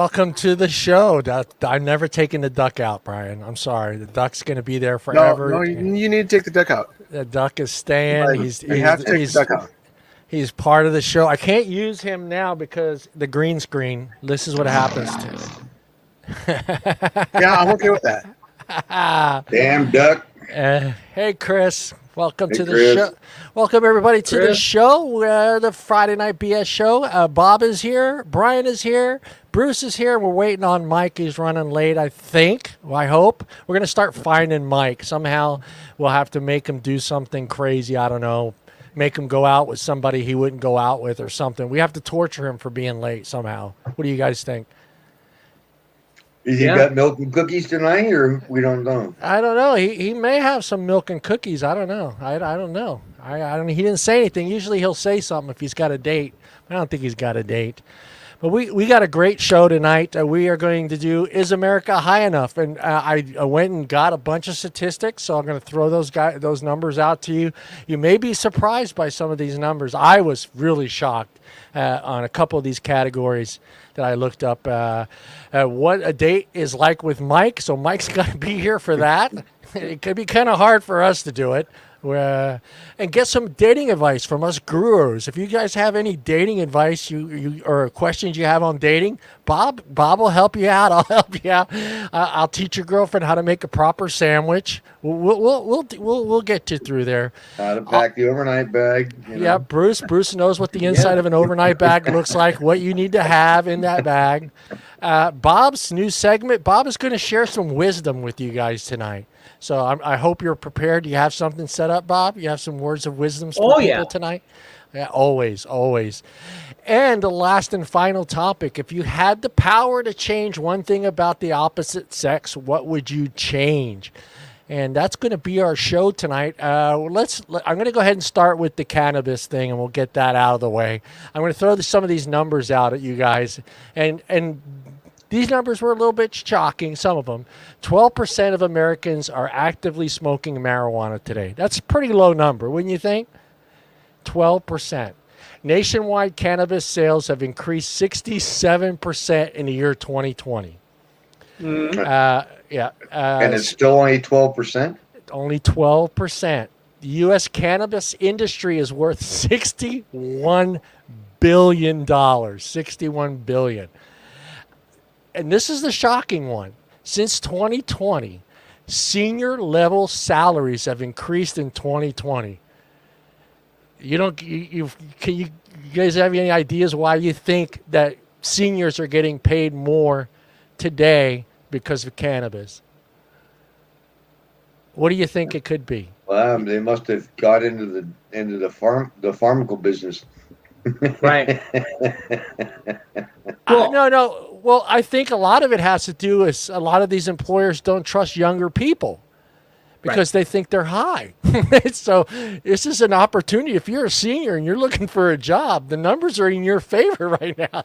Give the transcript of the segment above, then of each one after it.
welcome to the show. I'm never taking the duck out, Brian. I'm sorry. The duck's going to be there No, forever. you need to take the duck out. The duck is staying. You have to take the duck out. He's part of the show. I can't use him now because the green screen. This is what happens to it. Yeah, I'm okay with that. Damn duck. Hey, Chris. Welcome to the Chris. show. Welcome, everybody, to the show. The Friday Night BS show. Bob is here. Brian is here. Bruce is here. We're waiting on Mike. He's running late, I think. Well, I hope. We're going to start finding Mike. Somehow we'll have to make him do something crazy. I don't know. Make him go out with somebody he wouldn't go out with or something. We have to torture him for being late somehow. What do you guys think? Is he got milk and cookies tonight, or we don't know? I don't know. He may have some milk and cookies. I don't know. I don't know. I don't. He didn't say anything. Usually he'll say something if he's got a date. I don't think he's got a date. But we got a great show tonight. We are going to do Is America High Enough? And I went and got a bunch of statistics, so I'm going to throw those numbers out to you. You may be surprised by some of these numbers. I was really shocked on a couple of these categories that I looked up. What a date is like with Mike. So Mike's got to be here for that. It could be kind of hard for us to do it. And get some dating advice from us gurus. If you guys have any dating advice or questions you have on dating, Bob will help you out. I'll help you out. I'll teach your girlfriend how to make a proper sandwich. We'll get you through there. How to pack the overnight bag. Yeah, Bruce knows what the inside of an overnight bag looks like, what you need to have in that bag. Bob's new segment. Bob is going to share some wisdom with you guys tonight. So I hope you're prepared. You have something set up, Bob? You have some words of wisdom for people tonight? Yeah, always. And the last and final topic. If you had the power to change one thing about the opposite sex, what would you change? And that's going to be our show tonight. I'm going to go ahead and start with the cannabis thing, and we'll get that out of the way. I'm going to throw some of these numbers out at you guys. And these numbers were a little bit shocking, some of them. 12% of Americans are actively smoking marijuana today. That's a pretty low number, wouldn't you think? 12%. Nationwide cannabis sales have increased 67% in the year 2020. And it's still only 12%? Only 12%. The U.S. cannabis industry is worth $61 billion. $61 billion. And this is the shocking one. Since 2020, senior level salaries have increased in 2020. You guys have any ideas why you think that seniors are getting paid more today because of cannabis? What do you think it could be? Well, they must have got into the pharmaceutical business. Right. No. Well, I think a lot of it has to do with a lot of these employers don't trust younger people because they think they're high. So this is an opportunity. If you're a senior and you're looking for a job, the numbers are in your favor right now,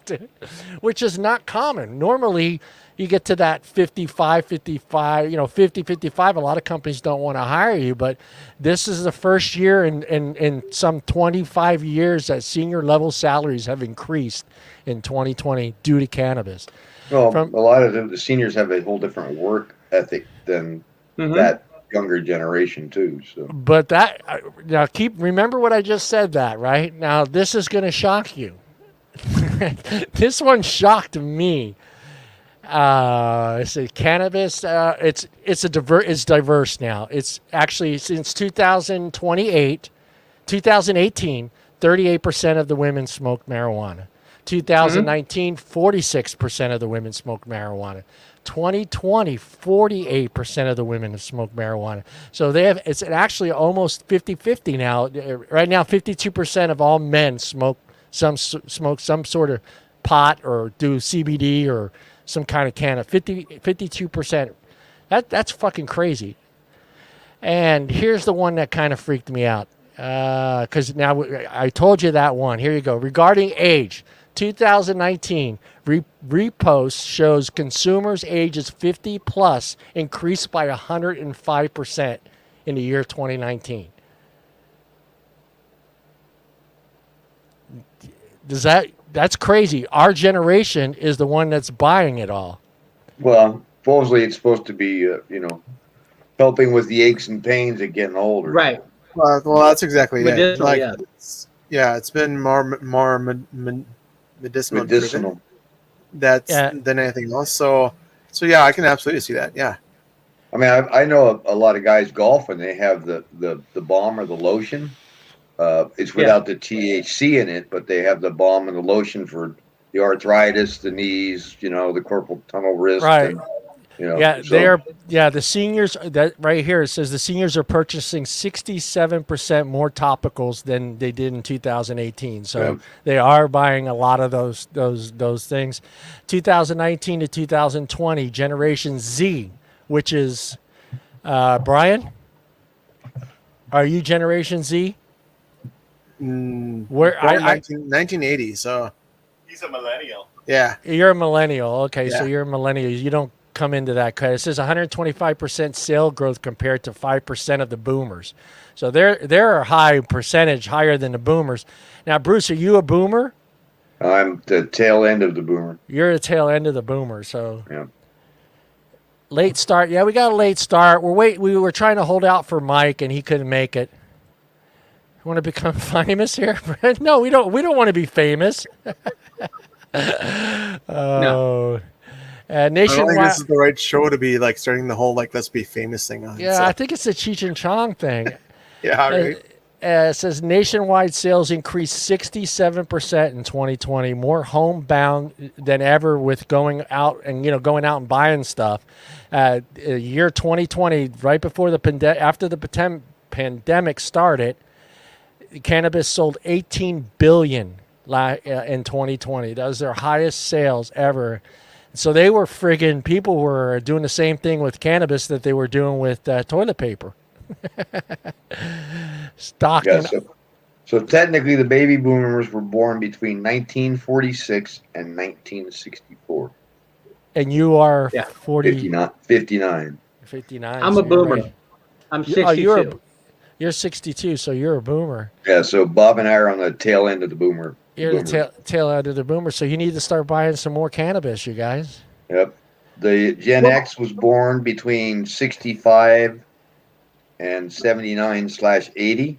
which is not common. Normally, you get to that 50, 55, a lot of companies don't want to hire you, but this is the first year in some 25 years that senior level salaries have increased in 2020 due to cannabis. Well, a lot of the seniors have a whole different work ethic than that younger generation too. So, but remember what I just said. That right now, this is going to shock you. This one shocked me. It's a cannabis. It's diverse now. It's actually since 2018, 38% of the women smoked marijuana. 2019, 46% of the women smoked marijuana. 2020, 48% of the women have smoked marijuana. So it's actually almost 50-50 now. Right now, 52% of all men smoke some sort of pot or do CBD or some kind of cannabis. 52%. That's fucking crazy. And here's the one that kind of freaked me out. Because now I told you that one. Here you go. Regarding age, 2019 repost shows consumers ages 50 plus increased by 105% in the year 2019. Does that that's crazy. Our generation is the one that's buying it all. Well, supposedly it's supposed to be, helping with the aches and pains of getting older. Right. Well, that's exactly it. Medicinal, Like, yeah. it's been more medicinal driven Medicinal. than anything else. So yeah, I can absolutely see that. Yeah. I mean, I know a lot of guys golf and they have the balm or the lotion. It's without the THC in it, but they have the balm and the lotion for the arthritis, the knees, the carpal tunnel wrist. Right. And, the seniors, that right here, it says the seniors are purchasing 67% more topicals than they did in 2018. So they are buying a lot of those things. 2019 to 2020, Generation Z, which is, Brian, are you Generation Z? Where 1980, so he's a millennial. Yeah. You're a millennial. Okay, so Yeah. you're a millennial. You don't come into that cut. It says 125% sale growth compared to 5% of the boomers. So they're a high percentage, higher than the boomers. Now, Bruce, are you a boomer? I'm the tail end of the boomer. You're the tail end of the boomer. So Yeah. late start. Yeah, we got a late start. We were trying to hold out for Mike, and he couldn't make it. Want to become famous here, Brent? No, we don't. We don't want to be famous. No. I don't think Nationwide. this is the right show to be like starting the whole like let's be famous thing on. Yeah, so. I think it's the Cheech and Chong thing. Yeah, right. It says nationwide sales increased 67% in 2020, more homebound than ever with going out and buying stuff. Year 2020, right before after the pandemic started, cannabis sold 18 billion in 2020. That was their highest sales ever. So they were people were doing the same thing with cannabis that they were doing with toilet paper. Stocking. Yeah, so technically the baby boomers were born between 1946 and 1964. And you are Yeah. 59. 59. I'm so a you're boomer. right. I'm 62. You're 62, so you're a boomer. Yeah, so Bob and I are on the tail end of the boomer. You're the tail end of the boomer, so you need to start buying some more cannabis, you guys. Yep. The Gen X was born between 65 and 79/80.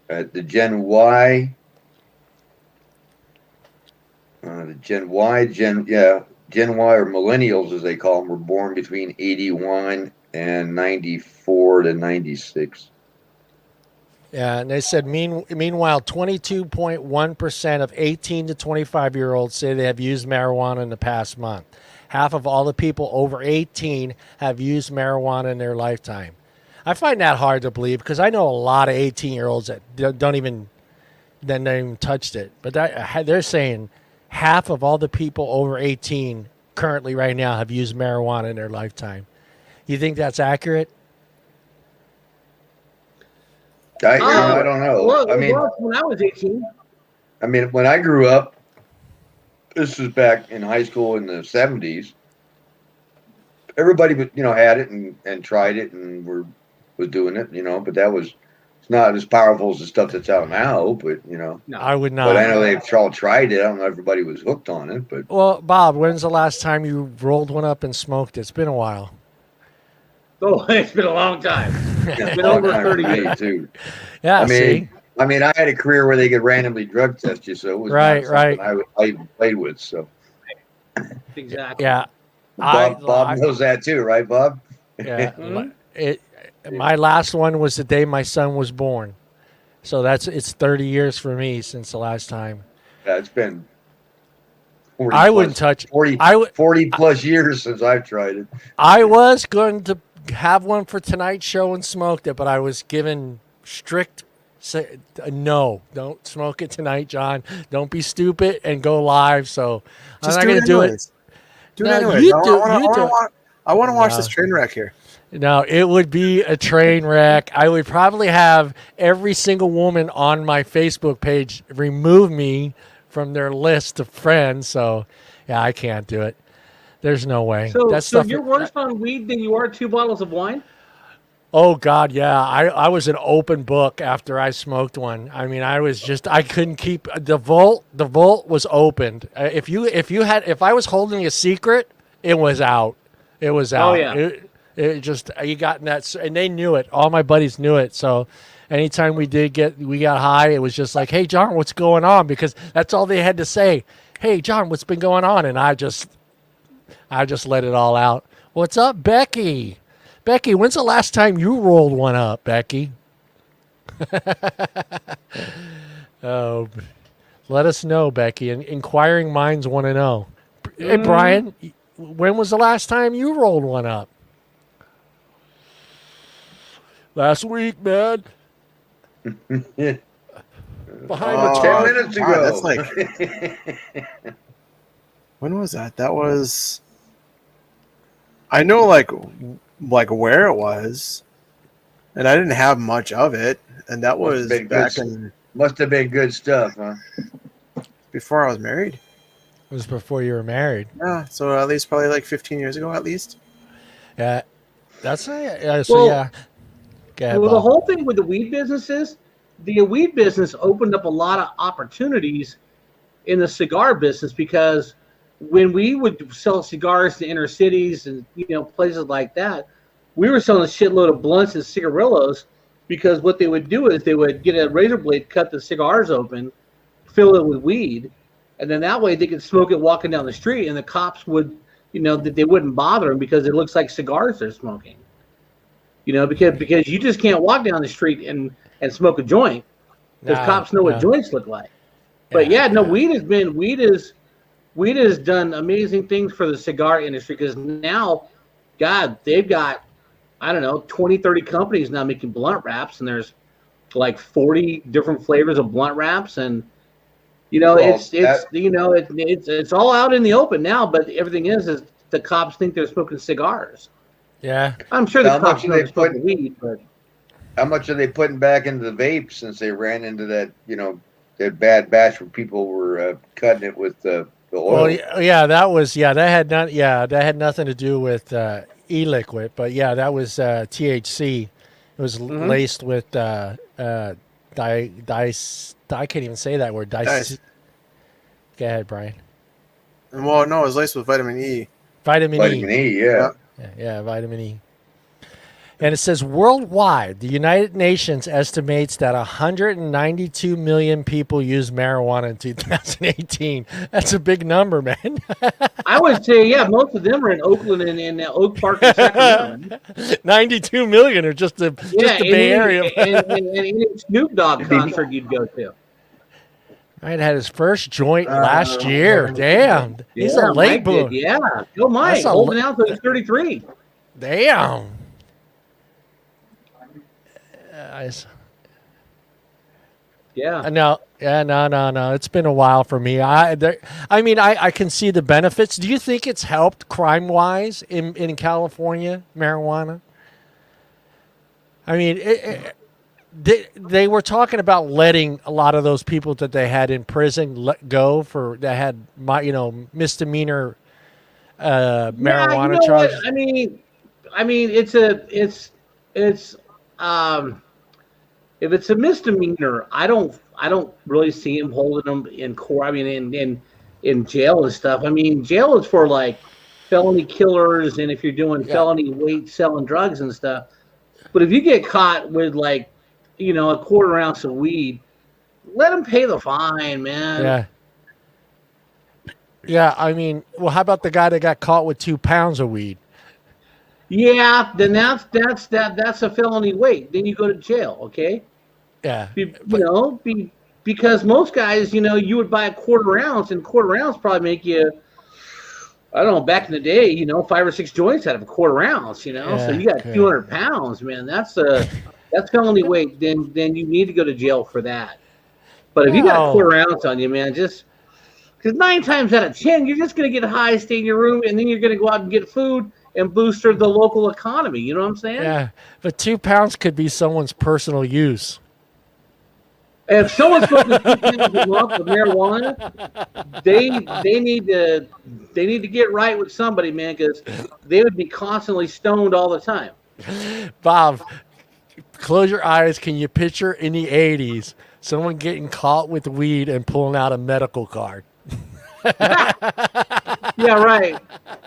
The Gen Y, Gen Y or millennials as they call them, were born between 81 and 94 to 96. Yeah, and they said meanwhile, 22.1% of 18 to 25-year-olds say they have used marijuana in the past month. Half of all the people over 18 have used marijuana in their lifetime. I find that hard to believe because I know a lot of 18-year-olds that don't even touched it. But they're saying half of all the people over 18 currently right now have used marijuana in their lifetime. You think that's accurate? I don't know. Well, when I was 18. I mean, when I grew up, this was back in high school in the 70s. Everybody, had it and tried it and was doing it, but it's not as powerful as the stuff that's out now. But No. I would not. But I know they've all tried it. I don't know if everybody was hooked on it, but Well, Bob, when's the last time you rolled one up and smoked it? It's been a while. Oh, it's been a long time. it's been over 30 years. too. Yeah, I had a career where they could randomly drug test you, so it was Right, not something I even played with. So Exactly. Yeah. Bob knows that too, right, Bob? Yeah. My last one was the day my son was born. So it's 30 years for me since the last time. Yeah, it's been 40 I wouldn't touch 40, I would 40 plus years since I've tried it. I was going to have one for tonight's show and smoked it, but I was given strict no, don't smoke it tonight, John. Don't be stupid and go live. So Just I'm not going to do it. Do it No, anyway. you do it. I want to watch No. this train wreck here. No, it would be a train wreck. I would probably have every single woman on my Facebook page remove me from their list of friends. So, yeah, I can't do it. There's no way. So That's stuff you're worse on weed than you are 2 bottles of wine? Oh God, yeah. I was an open book after I smoked one. I mean, I couldn't keep the vault. The vault was opened. If I was holding a secret, it was out. It was Oh out. yeah. It just you got in that, and they knew it. All my buddies knew it. So, anytime we got high, it was just like, "Hey, John, what's going on?" Because that's all they had to say. "Hey, John, what's been going on?" And I just let it all out. What's up, Becky? Becky, when's the last time you rolled one up, Becky? Oh, let us know, Becky. And inquiring minds want to know. Hey, Brian, when was the last time you rolled one up? Last week, man. Yeah. Behind the 10 truck. minutes God, ago. that's like when was that? That was I know like where it was, and I didn't have much of it, and that was been back good. in Must have been good stuff, huh? before I was married. It was before you were married. Yeah, so at least probably like 15 years ago, at least. Yeah, that's so Well, yeah. Go ahead, Well, the Bob. whole thing with the weed business is the weed business opened up a lot of opportunities in the cigar business because when we would sell cigars to inner cities and places like that, we were selling a shitload of blunts and cigarillos because what they would do is they would get a razor blade, cut the cigars open, fill it with weed, and then that way they could smoke it walking down the street, and the cops would, that they wouldn't bother them because it looks like cigars they're smoking. Because you just can't walk down the street and smoke a joint because cops know what joints look like. But weed has done amazing things for the cigar industry because now, God, they've got, I don't know, 20, 30 companies now making blunt wraps, and there's like 40 different flavors of blunt wraps, and it's all out in the open now. But everything is the cops think they're smoking cigars. Yeah. I'm sure the How cops much know are they're they smoking weed, but How much are they putting back into the vape since they ran into that, that bad batch where people were cutting it with the oil? Well, that had nothing to do with e-liquid, but yeah, that was THC. It was laced with I can't even say that word. Dice. Go ahead, Brian. Well, no, it was laced with vitamin E. Vitamin E, yeah. Yeah, vitamin E. And it says worldwide, the United Nations estimates that 192 million people used marijuana in 2018. That's a big number, man. I would say, yeah, most of them are in Oakland and in Oak Park and Sacramento. 92 million are just the Bay Area. And any Snoop Dogg concert you'd go to. Right, had his first joint last year. Damn, he's a late boomer. Yeah, go Mike, holding out till he's 33. Damn. Yeah. No. It's been a while for me. I can see the benefits. Do you think it's helped crime-wise in California, marijuana? I mean, they were talking about letting a lot of those people that they had in prison let go that had misdemeanor marijuana charges. What? I mean, if it's a misdemeanor, I don't really see him holding them in court. I mean, in jail and stuff. I mean, jail is for like felony killers, and if you're doing felony weight selling drugs and stuff. But if you get caught with like, a quarter ounce of weed, let them pay the fine, man. Yeah. Yeah, I mean, well, how about the guy that got caught with 2 pounds of weed? Yeah, then that's a felony weight. Then you go to jail, okay? Yeah. Because most guys, you would buy a quarter ounce, and quarter ounce probably make you, I don't know, back in the day, 5 or 6 joints out of a quarter ounce, so you got 200 pounds, man. That's felony weight. Then you need to go to jail for that. But if you got a quarter ounce on you, man, just because 9 times out of 10, you're just going to get high, stay in your room, and then you're going to go out and get food and booster the local economy. You know what I'm saying? Yeah, but 2 pounds could be someone's personal use. If someone's smoking 2 pounds a month of marijuana, they need to get right with somebody, man, because they would be constantly stoned all the time. Bob, close your eyes. Can you picture in the 80s someone getting caught with weed and pulling out a medical card? Yeah, right.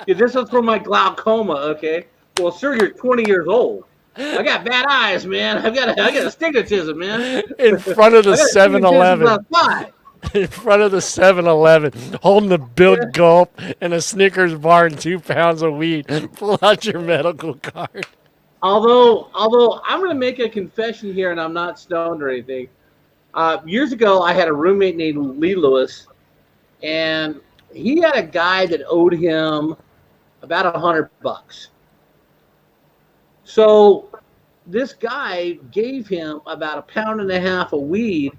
Yeah, this is for my glaucoma. Okay. Well, sir, you're 20 years old. I got bad eyes, man. I got astigmatism, man. In front of the I got 7-Eleven. astigmatism. In front of the 7-Eleven, holding a Bill Gulp and a Snickers bar and 2 pounds of weed. Pull out your medical card. Although I'm going to make a confession here, and I'm not stoned or anything. Years ago, I had a roommate named Lee Lewis, and he had a guy that owed him about $100. So this guy gave him about 1.5 pounds of weed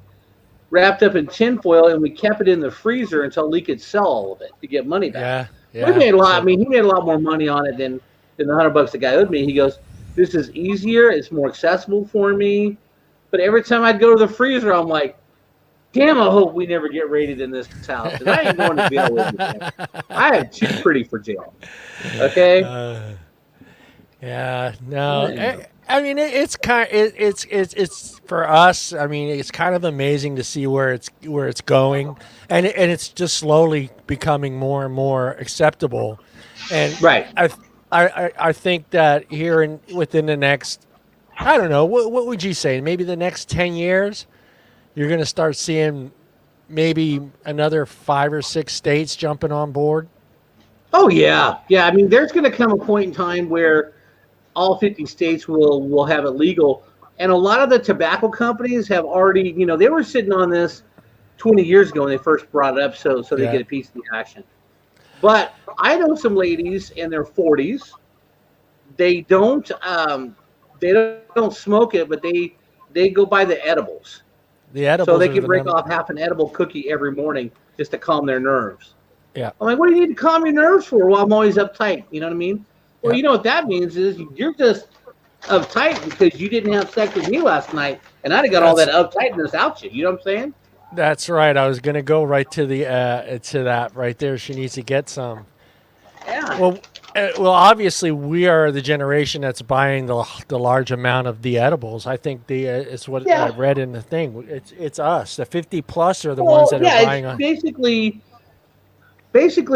wrapped up in tinfoil, and we kept it in the freezer until Lee could sell all of it to get money back. Yeah. We made a lot. I mean, he made a lot more money on it than the $100 the guy owed me. He goes, "This is easier. It's more accessible for me." But every time I'd go to the freezer, I'm like, "Damn, I hope we never get raided in this house. 'Cause I ain't going to jail with you, man. I am too pretty for jail." Okay. Yeah, no. I mean, it's kind. It's for us. I mean, it's kind of amazing to see where it's going, and it's just slowly becoming more and more acceptable. And Right. I think that here within the next, I don't know, what would you say? Maybe the next 10 years, you're going to start seeing maybe another 5 or 6 states jumping on board. Oh yeah, yeah. I mean, there's going to come a point in time where all 50 states will have it legal, and a lot of the tobacco companies have already, they were sitting on this 20 years ago when they first brought it up, so they get a piece of the action. But I know some ladies in their 40s. They don't smoke it, but they go buy the edibles. The edibles, so they can break off half an edible cookie every morning just to calm their nerves. Yeah. I'm like, what do you need to calm your nerves for? Well, I'm always uptight. You know what I mean? Well, you know what that means is you're just uptight because you didn't have sex with me last night, and I'd have got all that uptightness out you. You know what I'm saying? That's right. I was going to go right to the to that right there. She needs to get some. Yeah. Well, obviously we are the generation that's buying the large amount of the edibles. I think it's what I read in the thing. It's us. The 50 plus are the ones that are buying. Basically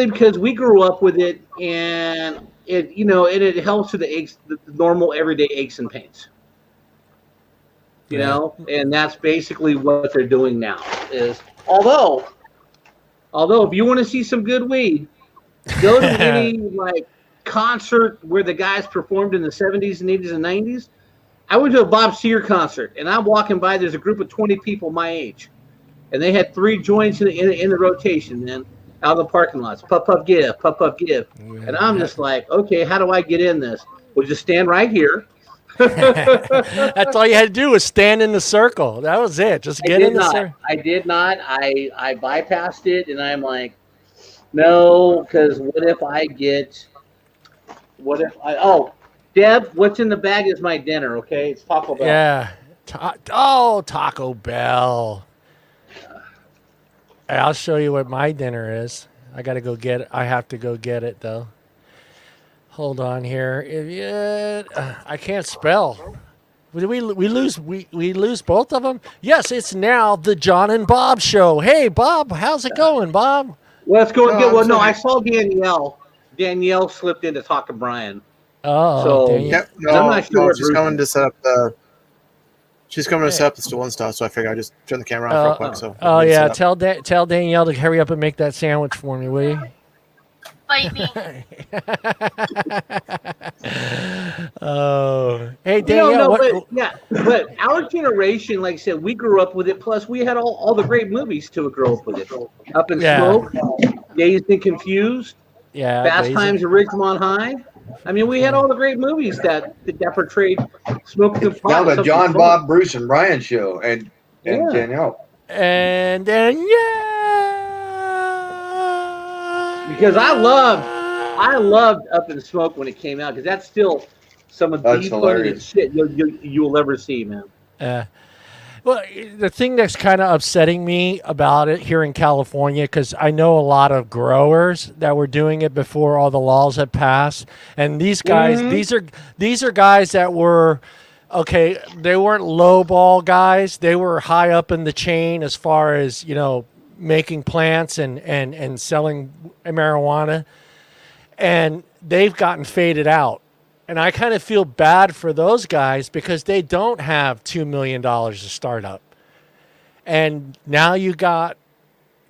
because we grew up with it, and it helps with the normal everyday aches and pains. You know, and that's basically what they're doing now. Is although if you want to see some good weed, go to any concert where the guys performed in the 70s and 80s and 90s. I went to a Bob Seger concert, and I'm walking by. There's a group of 20 people my age, and they had 3 joints in the rotation, man, out of the parking lots. Puff, puff, give, puff, puff, give. And I'm just like, okay, how do I get in this? Well, just stand right here. That's all you had to do was stand in the circle. That was it. Just get in the circle. I did not. I bypassed it, and I'm like, no, because Deb, what's in the bag is my dinner, okay? It's Taco Bell. Yeah. Taco Bell. I'll show you what my dinner is. I got to go get it. I have to go get it, though. Hold on here. I can't spell. Did we lose both of them? Yes, it's now the John and Bob show. Hey, Bob, how's it going, Bob? Well, it's going good. Well, no, I saw Danielle. Danielle slipped in to talk to Brian. Oh, so I'm not sure. She's coming to set up the. She's coming to set up the stool and stuff. So I figured I'd just turn the camera off real quick. So. Tell Danielle to hurry up and make that sandwich for me, will you? Bite me. Oh, hey Danielle. But our generation, like I said, we grew up with it. Plus, we had all the great movies to grow up with it. Up in Smoke, Dazed and Confused, Fast Times at Ridgemont High. I mean, we had all the great movies that portrayed smoking and pot. Now the John, Bob, Bruce, and Brian show, and Danielle. And then because I loved Up in Smoke when it came out, because that's still some of the funniest shit you'll ever see, man. Well, the thing that's kind of upsetting me about it here in California, because I know a lot of growers that were doing it before all the laws had passed, and these guys, these are guys that were, okay, they weren't lowball guys. They were high up in the chain as far as making plants and selling marijuana, and they've gotten faded out. And I kind of feel bad for those guys because they don't have $2 million to start up. And now you got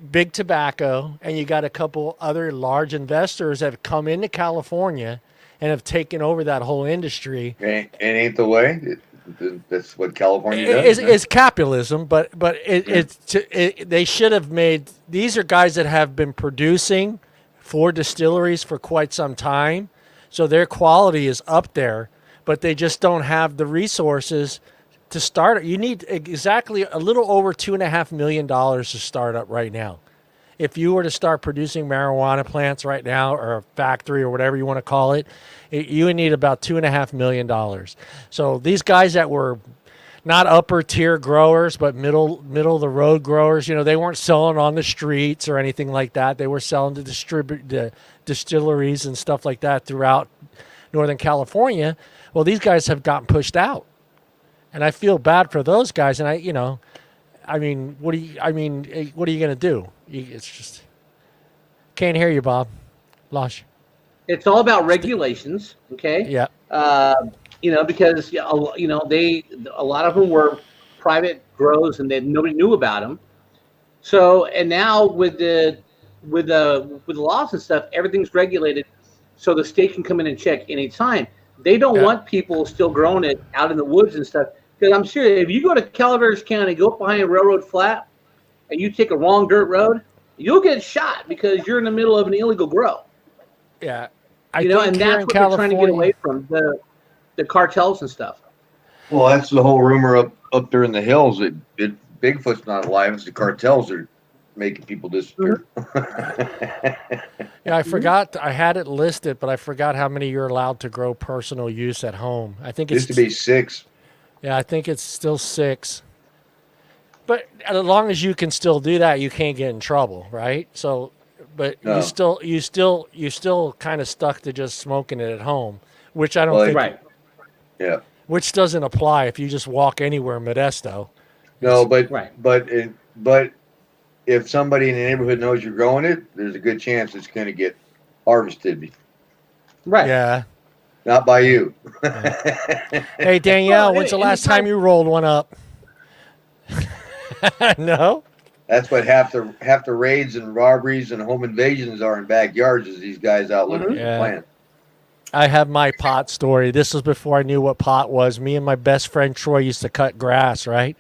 big tobacco and you got a couple other large investors that have come into California and have taken over that whole industry. It ain't the way. That's what California does. It's capitalism, but they should have made. These are guys that have been producing for distilleries for quite some time, so their quality is up there, but they just don't have the resources to start it. You need exactly a little over $2.5 million to start up right now. If you were to start producing marijuana plants right now, or a factory or whatever you want to call it, you would need about $2.5 million. So these guys that were not upper tier growers, but middle of the road growers, they weren't selling on the streets or anything like that. They were selling to the distilleries and stuff like that throughout Northern California. Well, these guys have gotten pushed out, and I feel bad for those guys. And what are you going to do? It's just can't hear you, Bob. Lost you. It's all about regulations, okay? Yeah. Because a lot of them were private grows and nobody knew about them. So, and now with the laws and stuff, everything's regulated, so the state can come in and check anytime. They don't want people still growing it out in the woods and stuff. Because I'm sure if you go to Calaveras County, go up behind a railroad flat, and you take a wrong dirt road, you'll get shot because you're in the middle of an illegal grow. Yeah. And that's what they're trying to get away from, the cartels and stuff. Well, that's the whole rumor up there in the hills. Bigfoot's not alive. It's the cartels that are making people disappear. Yeah, I forgot. I had it listed, but I forgot how many you're allowed to grow personal use at home. I think it's used to be 6. Yeah, I think it's still 6. But as long as you can still do that, you can't get in trouble, right? So, but No. you still kind of stuck to just smoking it at home, which I don't think. Right. Yeah. Which doesn't apply if you just walk anywhere in Modesto. No, but Right. but if somebody in the neighborhood knows you're growing it, there's a good chance it's going to get harvested. Right. Yeah. Not by you. Hey, Danielle, when's the last time you rolled one up? No? That's what half the raids and robberies and home invasions are in backyards, is these guys out looking for plants. I have my pot story. This was before I knew what pot was. Me and my best friend Troy used to cut grass, right?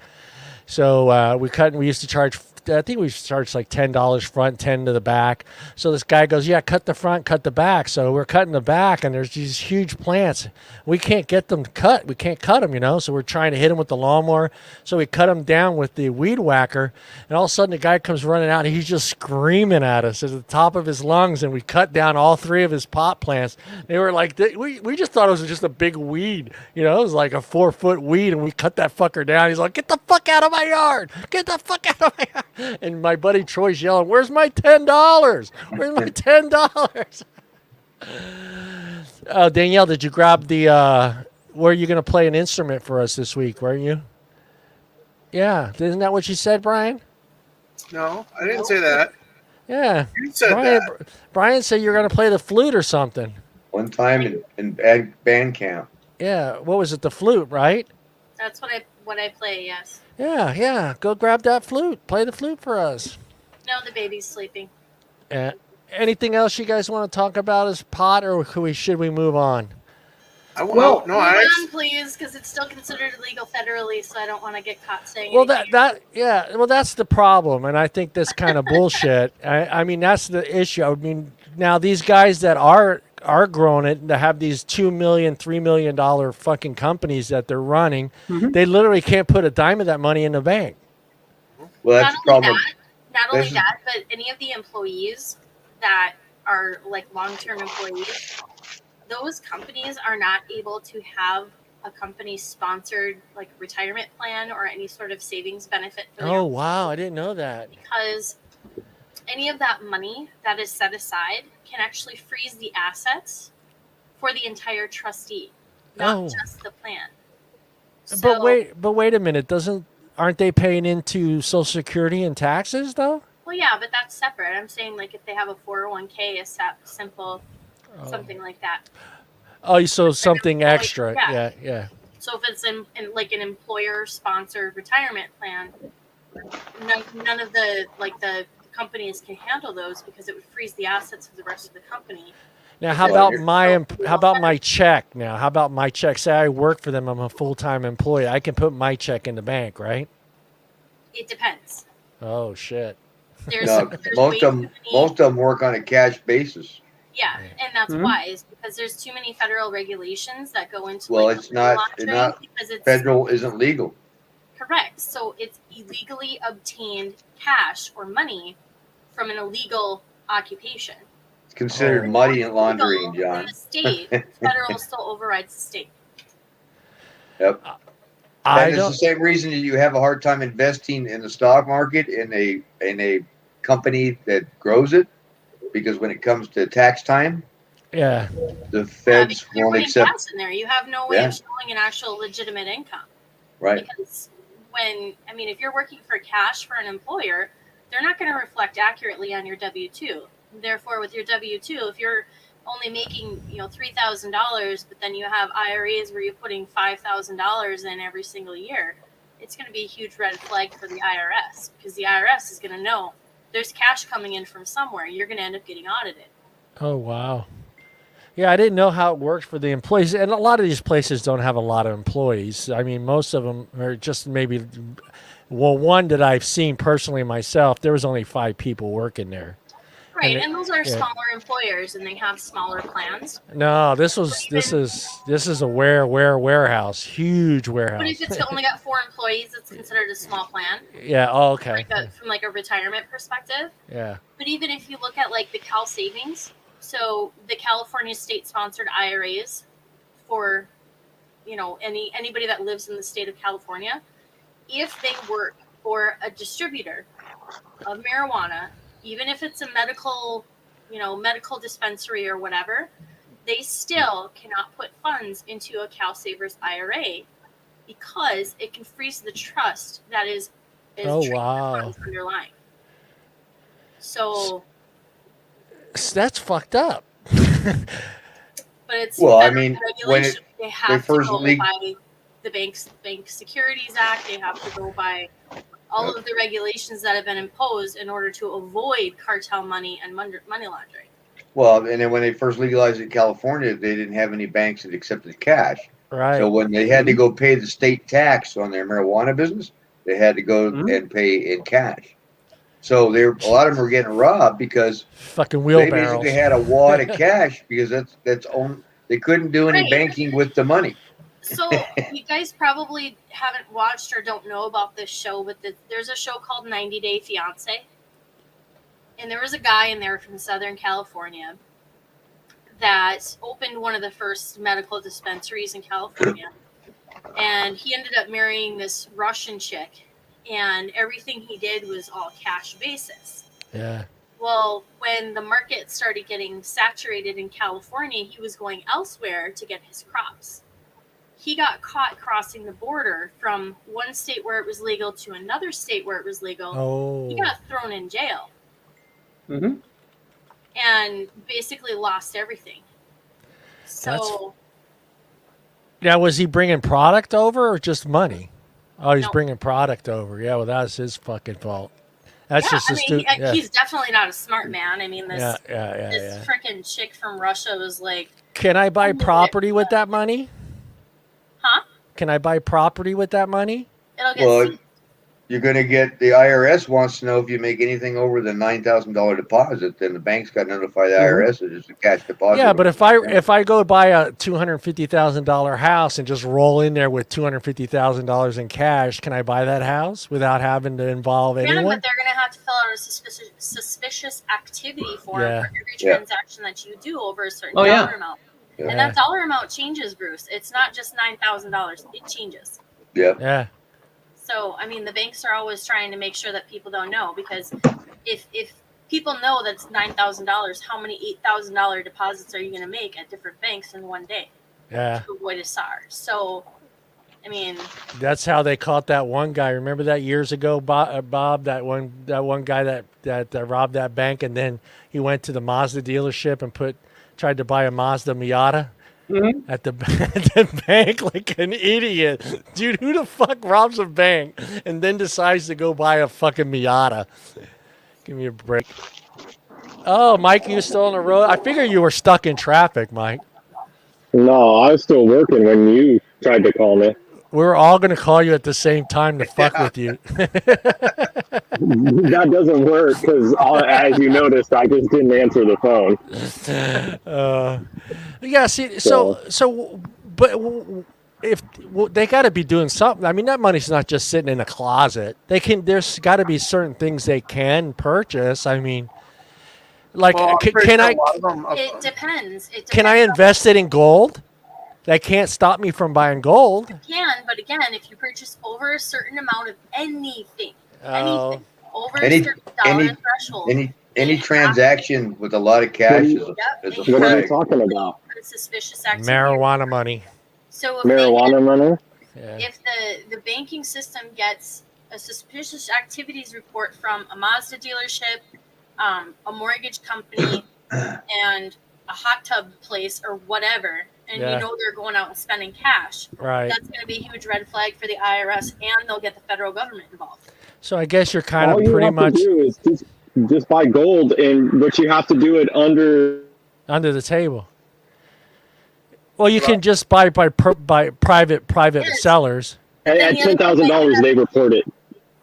So we used to charge, I think we charged like $10 front, 10 to the back. So this guy goes, yeah, cut the front, cut the back. So we're cutting the back, and there's these huge plants. We can't get them cut. We can't cut them, So we're trying to hit them with the lawnmower. So we cut them down with the weed whacker, and all of a sudden the guy comes running out, and he's just screaming at us at the top of his lungs, and we cut down all 3 of his pot plants. They were like, we just thought it was just a big weed. It was like a 4-foot weed, and we cut that fucker down. He's like, get the fuck out of my yard. Get the fuck out of my yard. And my buddy Troy's yelling, where's my $10? Where's my $10? Danielle, did you grab were you going to play an instrument for us this week, weren't you? Yeah. Isn't that what you said, Brian? No, I didn't say that. Yeah. You said Brian, that. Brian said you were going to play the flute or something. One time in band camp. Yeah. What was it? The flute, right? That's what I play, yes. Yeah. Go grab that flute. Play the flute for us. No, the baby's sleeping. Anything else you guys want to talk about as pot, or should we move on? Move on, please, because it's still considered illegal federally, so I don't want to get caught saying anything. Well, that's the problem, and I think that's kind of bullshit. I mean, that's the issue. I mean, now these guys that are growing it, that have these $2 million, $3 million fucking companies that they're running, they literally can't put a dime of that money in the bank. Well, that's the problem. Not only that, but any of the employees that are like long-term employees, those companies are not able to have a company-sponsored like retirement plan or any sort of savings benefit for Oh, wow. I didn't know that. because any of that money that is set aside can actually freeze the assets for the entire trustee, not just the plan. So, but wait a minute. Aren't they paying into Social Security and taxes though? Well, yeah, but that's separate. I'm saying like if they have a 401k, simple something like that. Oh, so something extra. Yeah. So if it's in like an employer-sponsored retirement plan, none of the companies can handle those because it would freeze the assets of the rest of the company. Now, how about my check? Now, how about my check? Say I work for them. I'm a full-time employee. I can put my check in the bank, right? It depends. Oh shit. Most of them work on a cash basis. Yeah, and that's why is because there's too many federal regulations that go into. Well, it's not because federal isn't legal. Correct. So it's illegally obtained cash or money from an illegal occupation. It's considered money laundering, John. In the state, federal still overrides the state. Yep. And it's the same reason that you have a hard time investing in the stock market in a company that grows it, because when it comes to tax time, the feds won't accept. In there, you have no way of showing an actual legitimate income. Right. Because if you're working for cash for an employer, they're not going to reflect accurately on your W-2. Therefore, with your W-2, if you're only making $3,000, but then you have IRAs where you're putting $5,000 in every single year, it's going to be a huge red flag for the IRS, because the IRS is going to know there's cash coming in from somewhere. You're going to end up getting audited. Oh wow. Yeah, I didn't know how it worked for the employees, and a lot of these places don't have a lot of employees. I mean, most of them are just maybe. Well, one that I've seen personally myself, there was only 5 people working there. Right, and those are smaller employers, and they have smaller plans. No, this is a warehouse, huge warehouse. But if it's only got 4 employees, it's considered a small plan. Yeah. Oh, okay. From a retirement perspective. Yeah. But even if you look at the Cal Savings, so the California state-sponsored IRAs for, anybody that lives in the state of California, if they work for a distributor of marijuana, even if it's a medical dispensary or whatever, they still cannot put funds into a Cal Savers IRA because it can freeze the trust that is funds underlying. So that's fucked up. But it's when they have to go by the Bank Securities Act. They have to go by all of the regulations that have been imposed in order to avoid cartel money and money laundering. Well, and then when they first legalized it in California, they didn't have any banks that accepted cash. Right. So when they had to go pay the state tax on their marijuana business, they had to go and pay in cash. So a lot of them were getting robbed because fucking wheelbarrows. They basically had a wad of cash because they couldn't do any banking with the money. So you guys probably haven't watched or don't know about this show, but there's a show called 90 Day Fiance. And there was a guy in there from Southern California that opened one of the first medical dispensaries in California. And he ended up marrying this Russian chick. And everything he did was all cash basis. Yeah. Well, when the market started getting saturated in California, he was going elsewhere to get his crops. He got caught crossing the border from one state where it was legal to another state where it was legal. Oh. He got thrown in jail. And basically lost everything. So. Now, was he bringing product over or just money? Oh, he's bringing product over. Yeah, well, that's his fucking fault. That's just he's definitely not a smart man. I mean, this freaking chick from Russia was like. Can I buy property with that money? Huh? Can I buy property with that money? It'll get you're going to get, the IRS wants to know if you make anything over the $9,000 deposit, then the bank's got to notify the IRS that it's a cash deposit. Yeah, but if I go buy a $250,000 house and just roll in there with $250,000 in cash, can I buy that house without having to involve anyone? But they're going to have to fill out a suspicious activity form for every transaction that you do over a certain dollar amount. And that dollar amount changes, Bruce. It's not just $9,000. It changes. Yeah. Yeah. So, I mean, the banks are always trying to make sure that people don't know, because if people know that's $9,000, how many $8,000 deposits are you going to make at different banks in one day Yeah. to avoid a SAR? So, I mean, That's how they caught that one guy. Remember that years ago, Bob? That one guy that robbed that bank, and then he went to the Mazda dealership and tried to buy a Mazda Miata at the bank like an idiot. Dude, who the fuck robs a bank and then decides to go buy a fucking Miata? Give me a break. Oh, Mike, you still on the road? I figure you were stuck in traffic, Mike. No, I was still working when you tried to call me. We're all going to call you at the same time to fuck with you. That doesn't work because, as you noticed, I just didn't answer the phone. Yeah, see, so, but if they got to be doing something. I mean, that money's not just sitting in a closet. There's got to be certain things they can purchase. I mean, like, can I? it depends. Can I invest it in gold? That can't stop me from buying gold. You can, but again, if you purchase over a certain amount of anything, over Any- a certain dollar threshold, Any transaction with a lot of cash is a What are you flag. talking about? suspicious activity. Marijuana money. So Marijuana money? Yeah. if the banking system gets a suspicious activities report from a Mazda dealership, a mortgage company, and a hot tub place or whatever, and Yeah. you know they're going out and spending cash, Right. that's going to be a huge red flag for the IRS, and they'll get the federal government involved. So I guess you're kind All of you pretty have much to do is just buy gold, but you have to do it under. under the table. Well, you can just buy private Yes. sellers. At Then the other $10,000, thing- they report it.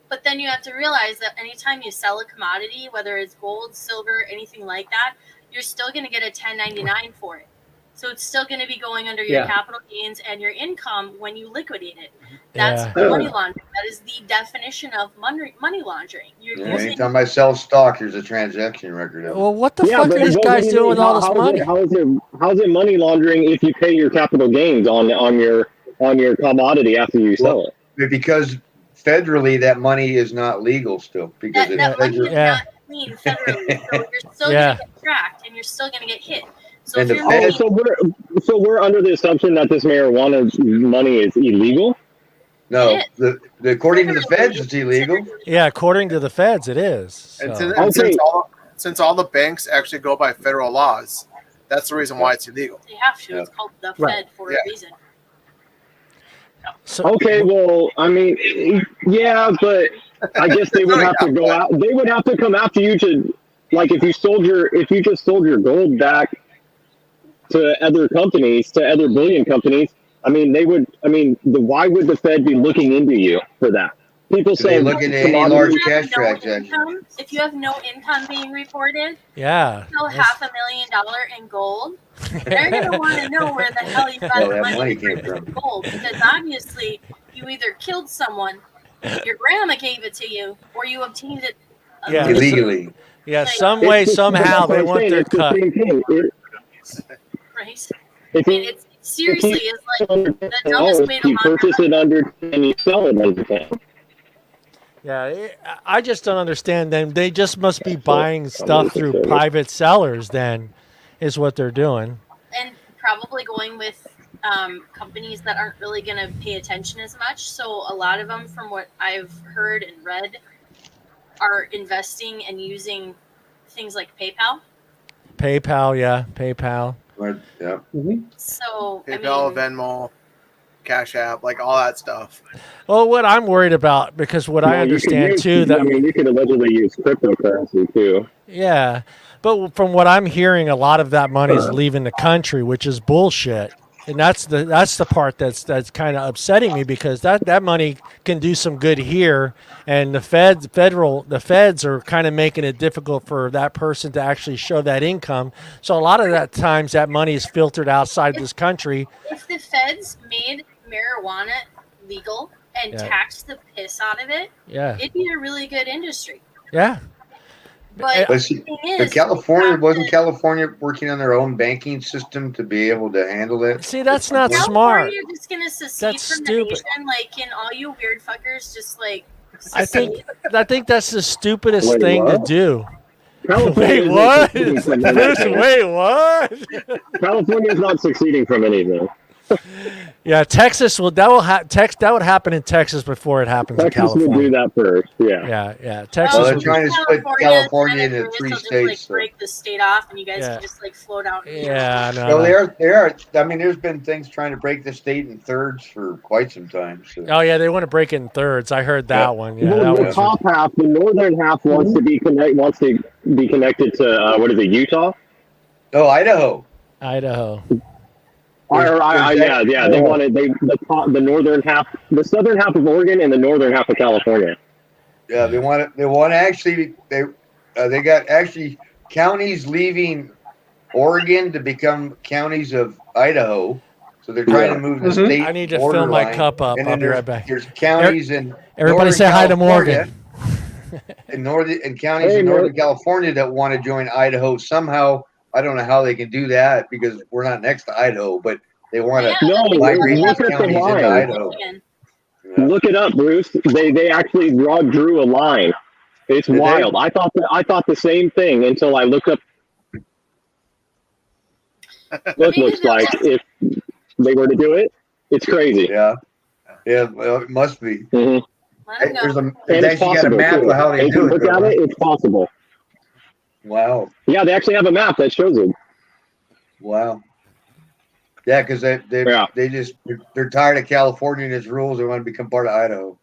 But then you have to realize that anytime you sell a commodity, whether it's gold, silver, anything like that, you're still going to get a 1099 for it. So it's still going to be going under your Yeah. capital gains and your income when you liquidate it. That's Yeah. money laundering. That is the definition of money laundering. You're Yeah, using anytime I sell stock, there's a transaction record of it. Well, what the fuck are these what guys do you doing mean? with all this money? How's it money laundering if you pay your capital gains on your commodity after you sell it? Because federally, that money is not legal still. Because that money is Yeah. not clean federally. So you're still Yeah. going to get tracked and you're still going to get hit. So And if the you're Fed- making, So we're under the assumption that this marijuana money is illegal. no, It according to the feds, it's illegal. Yeah, according to the feds, it is. And, So. since all the banks actually go by federal laws, that's the reason why it's illegal. they have to. It's called the Right. Fed for Yeah. a reason. So- Okay, well, I mean, yeah, but I guess they would have to go out. They would have to come after you to, like, if you just sold your gold back to other companies, to other bullion companies. I mean, why would the Fed be looking into you for that? People Do they say look into any commodities- large If you have cash no transaction? income- If you have no income being reported, Yeah. sell $500,000 in gold, they're going to want to know where the hell you got Where the that money money for came from. gold, because obviously you either killed someone, your grandma gave it to you, or you obtained it Yeah. Illegally. Yeah, some way, It's just- somehow, that's what they I'm want saying, their it's the cut. same thing. right? If I mean, it's seriously is like the dumbest way to you launder purchase money. it under and you sell it under 10. Yeah, I just don't understand them. They just must be buying stuff through private sellers, then, is what they're doing. And probably going with companies that aren't really going to pay attention as much. So a lot of them, from what I've heard and read, are investing and using things like PayPal. PayPal, yeah, PayPal. Right, yeah. So PayPal, I mean, Venmo, Cash App, like all that stuff. Well, what I'm worried about, because what I Well, you could understand use- too, that you could allegedly use cryptocurrency too. yeah, but from what I'm hearing, a lot of that money is leaving the country, which is bullshit. And that's the part that's kind of upsetting me, because that money can do some good here, and the feds are kind of making it difficult for that person to actually show that income. So a lot of that times that money is filtered outside this country. if the feds made marijuana legal and Yeah. taxed the piss out of it, Yeah, it'd be a really good industry. yeah. But But see, the thing but is, California wasn't California working on their own banking system to be able to handle it. See, that's not California smart. just gonna secede That's from stupid. the nation, like, can all you weird fuckers just like I secede? think that's the stupidest Wait, thing to what? do. California Wait, isn't what? succeeding from Bruce, anything. wait, what? California is not succeeding from anything. Yeah, Texas would happen in Texas before it happens in Texas would do California. that first. Yeah. Yeah, Well, Texas they're would. trying to split California into Bruce 3 will just states. like So. break the state off, and you guys Yeah. can just like float out. Yeah, no, No, no. they are. I mean, there's been things trying to break the state in thirds for quite some time. So. Oh yeah, they want to break it in thirds. I heard that Yeah. one. Yeah, Well, that the was. top half, the northern half wants to be connected to what is it, Utah? Oh, Idaho. Idaho. Yeah. They wanted the northern half, the southern half of Oregon, and the northern half of California. Yeah, they want to actually. They got actually counties leaving Oregon to become counties of Idaho. So they're trying to move the state. I need to fill my cup up. And I'll then be right back. There's counties in Everybody Northern say hi to California, Morgan. and counties Hey, in Northern Morgan. California that want to join Idaho somehow. I don't know how they can do that because we're not next to Idaho, but they want to No, migrate look these at the counties into line. Idaho. Yeah. Look it up, Bruce. They actually drew a line. It's Did they? wild. I thought the same thing until I looked up what Maybe looks they'll like just- if they were to do it. It's crazy. Yeah, well, it must be. Mm-hmm. Let 'em There's go. a And they it's actually got a possible map too. of how they If do you it. look though, at huh? it, it's possible. Wow, Yeah, they actually have a map that shows it. wow. Yeah, because they're tired of California and its rules. They want to become part of Idaho.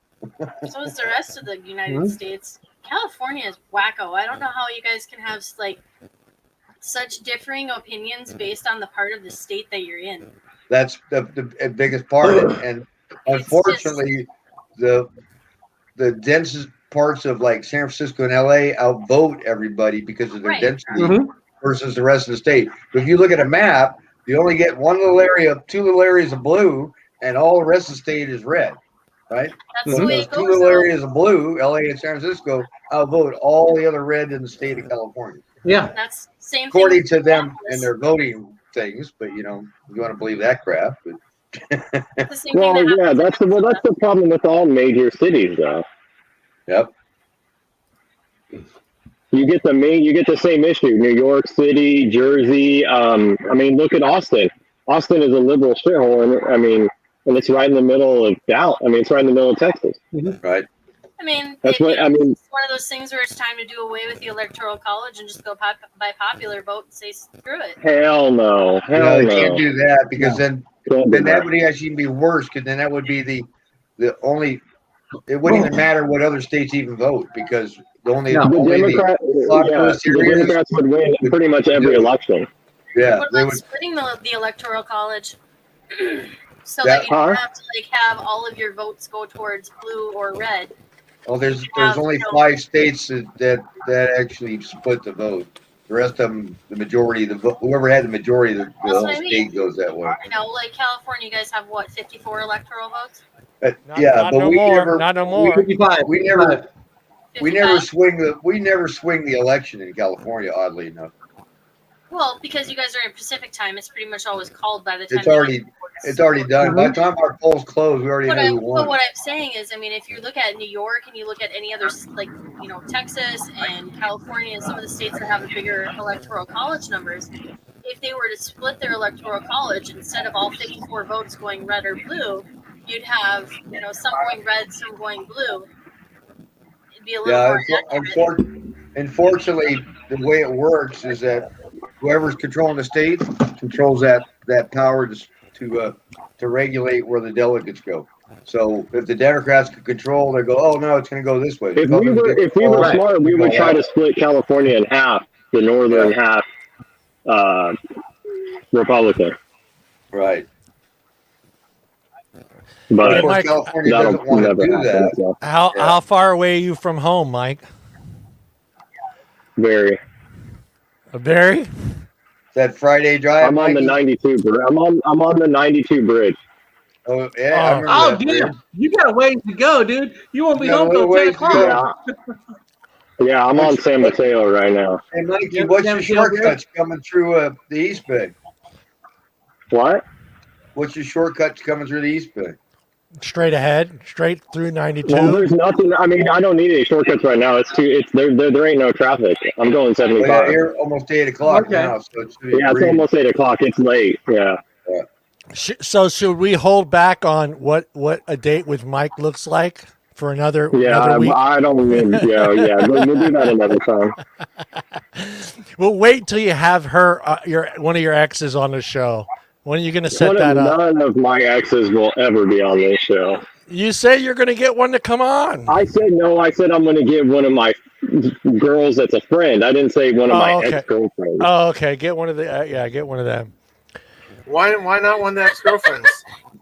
So is the rest of the United States. California is wacko. I don't know how you guys can have like such differing opinions based on the part of the state that you're in. That's the biggest part of it. And unfortunately, the densest parts of like San Francisco and LA outvote everybody because of their Right. density versus the rest of the state. But if you look at a map, you only get one little area, two little areas of blue, and all the rest of the state is red. Right? That's So the way those it two goes. little Though. areas of blue, LA and San Francisco, outvote all the other red in the state of California. Yeah. That's same According thing to them Minneapolis. and their voting things, but you want to believe that crap. But The same Well, thing that yeah, happens in that's the problem with all major cities, though. yep. You get the same issue. New York City, Jersey. I mean, look at Austin. Austin is a liberal shithole, and it's right in the middle of Dallas. I mean, it's right in the middle of Texas. Right. I mean, That's what I mean. It's one of those things where it's time to do away with the electoral college and just go by popular vote and say screw it. Hell no. Hell They no. can't do that because Can't then do that would actually be worse because then that would be the only. It wouldn't even matter what other states even vote because the only The Democrats would win pretty much every election. Yeah, What they about would. splitting the electoral college so Yeah. that you don't have to like have all of your votes go towards blue or red? Well, there's only 5 states that actually split the vote. The rest of them, the majority, whoever had the majority of the That's whole what I mean. state goes that way. You know, like California, you guys have what, 54 electoral votes? But, Not but no we more. never, Not no more. 55. we never 55? swing the election in California. Oddly enough, Well, because you guys are in Pacific time, it's pretty much always called by the time. it's already done. By the time our polls close, we already know who But won. what I'm saying is, I mean, if you look at New York and you look at any other, like, you know, Texas and California and some of the states that have a bigger electoral college numbers, if they were to split their electoral college, instead of all 54 votes going red or blue, you'd have, you know, some going red, some going blue. It'd be a little more accurate. Unfortunately, the way it works is that whoever's controlling the state controls that power to regulate where the delegates go. So if the Democrats could control, they go, oh no, it's going to go this way. If we were smart, we would try to split California in half, the northern half Republican. Right. But Of course, Mike, California doesn't want to do that. So. How far away are you from home, Mike? Very. Very. That Friday drive. I'm on the Mikey? 92 bridge. I'm on the 92 bridge. Oh yeah. I remember Oh, that damn. bridge. You got a ways to go, dude. You won't be You got home a till little 10 ways to o'clock. go. Yeah, I'm on San Mateo right now. Hey, Mikey, Yep, what's San your Mateo shortcuts coming through the East Bay? What? What's your shortcuts coming through the East Bay? Straight ahead, straight through 92. Well, there's nothing. I mean, I don't need any shortcuts right now. It's too. It's there ain't no traffic. I'm going Well, 75. yeah, you're almost 8 o'clock Okay. now, so it's Yeah, it's almost 8 o'clock. It's late. Yeah. So should we hold back on what a date with Mike looks like for another Yeah, week? I don't mean. Yeah. We'll do that another time. We'll wait till you have her, one of your exes on the show. When are you going to set that up? None of my exes will ever be on this show. You say you're going to get one to come on. I said no. I said I'm going to get one of my girls that's a friend. I didn't say one of my okay. ex-girlfriends. Oh, okay. Get one of the get one of them. Why not one of the ex-girlfriends?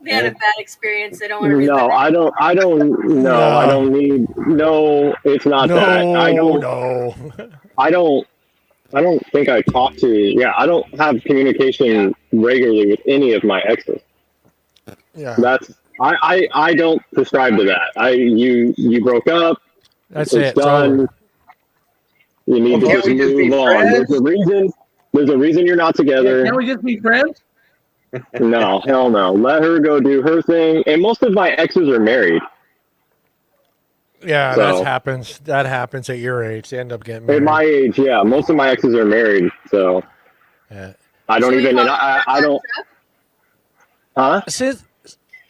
They had a bad experience. They don't want to relive No, it. I don't. I don't need. No, it's not that. I don't. No. I don't think I talk to. Yeah, I don't have communication regularly with any of my exes. Yeah. That's. I don't prescribe to that. You broke up. That's It's it. done. You need Well, to can't we just move be on. friends? There's a reason you're not together. Can we just be friends? No, hell no. Let her go do her thing. And most of my exes are married. Yeah, So- that happens at your age. They end up getting married. At my age, yeah, most of my exes are married. So Yeah. I don't Should we even. call And you I Good don't. Luck Chuck? Huh? Since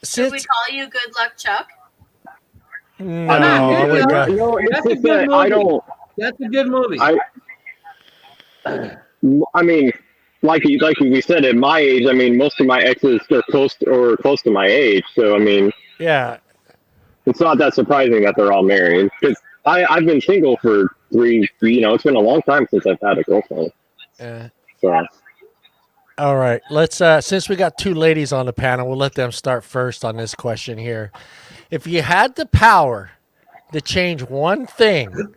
Should we call you Good Luck Chuck? no, I don't I know. wouldn't Yeah. go- No, it's That's a just good that I movie. don't. That's a good movie. I mean, like we said, at my age, I mean, most of my exes are close to my age. So I mean, Yeah. it's not that surprising that they're all married. Because I've been single for 3. It's been a long time since I've had a girlfriend. Yeah. So All right. Let's since we got two ladies on the panel, we'll let them start first on this question here. If you had the power to change one thing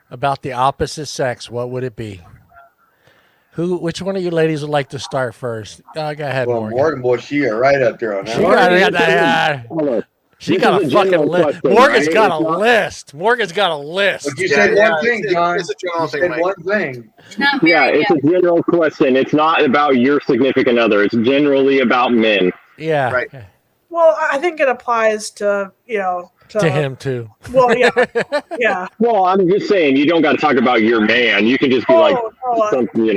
about the opposite sex, what would it be? Which one of you ladies would like to start first? Go ahead, Well, Morgan. Morgan, boy, she are right up there on that. She one. got that. hold on. She This got is a a fucking general list. question, Morgan's right? got a It's not- list. Morgan's got a list. But you said one thing, John. It's a general You thing, said Mike. one thing. She's not Yeah, married it's yet. a general question. It's not about your significant other. It's generally about men. Yeah. Right. Well, I think it applies to To him too. Well, yeah. Well, I'm just saying, you don't got to talk about your man. You can just be something,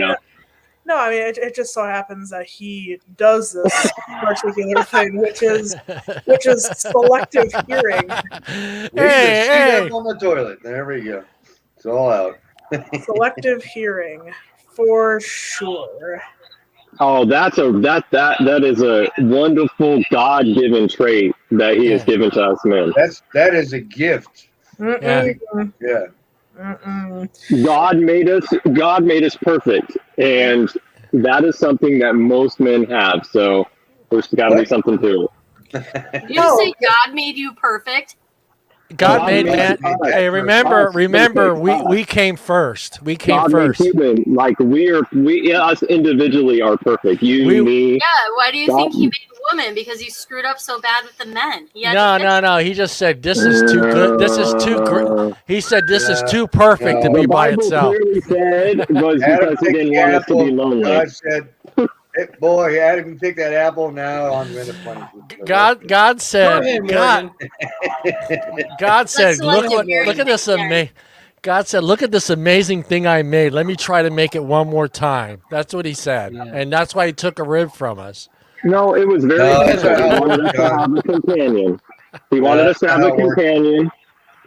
No, I mean it just so happens that he does this particular thing, which is selective hearing. We just Hey, shoot up on the toilet. There we go. It's all out. Selective hearing, for sure. Oh, that is a wonderful God-given trait that He has given to us men. That is a gift. Yeah. Yeah. God made us perfect, and that is something that most men have. So there's got to be something to it. Did you say God made you perfect? God made man. us. Hey, remember, Us. we came first. We came God first. made human. Like us individually are perfect. You, me. Yeah. Why do you think he God- made a woman? Because you screwed up so bad with the men. He had to fix No. He just said this is too good. This is too great. He said this is too perfect to No. be The by Bible itself. clearly said was Adam because He picked didn't the want us to be apple. lonely. God said, hey, boy, Adam picked that apple. Now I'm going to punish you. God said, Go ahead, God said, Let's let look him at this marry. God said, look at this amazing thing I made. Let me try to make it one more time. That's what He said, and that's why He took a rib from us. No, it was very No, that's simple. not He how it wanted us works, to have a companion. He wanted us to have a companion.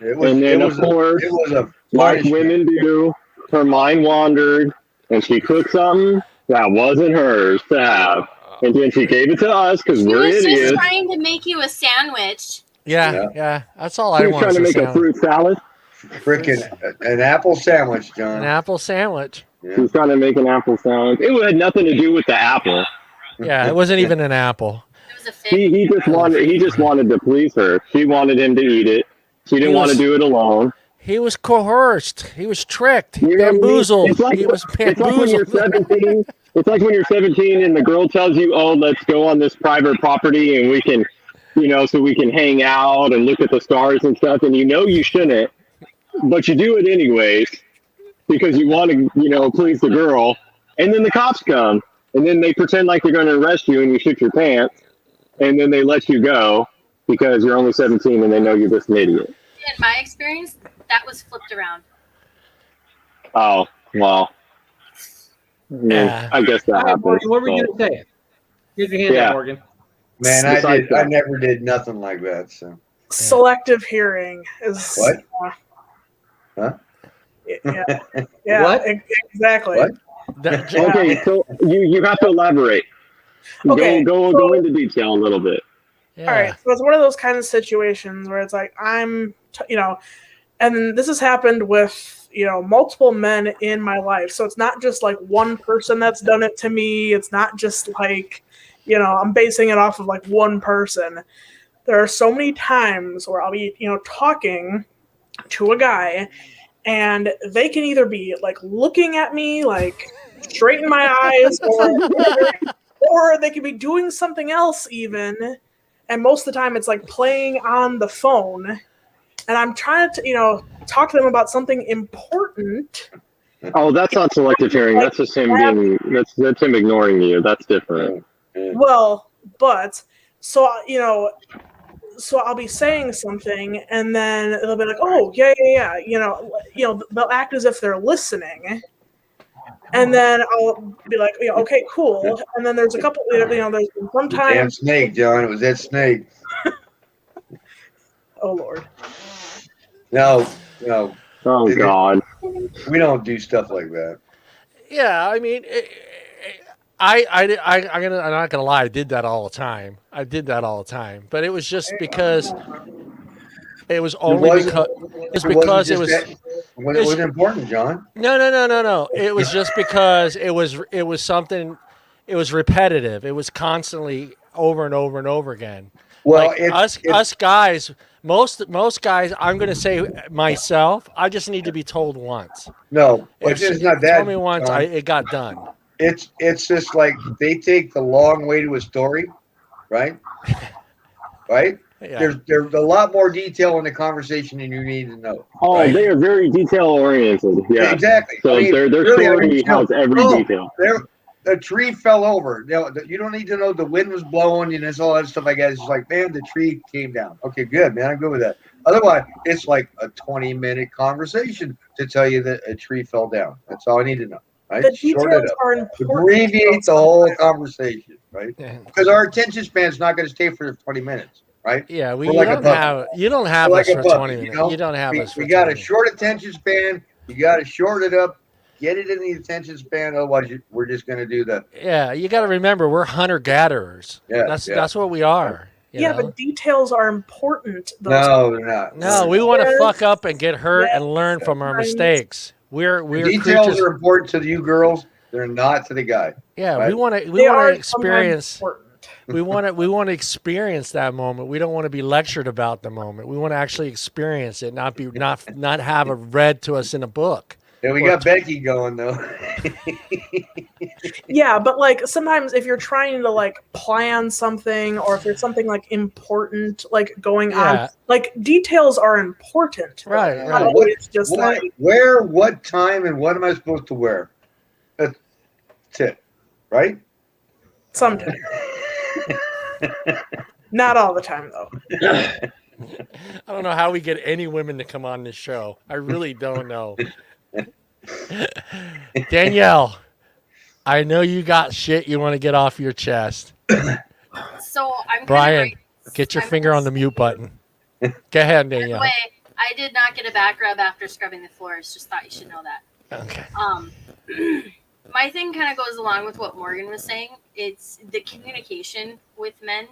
It was, And then, it of was course, it was a like punishment. women do, her mind wandered, and she cooked something that wasn't hers to have. And then she gave it to us because She we're was just idiots. trying to make you a sandwich. Yeah. That's all She I was want. trying to make a An fruit salad. Freaking an apple sandwich, John. apple sandwich. She was trying to make an apple salad. It had nothing to do with the apple. Yeah, it wasn't even an apple. It was a fig. He just wanted to please her. She wanted him to eat it. She didn't want to do it alone. He was coerced. He was tricked. You know what I mean? Bamboozled. It's like, He was it's like when you're bamboozled. 17. It's like when you're 17 and the girl tells you, "Oh, let's go on this private property and we can, so we can hang out and look at the stars and stuff." And you shouldn't. but you do it anyways because you want to, please the girl. And then the cops come, and then they pretend like they're going to arrest you, and you shit your pants, and then they let you go because you're only 17 and they know you're just an idiot. In my experience, that was flipped around. Oh, well. Yeah. I guess that All right, happens. Morgan, what were you going to say? Here's your hand Yeah. up, Morgan. Man, Besides I that. never did nothing like that. So Selective hearing is What? Huh? Yeah, What? exactly. What? That- Okay, so you have to elaborate. Okay, Go into detail a little bit. yeah. All right, so it's one of those kind of situations where it's like and this has happened with multiple men in my life. So it's not just like one person that's done it to me. It's not just like I'm basing it off of like one person. There are so many times where I'll be talking to a guy, and they can either be like looking at me like straight in my eyes, or they could be doing something else even. And most of the time it's like playing on the phone, and I'm trying to talk to them about something important. Oh, that's not selective hearing. That's just him being. That's him ignoring you. That's different. Well, but so so I'll be saying something, and then they'll be like, "Oh, yeah." They'll act as if they're listening, and then I'll be like, "Okay, cool." And then there's a couple, there's been The damn sometimes. snake, John. It was that snake. Oh Lord. No. Oh God. We don't do stuff like that. Yeah, I mean, I'm not gonna lie. I did that all the time. But it was just because it was only because it's because it was. It wasn't important, John. No. It was just because it was something. It was repetitive. It was constantly over and over and over again. Well, Like us guys, most guys, I'm going to say myself, I just need to be told once. No, If it's not that. tell me once, John. it got done. It's just like they take the long way to a story, right? Right? Yeah. There's a lot more detail in the conversation than you need to know. Oh, right? they are very detail oriented. Yeah, Exactly. So their really, story has every detail. The tree fell over. You don't need to know the wind was blowing and all that stuff like that. It's just like, man, the tree came down. Okay, good, man. I'm good with that. Otherwise, it's like a 20-minute conversation to tell you that a tree fell down. That's all I need to know. Right? The Short details it up. are important. Abbreviate the whole conversation, right? Yeah. Because our attention span is not going to stay for 20 minutes, right? Yeah, We're like a puppy. you don't have We're us like a for puppy, 20 minutes. You don't have us for We got 20 a short attention span. You got to shorten it up. Get it in the attention span. Otherwise, we're just going to do the. Yeah, you got to remember we're hunter gatherers. Yeah, That's what we are. you know? But details are important. No, they're not. No, we want to Yes. fuck up and get hurt Yes. and learn from our Sometimes. mistakes. We're Details creatures. are important to you girls. They're not to the guy. Yeah, right? we want They to are experience. sometimes important. We want to experience that moment. We don't want to be lectured about the moment. We want to actually experience it, not have it read to us in a book. Yeah, we got Becky going though. Yeah, but like sometimes if you're trying to like plan something, or if there's something like important like going Yeah. on, like details are important. Right, Not right. always just like Where, what time, and what am I supposed to wear? That's it, right? sometimes. Not all the time though. I don't know how we get any women to come on this show. I really don't know. Danielle, I know you got shit you want to get off your chest. So I'm Brian, kind of get your finger on the mute button. Go ahead, By the Danielle. way, I did not get a back rub after scrubbing the floors. Just thought you should know that. Okay. My thing kind of goes along with what Morgan was saying. It's the communication with men.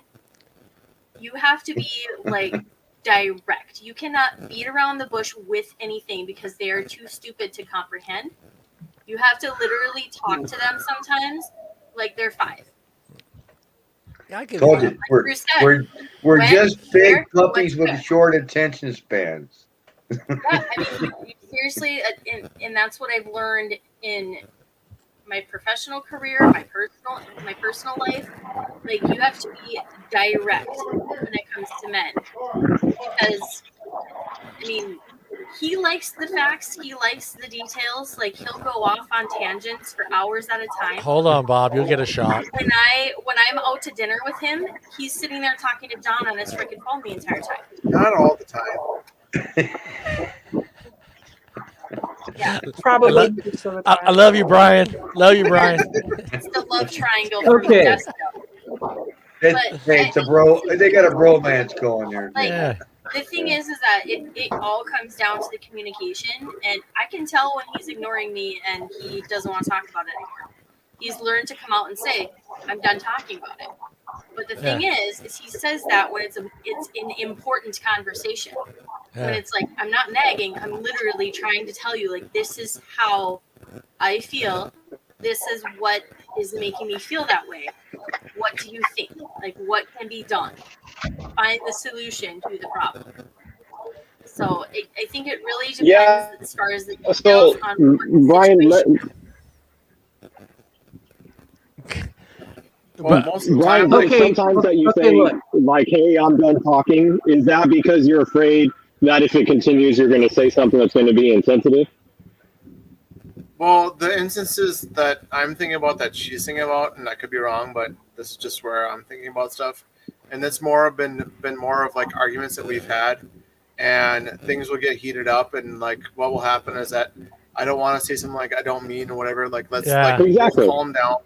You have to be like direct. You cannot beat around the bush with anything because they are too stupid to comprehend. You have to literally talk to them sometimes like they're 5. Yeah, I get Told it. you, Like Bruce said, we're when, just big where, puppies when, with short attention spans. Yeah, I mean, seriously, and that's what I've learned in my professional career, my personal life. Like, you have to be direct when it comes to men, because I mean, he likes the facts. He likes the details. Like he'll go off on tangents for hours at a time. Hold on, Bob. You'll get a shot. When I'm out to dinner with him, he's sitting there talking to John on his freaking phone the entire time. Not all the time. Yeah, Probably. I most of the I time. love you, Brian. Love you, Brian. it's the love triangle from Okay. Modesto. It's a bro. They got a bromance going there. Like Yeah. the thing is that it all comes down to the communication, and I can tell when he's ignoring me and he doesn't want to talk about it anymore. He's learned to come out and say, "I'm done talking about it." But the thing is he says that when it's an important conversation. When Yeah. it's like, I'm not nagging, I'm literally trying to tell you, like, this is how I feel. This is what is making me feel that way. What do you think? Like, what can be done? Find the solution to the problem. So I think it really depends Yeah. as far as the So, details on what the Brian, situation. Well, most of the Brian, time, like Okay, sometimes that you okay, say, look. like, "Hey, I'm done talking." Is that because you're afraid that if it continues, you're going to say something that's going to be insensitive? well, the instances that I'm thinking about that she's thinking about, and I could be wrong, but this is just where I'm thinking about stuff, and it's been more of like arguments that we've had, and things will get heated up, and like what will happen is that I don't want to say something like I don't mean or whatever. Like let's Yeah. like Exactly. calm down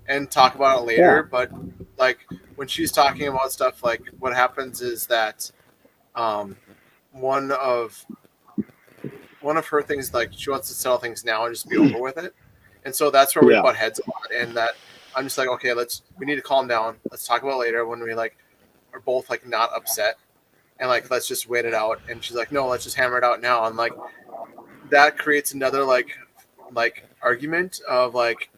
and talk about it later. But like when she's talking about stuff, like what happens is that one of her things, like she wants to settle things now and just be over with it, and so that's where we Yeah. butt heads a lot. And that I'm just like, okay, we need to calm down. Let's talk about it later when we like are both like not upset, and like let's just wait it out. And she's like, no, let's just hammer it out now. And like that creates another like argument of like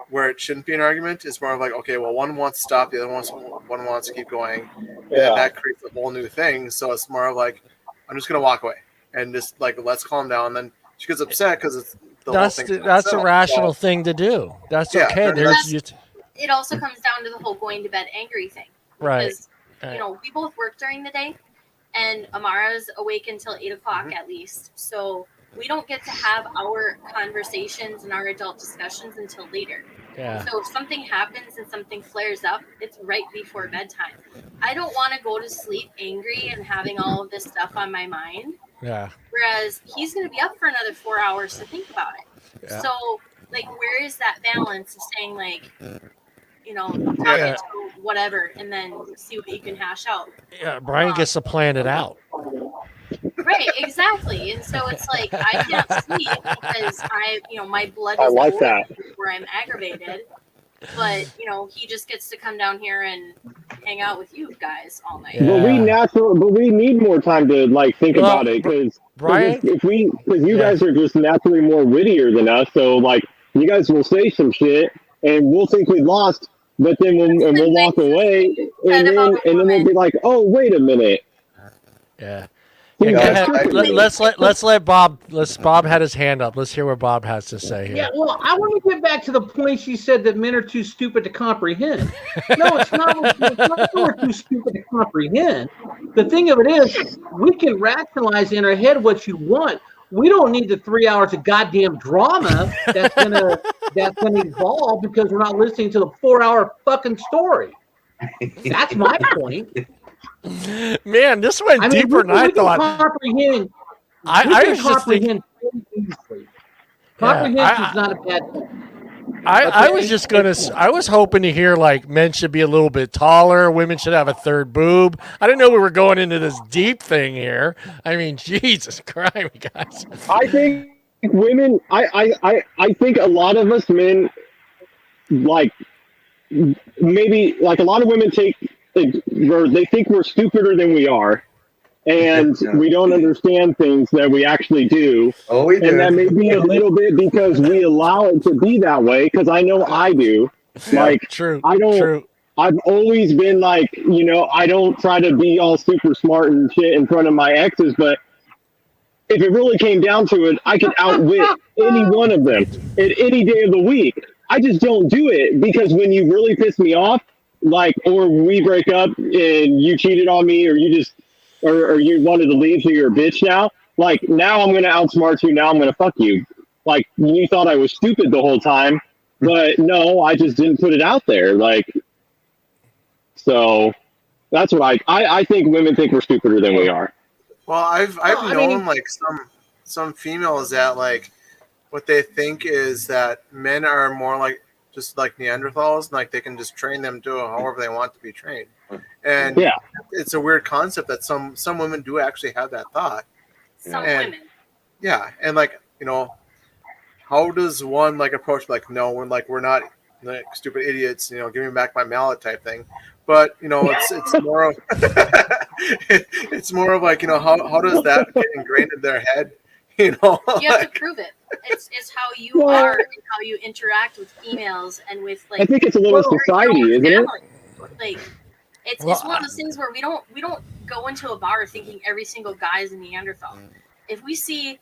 where it shouldn't be an argument. It's more of like, okay, well, one wants to stop, the other one wants to keep going. Yeah. And that creates a whole new thing. So it's more of like, I'm just gonna walk away and just like let's calm down. And then she gets upset because it's the whole thing. That's a rational thing to do. That's Yeah, okay. that's- There's It also comes down to the whole going to bed angry thing. right. Because, you know, we both work during the day, and Amara's awake until 8 o'clock at least. So we don't get to have our conversations and our adult discussions until later. Yeah. So if something happens and something flares up, it's right before bedtime. I don't want to go to sleep angry and having all of this stuff on my mind. Yeah. Whereas he's going to be up for another 4 hours to think about it. Yeah. So, like, where is that balance of saying, like, you know, talk Yeah. it to whatever, and then see what you can hash out? Yeah. Brian gets to plan it out. Right, exactly. And so it's like I can't sleep because my blood I is like boiling that. where I'm aggravated. But he just gets to come down here and hang out with you guys all night. Yeah. But we need more time to like think Well, about it because Brian? because you Yeah. guys are just naturally more wittier than us, so like you guys will say some shit and we'll think we lost, but then we'll walk away and then we'll be like, oh wait a minute. Yeah. You Yeah, guys go ahead. tricked me. Let's let Bob. Bob had his hand up. Let's hear what Bob has to say here. Yeah, well, I want to get back to the point she said that men are too stupid to comprehend. No, it's not. It's not that we're too stupid to comprehend. The thing of it is, we can rationalize in our head what you want. We don't need the 3 hours of goddamn drama that's gonna evolve because we're not listening to the 4 hour fucking story. That's my point. Man, this went deeper than I thought. Comprehend. I was just thinking. Comprehension is not a bad thing. I was just gonna. I was hoping to hear like men should be a little bit taller, women should have a third boob. I didn't know we were going into this deep thing here. I mean, Jesus Christ, guys. I think women. I think a lot of us men, like maybe like a lot of women they think we're stupider than we are, and we don't understand things that we actually do. Oh, we do. And that may be a little bit because we allow it to be that way. Because I know I do. Like True. I don't. True. I've always been like, I don't try to be all super smart and shit in front of my exes, but if it really came down to it, I could outwit any one of them at any day of the week. I just don't do it because when you really piss me off, like, or we break up and you cheated on me or you just, or you wanted to leave so you're a bitch now, like now I'm going to outsmart you. Now I'm going to fuck you. Like you thought I was stupid the whole time, but no, I just didn't put it out there. Like, so that's what I think women think we're stupider than we are. Well, I've known like some females that like what they think is that men are more like just like Neanderthals, and like they can just train them to however they want to be trained. And Yeah, it's a weird concept that some women do actually have that thought. Some And- women. Yeah, and like how does one like approach like no, we're not like stupid idiots, give me back my mallet type thing. But it's more of it's more of like how does that get ingrained in their head? You have like, to prove it. It's how you are and how you interact with females and with like. I think it's a little society, isn't it? Like, it's one of those things where we don't go into a bar thinking every single guy is a Neanderthal. If we see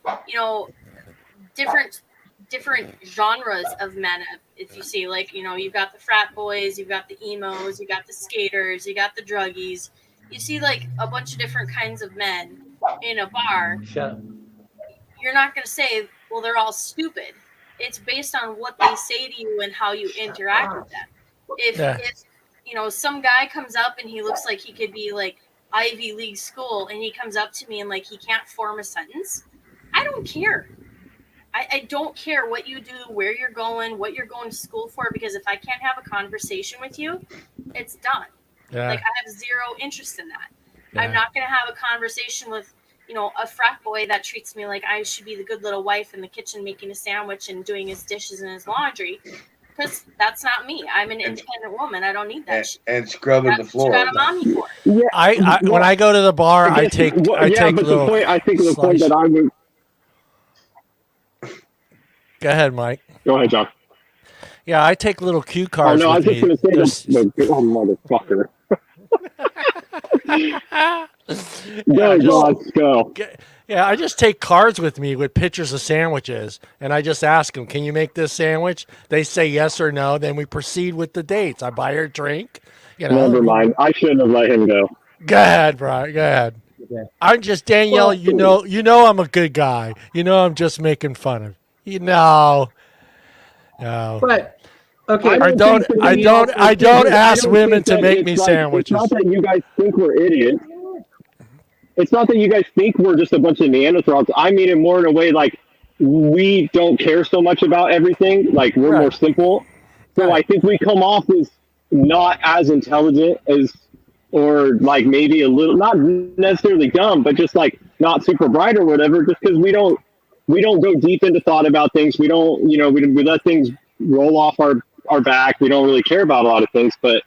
different genres of men, if you see like you've got the frat boys, you've got the emos, you got the skaters, you got the druggies, you see like a bunch of different kinds of men in a bar. Shut up. You're not going to say, well, they're all stupid. It's based on what they say to you and how you interact with them. If some guy comes up and he looks like he could be like Ivy League school and he comes up to me and like he can't form a sentence, I don't care. I don't care what you do, where you're going, what you're going to school for, because if I can't have a conversation with you, it's done. Yeah. Like I have zero interest in that. Yeah. I'm not going to have a conversation with a frat boy that treats me like I should be the good little wife in the kitchen making a sandwich and doing his dishes and his laundry, because that's not me. I'm an independent woman. I don't need that shit. And scrubbing the That's what you floor. got a mommy for. Yeah, I when I go to the bar, I take but little. the point, I think the point slice. that I would Go ahead, Mike. go ahead, John. Yeah, I take little cue Oh cards. no, I was with just going to say There's- motherfucker. Yeah, Go, John, go. Yeah, I just take cards with me with pictures of sandwiches, and I just ask them, "Can you make this sandwich?" They say yes or no. Then we proceed with the dates. I buy her a drink. Never mind. I shouldn't have let him go. Go ahead, Brian. Go ahead. Okay. I'm just Danielle. Well, you know, I'm a good guy. I'm just making fun of. No. But okay, I don't ask women to make me It's sandwiches. not that you guys think we're idiots. It's not that you guys think we're just a bunch of Neanderthals. I mean it more in a way like we don't care so much about everything. Like we're Right. more simple. So Right. I think we come off as not as intelligent as, or like maybe a little, not necessarily dumb, but just like not super bright or whatever, just because we don't go deep into thought about things. We don't, we let things roll off our back. We don't really care about a lot of things. But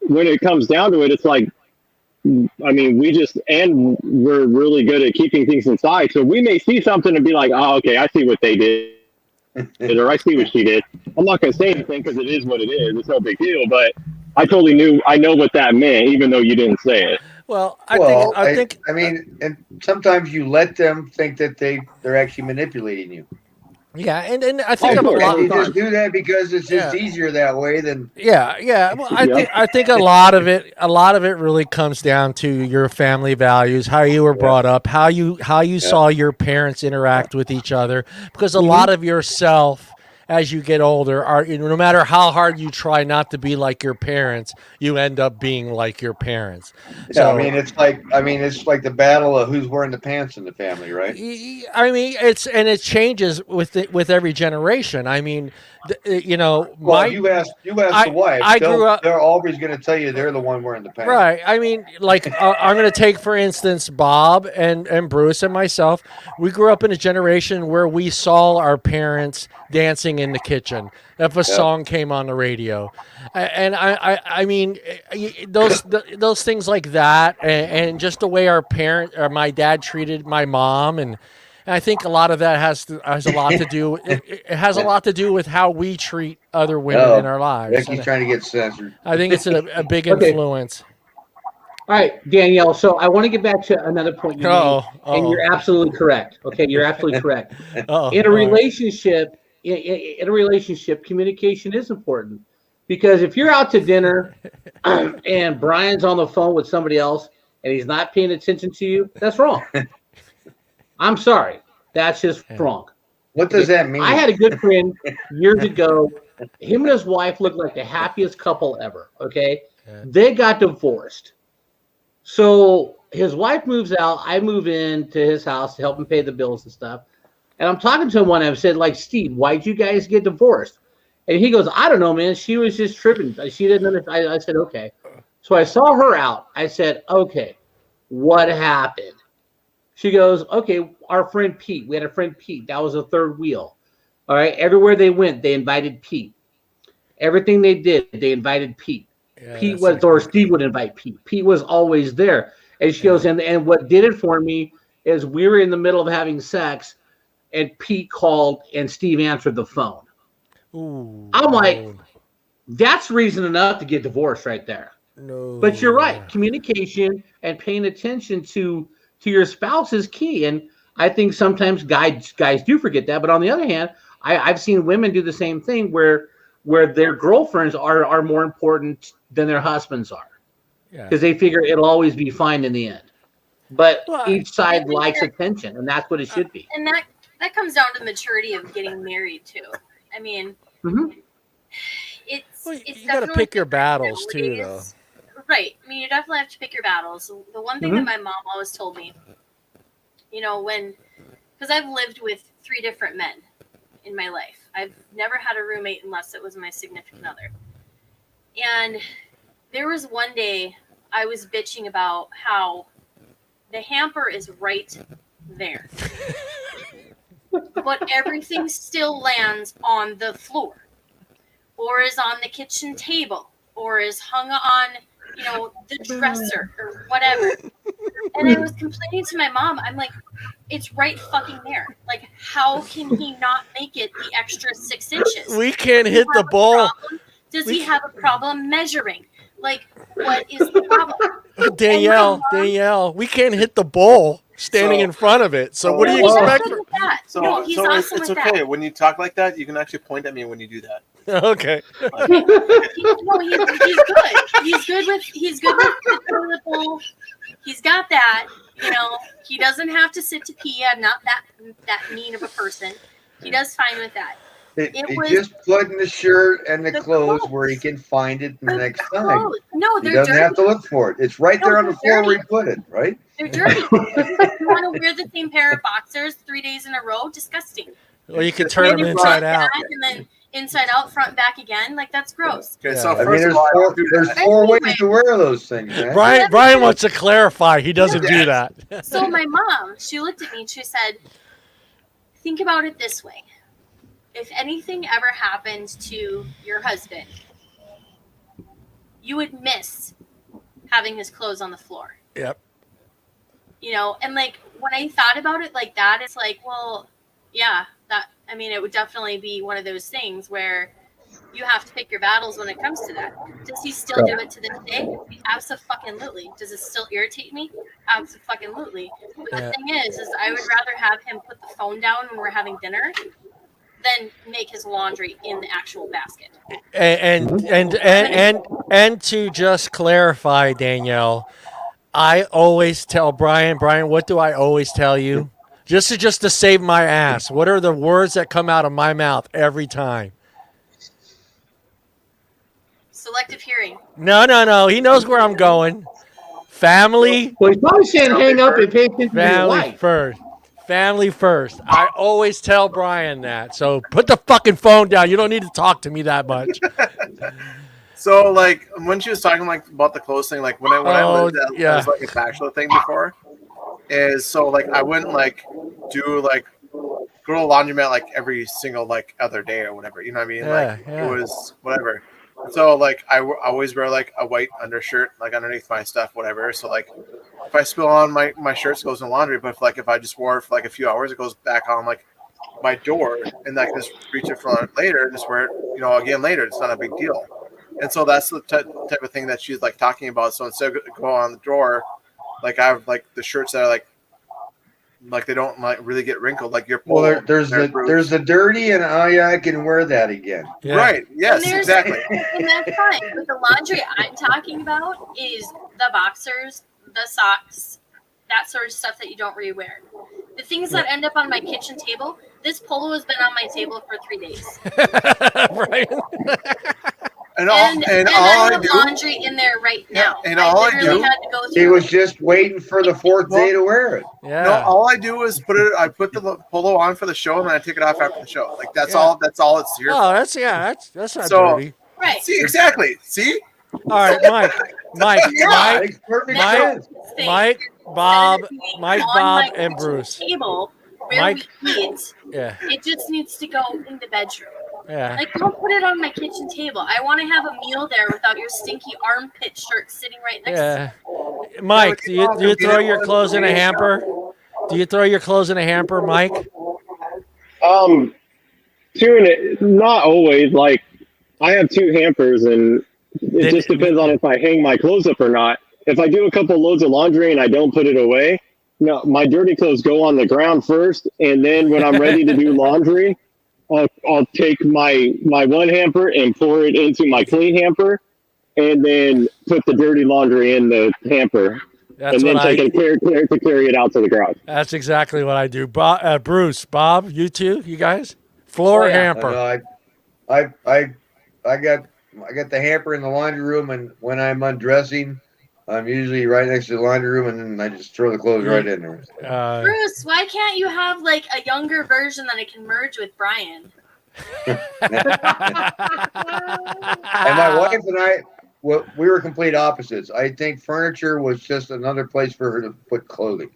when it comes down to it, it's like, I mean, we're really good at keeping things inside. So we may see something and be like, oh, okay, I see what they did. Or I see what she did. I'm not going to say anything because it is what it is. It's no big deal. But I know what that meant, even though you didn't say it. Well, I think. I mean, and sometimes you let them think that they're actually manipulating you. Yeah, and I think Oh, a lot. And you just do that because it's just Yeah. easier that way than. Yeah. Well, Yeah. I think a lot of it really comes down to your family values, how you were brought up, how you saw your parents interact with each other. Because a lot of yourself, as you get older, no matter how hard you try not to be like your parents, you end up being like your parents. Yeah, So, it's like the battle of who's wearing the pants in the family, right? I mean, it changes with every generation. I mean, Well, you ask the wife. I grew up. They're always going to tell you they're the one wearing the pants. Right. I mean, like I'm going to take, for instance, Bob and Bruce and myself. We grew up in a generation where we saw our parents dancing in the kitchen if a song came on the radio. And I mean, those things like that, and just the way my dad treated my mom, and I think a lot of that has a lot to do. It has a lot to do with how we treat other women in our lives. Ricky's trying to get censored. I think it's a big Okay. influence. all right, Danielle. So I want to get back to another point you made, and you're absolutely correct. Okay, you're absolutely correct. In a relationship, in a relationship, communication is important, because if you're out to dinner and Brian's on the phone with somebody else and he's not paying attention to you, that's wrong. I'm sorry. That's just wrong. What does that mean? I had a good friend years ago. Him and his wife looked like the happiest couple ever. Okay. Yeah. They got divorced. So his wife moves out. I move in to his house to help him pay the bills and stuff. And I'm talking to him one day. I said, like, Steve, why'd you guys get divorced? And he goes, I don't know, man. She was just tripping. She didn't understand. I said, okay. So I saw her out. I said, okay, what happened? She goes, okay, our friend Pete. We had a friend Pete. That was the third wheel. All right. Everywhere they went, they invited Pete. Everything they did, they invited Pete. Yeah, Pete was, or Steve would invite Pete. Pete was always there. And she goes, and what did it for me is we were in the middle of having sex, and Pete called, and Steve answered the phone. Ooh, I'm like, that's reason enough to get divorced right there. no. But you're right. Communication and paying attention to your spouse is key. And I think sometimes guys do forget that. But on the other hand, I've seen women do the same thing where their girlfriends are more important than their husbands are. Because they figure it'll always be fine in the end. But each side likes attention, and that's what it should be. And that comes down to the maturity of getting married too. I mean, it's you got to pick your battles too, though. Right. I mean, you definitely have to pick your battles. The one thing that my mom always told me, you know, because I've lived with 3 different men in my life. I've never had a roommate unless it was my significant other. And there was one day I was bitching about how the hamper is right there. But everything still lands on the floor, or is on the kitchen table, or is hung on, you know, the dresser or whatever. And I was complaining to my mom. I'm like, it's right fucking there. Like, how can he not make it the extra 6 inches? We can't hit the ball. Does he have a problem measuring? Like, what is the problem? Danielle, we can't hit the bowl standing in front of it. So what do you expect? He's awesome it's with okay. that. When you talk like that, you can actually point at me when you do that. Okay. He's good with the toilet bowl. He's got that. You know, he doesn't have to sit to pee. I'm not that mean of a person. He does fine with that. He just putting the shirt and the clothes where he can find it the next time. No, he doesn't have to look for it. It's right there on the floor where he put it, right? They're dirty. You want to wear the same pair of boxers 3 days in a row? Disgusting. Well, you can turn them inside out. And then inside out, front, back again. Like, that's gross. Okay, so I mean, there's 4 ways to wear those things, man. Brian wants to clarify. He doesn't do that. So my mom, she looked at me and she said, think about it this way. If anything ever happened to your husband, you would miss having his clothes on the floor. Yep. You know, and like when I thought about it like that, it's like, well, yeah, it would definitely be one of those things where you have to pick your battles when it comes to that. Does he still do it to this day? Absolutely. Does it still irritate me? Absolutely. But the thing is I would rather have him put the phone down when we're having dinner than make his laundry in the actual basket. And to just clarify, Danielle, I always tell Brian, what do I always tell you? Just to save my ass. What are the words that come out of my mouth every time? Selective hearing. No. He knows where I'm going. Family. Well, he's probably saying hang up and pay attention to your wife. Family first. I always tell Brian that. So put the fucking phone down. You don't need to talk to me that much. So, like, when she was talking, like, about the clothes thing, like, when I lived at, it was, like, a bachelor thing before, is, so, like, I wouldn't, like, do, like, go to the laundromat, like, every single, like, other day or whatever, you know what I mean? It was whatever. So, like, I always wear, like, a white undershirt, like, underneath my stuff, whatever. So, like, if I spill on my shirts, goes in the laundry. But, if I just wore it for, like, a few hours, it goes back on, like, my door. And I can just reach it for later and just wear it, you know, again later. It's not a big deal. And so that's the type of thing that she's, like, talking about. So instead of going on the drawer, like, I have, like, the shirts that are, like they don't, like, really get wrinkled. Like, your polo. Well, there's the dirty, and I can wear that again. Yeah. Right. Yes, exactly. And that's fine. But the laundry I'm talking about is the boxers, the socks, that sort of stuff that you don't rewear. The things that end up on my kitchen table, this polo has been on my table for 3 days. Right. And all And I I have do, laundry in there right now. and all I literally do- had to go He through was just waiting for the fourth day to wear it. Yeah. no, all I do is I put the polo on for the show, and then I take it off after the show. Like that's Yeah. all. That's all it's here. Oh, that's not So- dirty. right. See, exactly. See, All right, Mike, Yeah, makes perfect Mike- sense. Thing. Mike, Instead Bob, of being Mike, on Bob, my and kitchen Bruce. Table where Mike- we eat. Yeah, It just needs to go in the bedroom. yeah. Like, don't put it on my kitchen table. I want to have a meal there without your stinky armpit shirt sitting right next to Yeah. Mike, do you throw your clothes in a hamper? Do you throw your clothes in a hamper, Mike? Not always. Like, I have 2 hampers, and it just depends on if I hang my clothes up or not. If I do a couple loads of laundry and I don't put it away, no, my dirty clothes go on the ground first, and then when I'm ready to do laundry, I'll take my one hamper and pour it into my clean hamper, and then put the dirty laundry in the hamper, That's and then what take I. it to carry it out to the garage. That's exactly what I do. Bruce, Bob, you too, you guys, floor Oh, yeah. hamper. I got the hamper in the laundry room, and when I'm undressing, I'm usually right next to the laundry room, and then I just throw the clothes right in there. Bruce, why can't you have like a younger version that I can merge with Brian? And my wife and I, well, we were complete opposites. I think furniture was just another place for her to put clothing.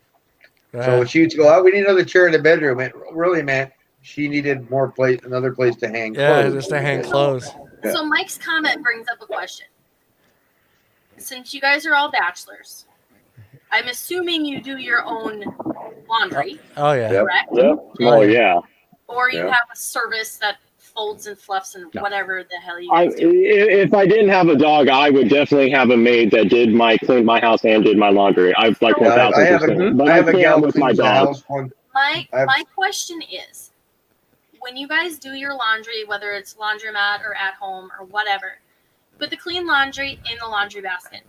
So when she would go, "Oh, we need another chair in the bedroom," it really meant she needed another place to hang clothes. just to hang clothes. Yeah. So Mike's comment brings up a question. Since you guys are all bachelors, I'm assuming you do your own laundry, Oh yeah. Yep. correct? Yep. Oh yeah. Or you Yeah. have a service that folds and fluffs and whatever the hell you I, guys do. if I didn't have a dog, I would definitely have a maid that cleaned my house and did my laundry. I like Yeah, 1,000%. But I have a gal can't who with my cleans the dog. house one. My question is, when you guys do your laundry, whether it's laundromat or at home or whatever, put the clean laundry in the laundry basket.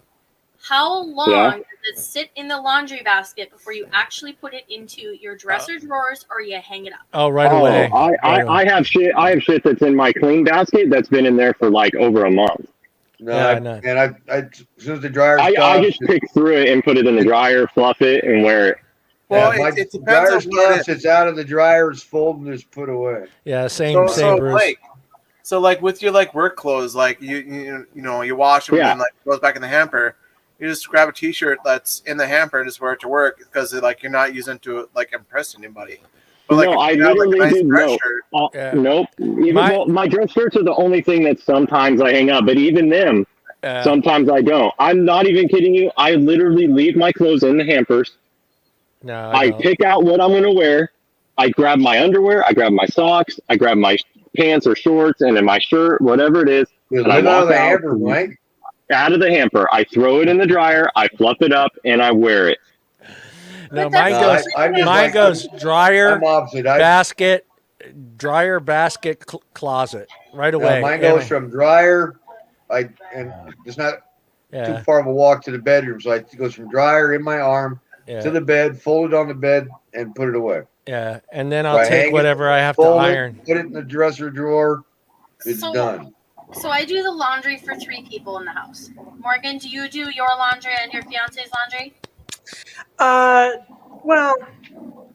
How long does it sit in the laundry basket before you actually put it into your dresser drawers or you hang it up? Oh, right away. I have shit. I have shit that's in my clean basket that's been in there for like over a month. No, Yeah, I, no. and I as soon as the dryer I stops, just pick through it and put it in the dryer, fluff it, and wear it. well, my it depends dryer on what it stops. It's out of the dryer. It's folded and it's put away. Yeah, same Bruce. Blake, so like with your like work clothes, like you wash them and like it goes back in the hamper. You just grab a T-shirt that's in the hamper and just wear it to work because like you're not using it to like impress anybody. But like No, I if you have, like, a literally nice did dress no. shirt, Yeah. Nope. My dress shirts are the only thing that sometimes I hang up, but even them, sometimes I don't. I'm not even kidding you. I literally leave my clothes in the hampers. No, I don't. pick out what I'm going to wear. I grab my underwear. I grab my socks. I grab my pants or shorts and then my shirt, whatever it is. Live And I out walk of the out. hamper, Mike. Out of the hamper. I throw it in the dryer. I fluff it up and I wear it. No, But that's mine goes. I'm just Mine like- goes dryer, I'm opposite. basket, dryer, basket, closet. Right away. Mine goes from dryer, and it's not too far of a walk to the bedroom, so it goes from dryer in my arm to the bed, fold it on the bed, and put it away. Yeah, and then So I'll I hang take it, whatever I have to Fold iron. it, put it in the dresser drawer. It's done. So I do the laundry for 3 people in the house. Morgan, do you do your laundry and your fiance's laundry? Well,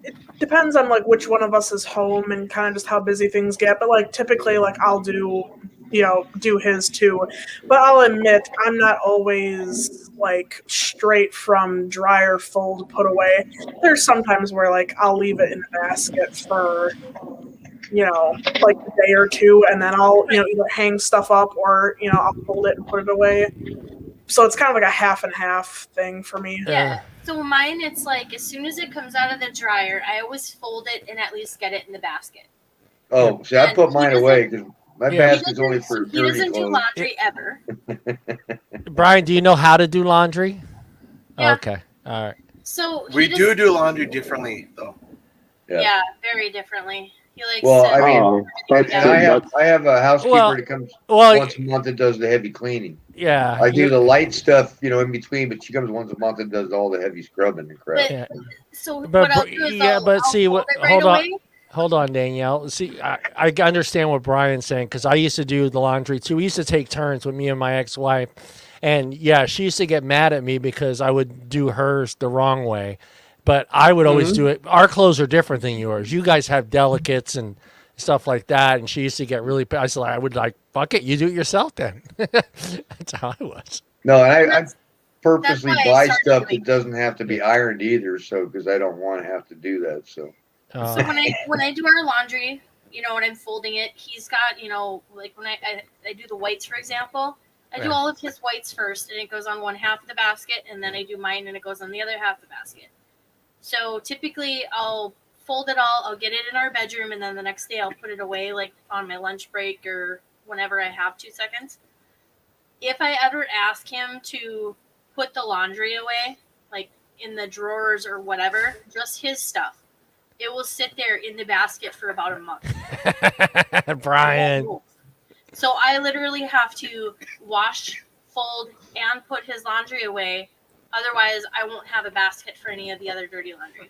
it depends on like which one of us is home and kind of just how busy things get. But like typically, like I'll do his too. But I'll admit I'm not always like straight from dryer, fold, put away. There's sometimes where like I'll leave it in the basket for like a day or two, and then I'll either hang stuff up or I'll fold it and put it away. So it's kind of like a half and half thing for me. Yeah. So mine, it's like as soon as it comes out of the dryer, I always fold it and at least get it in the basket. Oh, see, I And put he mine doesn't- away because my Yeah. basket's only for He dirty doesn't do clothes. laundry ever. Brian, do you know how to do laundry? Yeah. Okay. All right. So we he do laundry differently though. Yeah. Yeah, very differently. He likes Well, to. I mean, Oh, that's Yeah. and that's I have a housekeeper Well- that comes Well, once a month and does the heavy cleaning. yeah. I do the light stuff, in between, but she comes once a month and does all the heavy scrubbing and crap. But Yeah. so But what I'll do is I'll see fold what. it right Hold on. away. Hold on, Danielle. See, I understand what Brian's saying because I used to do the laundry too. We used to take turns with me and my ex-wife, and yeah, she used to get mad at me because I would do hers the wrong way, but I would always do it. Our clothes are different than yours. You guys have delicates and stuff like that, and she used to get really. I would like, fuck it, you do it yourself then. That's how I was. No, and I That's purposely why I buy started stuff doing- that doesn't have to be ironed either, so because I don't want to have to do that. So So when I do our laundry, when I'm folding it, he's got, like when I do the whites, for example, I do Yeah. all of his whites first, and it goes on one half of the basket, and then I do mine, and it goes on the other half of the basket. So typically, I'll fold it all, I'll get it in our bedroom, and then the next day I'll put it away, like on my lunch break or whenever I have 2 seconds. If I ever ask him to put the laundry away, like in the drawers or whatever, just his stuff, it will sit there in the basket for about a month. Brian. So I literally have to wash, fold, and put his laundry away. Otherwise, I won't have a basket for any of the other dirty laundry.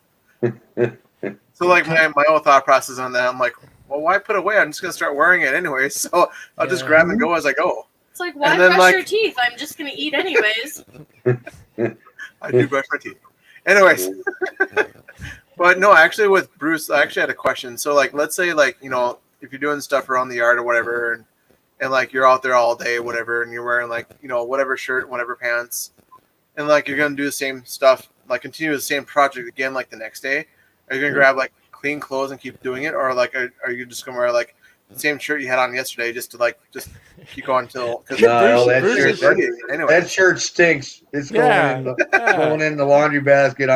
So like my whole thought process on that, I'm like, well, why put it away? I'm just gonna start wearing it anyway. So I'll just Yeah. grab and go as I go. It's like, why And then, brush your like- teeth? I'm just going to eat anyways. I do brush my teeth. Anyways, but no, actually with Bruce, I actually had a question. So like, let's say like if you're doing stuff around the yard or whatever, and like you're out there all day, whatever, and you're wearing like whatever shirt, whatever pants, and like you're gonna do the same stuff, like continue the same project again, like the next day. Are you gonna grab like clean clothes and keep doing it, or like are you just gonna wear like the same shirt you had on yesterday just to just keep going until? Because no, Bruce that shirt stinks. It's Yeah. going in the laundry basket.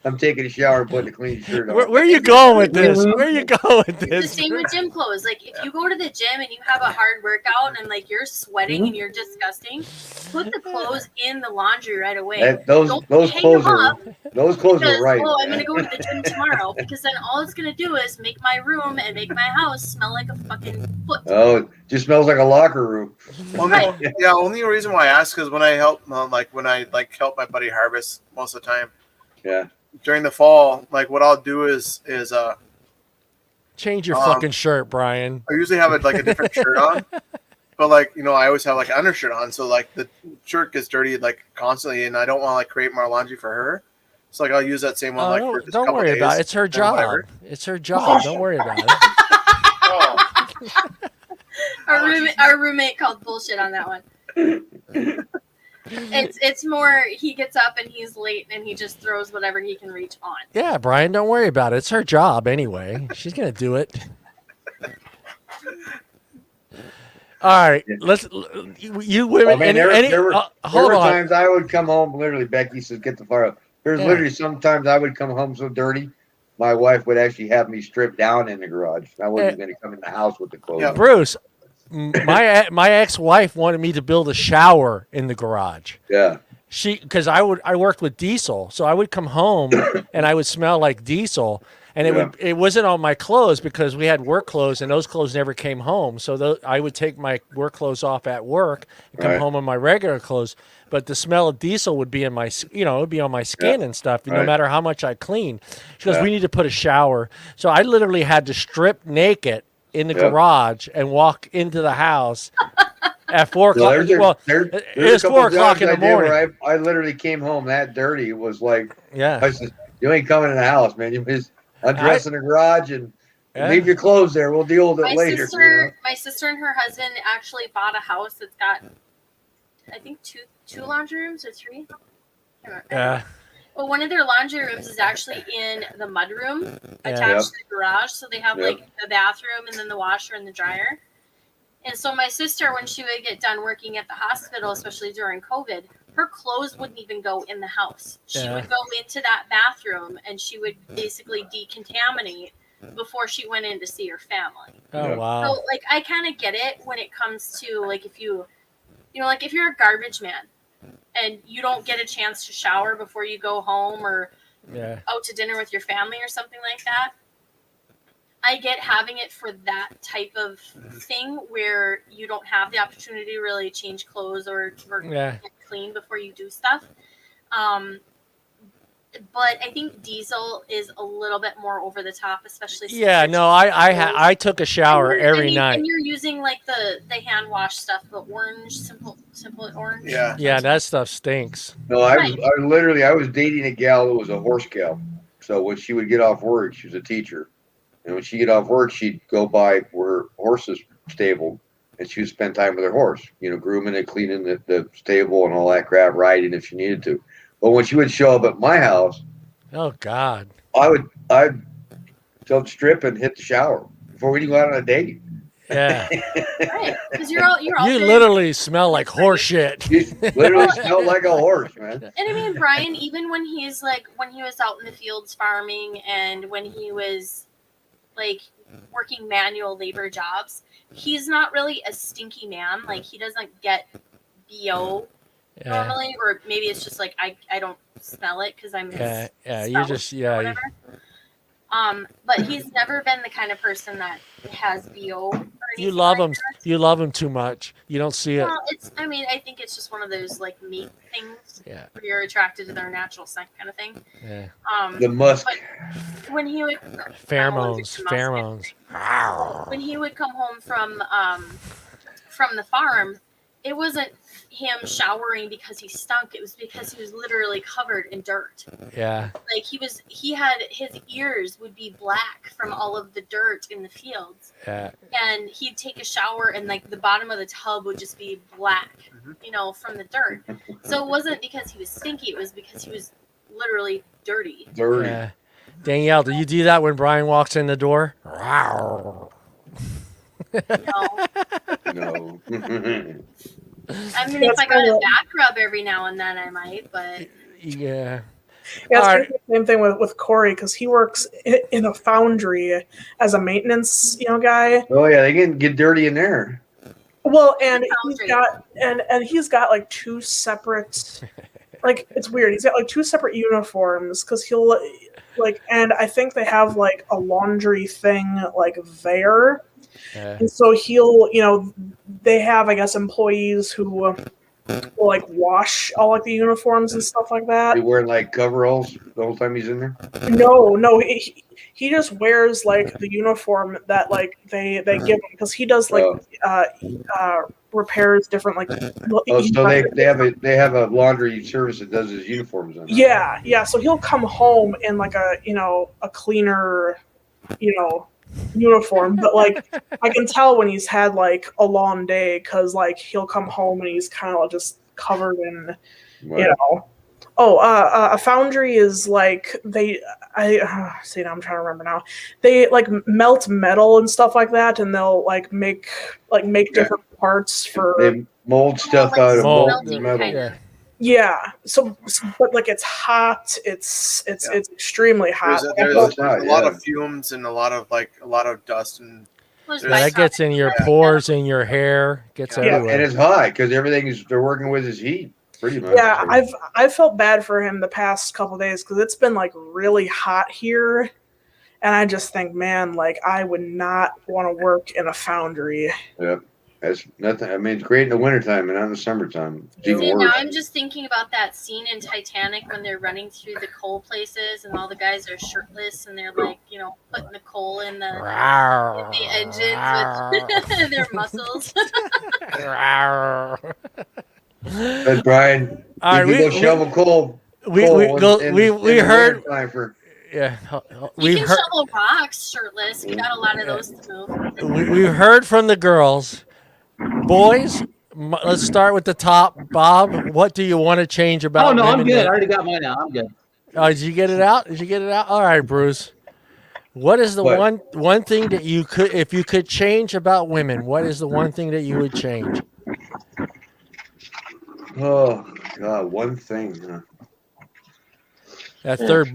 I'm taking a shower and putting a clean shirt on. Where are you going with this? Where are you going with It's the this? same with gym clothes. Like if you go to the gym and you have a hard workout and like you're sweating and you're disgusting, put the clothes in the laundry right away. Those Don't hang clothes them are up because, right. I'm gonna go to the gym tomorrow because then all it's gonna do is make my room and make my house smell like a fucking foot. Oh, it just smells like a locker room. Well, no, yeah. Only reason why I ask is when I help, when I help my buddy harvest most of the time. Yeah. During the fall, like what I'll do is Change your fucking shirt, Brian. I usually have a different shirt on, but I always have like an undershirt on, so like the shirt gets dirty like constantly, and I don't want to create more laundry for her. So like I'll use that same one for just a Don't couple worry days, about it. It's her and job. whatever. It's her job. Don't worry about it. Oh. Our roommate called bullshit on that one. It's more he gets up and he's late and he just throws whatever he can reach on. Yeah, Brian, don't worry about it. It's her job anyway. She's gonna do it. All right, let's. You women. I mean, there were hold on. times I would come home. Literally, Becky says, "Get the fire up." There's literally sometimes I would come home so dirty, my wife would actually have me stripped down in the garage. I wasn't going to come in the house with the clothes. Yeah. Bruce, my ex-wife wanted me to build a shower in the garage. Yeah. Because I worked with diesel, so I would come home and I would smell like diesel, and it wasn't on my clothes because we had work clothes and those clothes never came home. So I would take my work clothes off at work and come home in my regular clothes. But the smell of diesel would be in my, it would be on my skin and stuff, no matter how much I cleaned. She goes, we need to put a shower. So I literally had to strip naked in the garage and walk into the house at 4 o'clock. It was 4 o'clock in the morning. I literally came home that dirty. It was like, yeah. I said, you ain't coming in the house, man. You just undress in the garage and leave your clothes there. We'll deal with it later. My sister and her husband actually bought a house that's got, I think, two laundry rooms or 3. Yeah. Well, one of their laundry rooms is actually in the mudroom attached to the garage. So they have like the bathroom and then the washer and the dryer. And so my sister, when she would get done working at the hospital, especially during COVID, her clothes wouldn't even go in the house. She would go into that bathroom and she would basically decontaminate before she went in to see her family. Oh, wow. So, like, I kind of get it when it comes to, like, if you like, if you're a garbage man and you don't get a chance to shower before you go home or out to dinner with your family or something like that, I get having it for that type of thing where you don't have the opportunity to really change clothes or Yeah. get clean before you do stuff. But I think diesel is a little bit more over the top, especially since Yeah, you're no, I took a shower every night. And you're using like the hand wash stuff, the orange, simple orange. Yeah. Yeah, that stuff stinks. No, I was dating a gal that was a horse gal. So when she would get off work, she was a teacher. And when she get off work, she'd go by where her horse is stabled, and she would spend time with her horse, grooming it, cleaning the stable and all that crap, riding if she needed to. But when she would show up at my house, Oh God. I'd don't strip and hit the shower before we even go out on a date. Yeah. Right, because you're all You literally smell like horse shit. You literally smelled like a horse, man. And I mean, Brian, even when he was out in the fields farming and when he was like working manual labor jobs, he's not really a stinky man. Like he doesn't get BO normally, or maybe it's just like I don't smell it because I'm you just whatever. But he's never been the kind of person that has BO. Or you love him. You love him too much. You don't see it. Well, I think it's just one of those like mate things. Yeah. Where you're attracted to their natural scent kind of thing. Yeah. The musk. When he would Pheromones. When he would come home from the farm, it wasn't him showering because he stunk. It was because he was literally covered in dirt. Yeah. Like he had his ears would be black from all of the dirt in the fields. Yeah. And he'd take a shower and like the bottom of the tub would just be black, from the dirt. So it wasn't because he was stinky. It was because he was literally dirty. Yeah. Danielle, do you do that when Brian walks in the door? No. I mean, if I got a back rub every now and then, I might, but yeah. Yeah, it's the same thing with Corey because he works in a foundry as a maintenance, guy. Oh yeah, they can get dirty in there. Well, and he's got like two separate, like it's weird. He's got like two separate uniforms because he'll and I think they have like a laundry thing like there. And so he'll, they have, I guess, employees who will like wash all like the uniforms and stuff like that. You wearing like coveralls the whole time he's in there? No, he just wears like the uniform that like they give him because he does like repairs different like. So they have a laundry service that does his uniforms on. Yeah. So he'll come home in like a cleaner, uniform, but like I can tell when he's had like a long day because like he'll come home and he's kind of just covered in a foundry is like I'm trying to remember now, they like melt metal and stuff like that and they'll like make different parts for they mold stuff out of molten metal. Yeah. So, but like it's hot. It's extremely hot. There's a lot of fumes and a lot of dust and that gets in your pores, in your hair, gets everywhere. And it's hot because they're working with his heat pretty much. Yeah, I've felt bad for him the past couple of days because it's been like really hot here, and I just think, man, like I would not want to work in a foundry. Yeah. That's nothing. I mean, it's great in the wintertime and not in the summertime. Now I'm just thinking about that scene in Titanic when they're running through the coal places and all the guys are shirtless and they're like, putting the coal in the engines with their muscles. But Brian, we go shovel coal. We heard. Yeah, we can shovel rocks shirtless. We got a lot of those to move. We heard from the girls. Boys, let's start with the top. Bob, what do you want to change about? Oh no, I'm good. I already got mine out. I'm good. Oh, did you get it out? All right, Bruce. What is the one thing that you could, if you could change about women? What is the one thing that you would change? Oh God, one thing. Huh? That third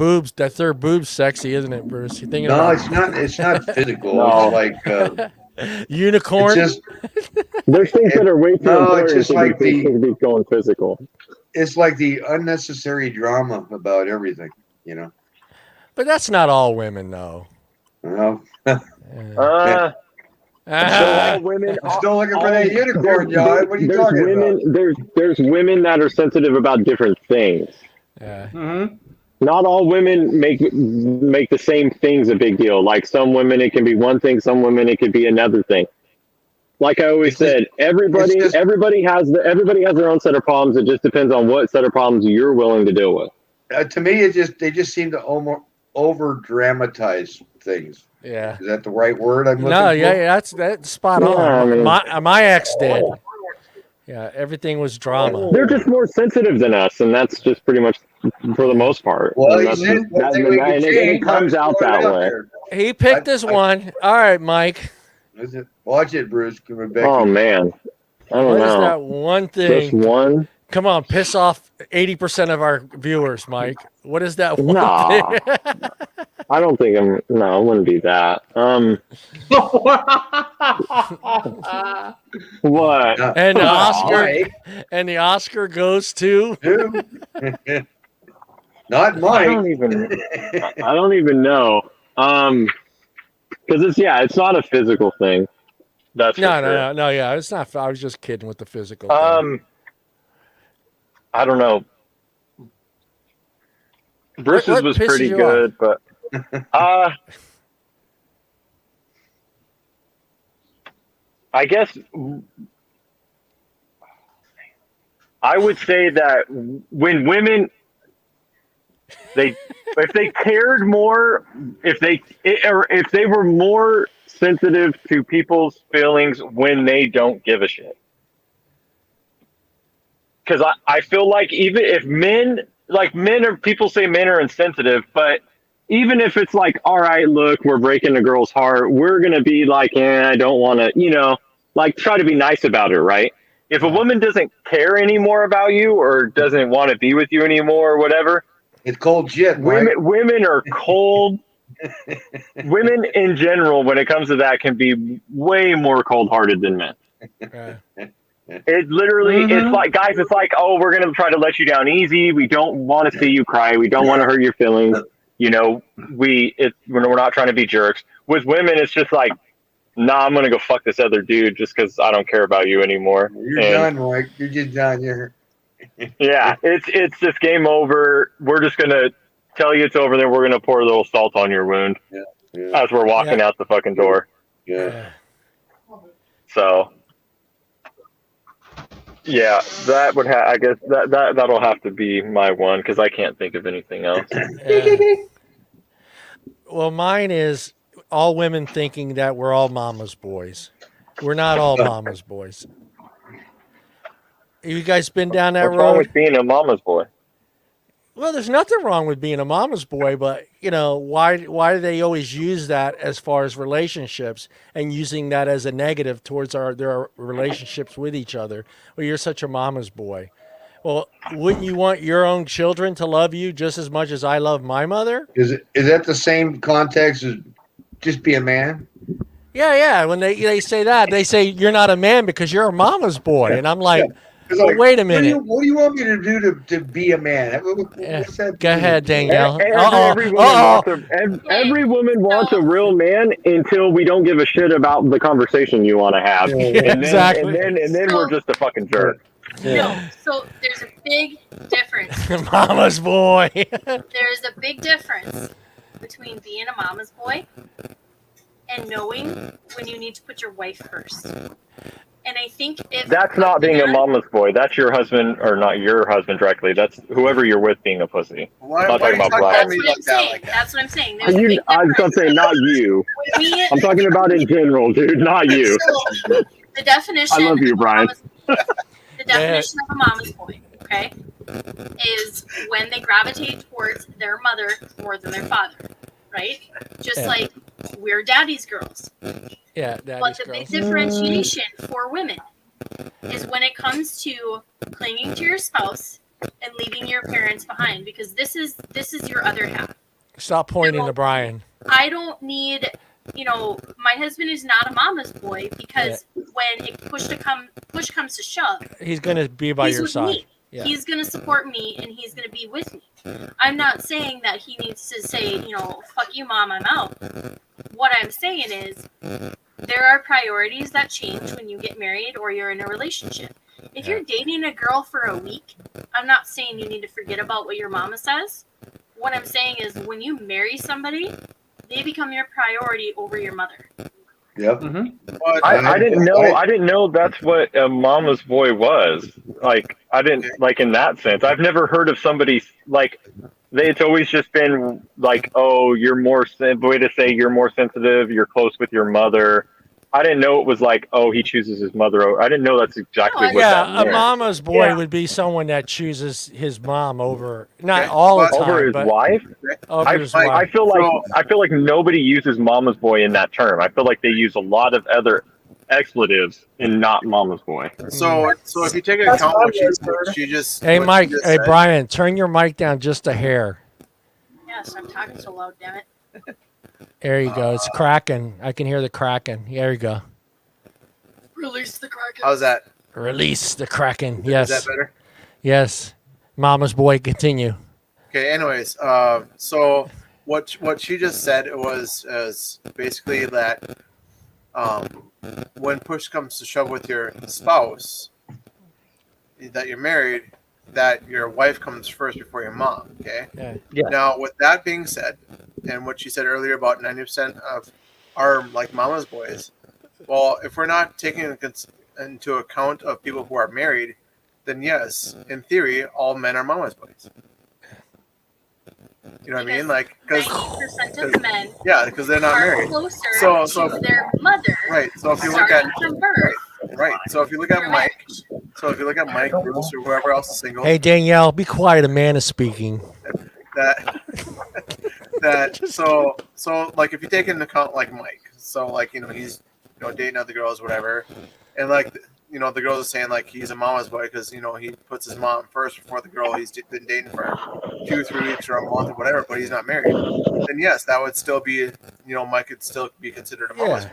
boob's sexy, isn't it, Bruce? You thinking? No, it's not. It's not physical. No. It's like unicorn. There's things that are way too important. It's just like be going physical. It's like the unnecessary drama about everything, But that's not all women, though. Well, all women. I'm still looking for that unicorn, there- John. What are you there's talking women, about? There's women that are sensitive about different things. Yeah. Mm-hmm. Not all women make the same things a big deal. Like some women, it can be one thing. Some women, it could be another thing. Like I always said, everybody has their own set of problems. It just depends on what set of problems you're willing to deal with. To me, they just seem to almost over dramatize things. Yeah. Is that the right word I'm looking No, for? yeah, that's spot Yeah, on. I mean- My ex did. Yeah, everything was drama. They're just more sensitive than us, and that's just pretty much for the most part. Well, and he said one thing we can and change. it comes out that way. He picked this one. All right, Mike. Watch it, Bruce. Becky. Oh man, I don't What is know. that one Just thing? one? Come on, piss off 80% of our viewers, Mike. What is that one Nah. thing? I don't think I'm. No, it wouldn't be that. What? And the Oscar, Mike. and the Oscar goes to. Not I Mike. don't even know. Because it's not a physical thing. That's for sure. No, yeah, it's not. I was just kidding with the physical thing. I don't know. Bruce's What was pisses pretty you good, but I guess I would say that when women if they cared more, if they were more sensitive to people's feelings when they don't give a shit. Because I feel like even if men are, people say men are insensitive, but even if it's like, all right, look, we're breaking a girl's heart, we're going to be like, I don't want to, try to be nice about it, right? If a woman doesn't care anymore about you or doesn't want to be with you anymore or whatever, it's cold shit. Women are cold. Women in general, when it comes to that, can be way more cold-hearted than men. It literally, it's like, guys, it's like, oh, we're going to try to let you down easy. We don't want to see you cry. We don't want to hurt your feelings. We're not trying to be jerks. With women, it's just like, nah, I'm going to go fuck this other dude just because I don't care about you anymore. You're done, Mike. You're just done. Yeah, it's just game over. We're just going to tell you it's over, then we're going to pour a little salt on your wound as we're walking out the fucking door. Yeah. So... yeah, that would have. I guess that'll have to be my one because I can't think of anything else. Well, mine is all women thinking that we're all mama's boys. We're not all mama's boys. You guys been down that What's road? wrong with being a mama's boy? Well, there's nothing wrong with being a mama's boy, but why do they always use that as far as relationships and using that as a negative towards their relationships with each other? Well, you're such a mama's boy. Well, wouldn't you want your own children to love you just as much as I love my mother? Is that the same context as just be a man? Yeah. When they say that, they say you're not a man because you're a mama's boy, and I'm like. Well, wait a minute. What do you want me to do to be a man? What's that? Go ahead, Danielle. Every woman wants a real man until we don't give a shit about the conversation you want to have. Exactly. And then we're just a fucking jerk. No, so there's a big difference. Mama's boy. There's a big difference between being a mama's boy and knowing when you need to put your wife first. And I think that's not being a mama's boy. That's your husband, or not your husband directly. That's whoever you're with being a pussy. Why I'm not talking about Brian. That's what I'm saying. I was going to say, not you. I'm talking about in general, dude, not you. So, the definition. I love you, Brian. The definition of a mama's boy, okay, is when they gravitate towards their mother more than their father, right? Just like we're daddy's girls. Yeah, but the big differentiation for women is when it comes to clinging to your spouse and leaving your parents behind, because this is your other half. Stop pointing to Brian. I don't need, my husband is not a mama's boy because when push comes to shove, he's going to be by your side. Yeah. He's going to support me and he's going to be with me. I'm not saying that he needs to say, fuck you, mom, I'm out. what I'm saying is there are priorities that change when you get married or you're in a relationship. If you're dating a girl for a week, I'm not saying you need to forget about what your mama says. What I'm saying is when you marry somebody, they become your priority over your mother. Yep. But I didn't know that's what a mama's boy was. Like I didn't like in that sense. I've never heard of somebody like it's always just been like, oh, you're more way to say you're more sensitive, you're close with your mother. I didn't know it was like, oh, he chooses his mother. I didn't know that's exactly No, what that Yeah, a meant. mama's boy Yeah. would be someone that chooses his mom over, not all the but- time, Over his but wife. over his Mike, I wife. feel like So- I feel like nobody uses mama's boy in that term. I feel like they use a lot of other expletives and not mama's boy. So if you take into That's account what what I've heard. she just Hey, what she Mike. just Hey, said, Brian. Turn your mic down just a hair. Yes, I'm talking so loud, damn it. There you go. It's cracking. I can hear the cracking. There you go. Release the Kraken. how's that? Release the cracking. Is Yes. that better? Yes. Mama's boy. Continue. Okay. Anyways, so what she just said is basically that when push comes to shove with your spouse, that you're married, that your wife comes first before your mom. Okay. Yeah. Now, with that being said, and what she said earlier about 90% of our like mama's boys, well, if we're not taking into account of people who are married, then yes, in theory, all men are mama's boys. You know what I mean? Like, because 90% of men yeah, because they're not are married. closer So to their mother. right. So if you look at starting from birth. right. So if you look at Mike, Bruce, or whoever else is single, Hey, Danielle, be quiet. A man is speaking. that so like if you take into account like Mike, so like he's dating other girls, whatever, and like the girls are saying like he's a mama's boy because he puts his mom first before the girl he's been dating for 2-3 weeks or a month or whatever, but he's not married. Then yes, that would still be Mike could still be considered a mama's boy.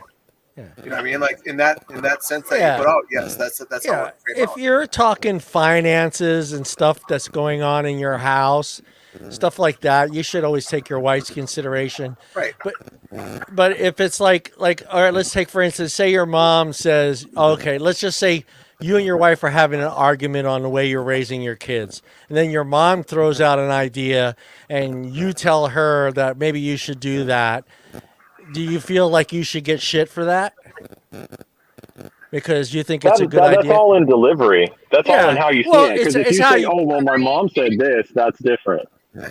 Yeah. You know what I mean? Like in that sense that Yeah. you put out, yes, that's how Yeah. it came If out. you're talking finances and stuff that's going on in your house, stuff like that, you should always take your wife's consideration. Right. But if it's like all right, let's take for instance, say your mom says, okay, let's just say you and your wife are having an argument on the way you're raising your kids, and then your mom throws out an idea, and you tell her that maybe you should do that. Do you feel like you should get shit for that? Because you think it's a good That's idea? all in delivery. That's all in how you Well, say it. Because it's if you how say, you- "Oh, well, my mom said this," that's different.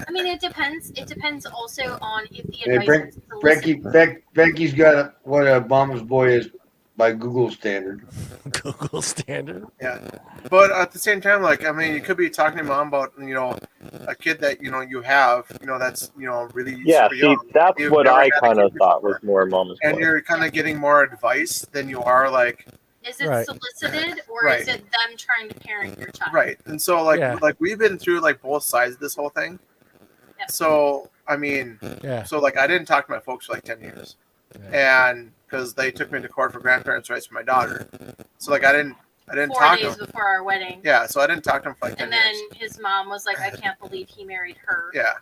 I mean, it depends. It depends also on if the Hey, advice is solicited. Becky's got what a mama's boy is by Google standard. Google standard. Yeah, but at the same time, like I mean, you could be talking to mom about a kid that you have that's really Yeah, super see, young. that's You've what never I had a kind of kid thought before, was more mama's and boy. you're kind of getting more advice than you are like Is it Right. solicited or Right. is it them trying to parent your child? right. And so like Yeah. like we've been through like both sides of this whole thing. Yeah. So I mean, Yeah. so like I didn't talk to my folks for like 10 years, and because they took me to court for grandparents' rights for my daughter, so like I didn't 4 talk to days them. before our wedding. Yeah, so I didn't talk to him for like 10 And then years. his mom was like, I can't believe he married her. Yeah.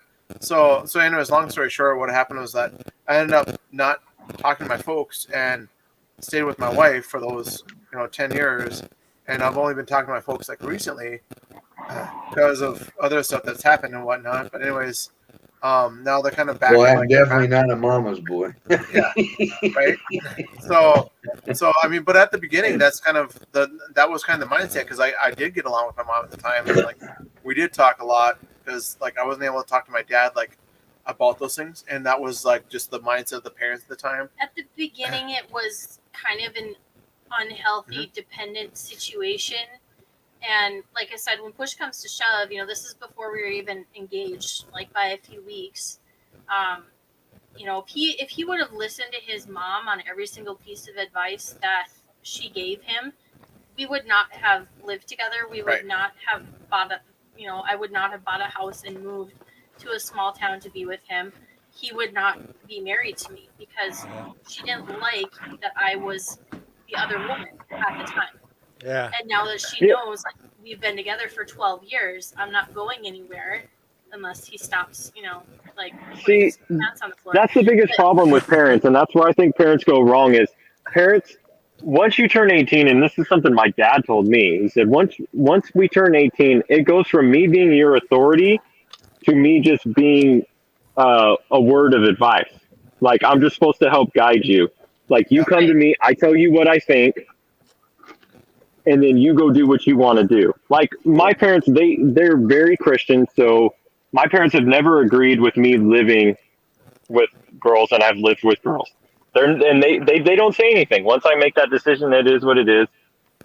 So anyways, long story short, what happened was that I ended up not talking to my folks and stayed with my wife for those 10 years, and I've only been talking to my folks like recently because of other stuff that's happened and whatnot. But anyways, now they're kind of back. Well, to, I'm like, definitely not a mama's boy. yeah, right. So I mean, but at the beginning, that was kind of the mindset because I did get along with my mom at the time, and like we did talk a lot because like I wasn't able to talk to my dad like about those things, and that was like just the mindset of the parents at the time. At the beginning, it was kind of an unhealthy, dependent situation. And like I said, when push comes to shove, this is before we were even engaged, like by a few weeks. If he would have listened to his mom on every single piece of advice that she gave him, we would not have lived together. We would Right. not have bought I would not have bought a house and moved to a small town to be with him. He would not be married to me because she didn't like that I was the other woman at the time. Yeah. And now that she Yeah. knows we've been together for 12 years, I'm not going anywhere unless he stops, like See, that's on the floor. that's the biggest problem with parents, and that's where I think parents go wrong. Is parents, once you turn 18, and this is something my dad told me. He said once we turn 18, it goes from me being your authority to me just being a word of advice. Like I'm just supposed to help guide you. Like you come to me, I tell you what I think, and then you go do what you want to do. Like my parents, they're very Christian, so my parents have never agreed with me living with girls, and I've lived with girls. They don't say anything. Once I make that decision, it is what it is,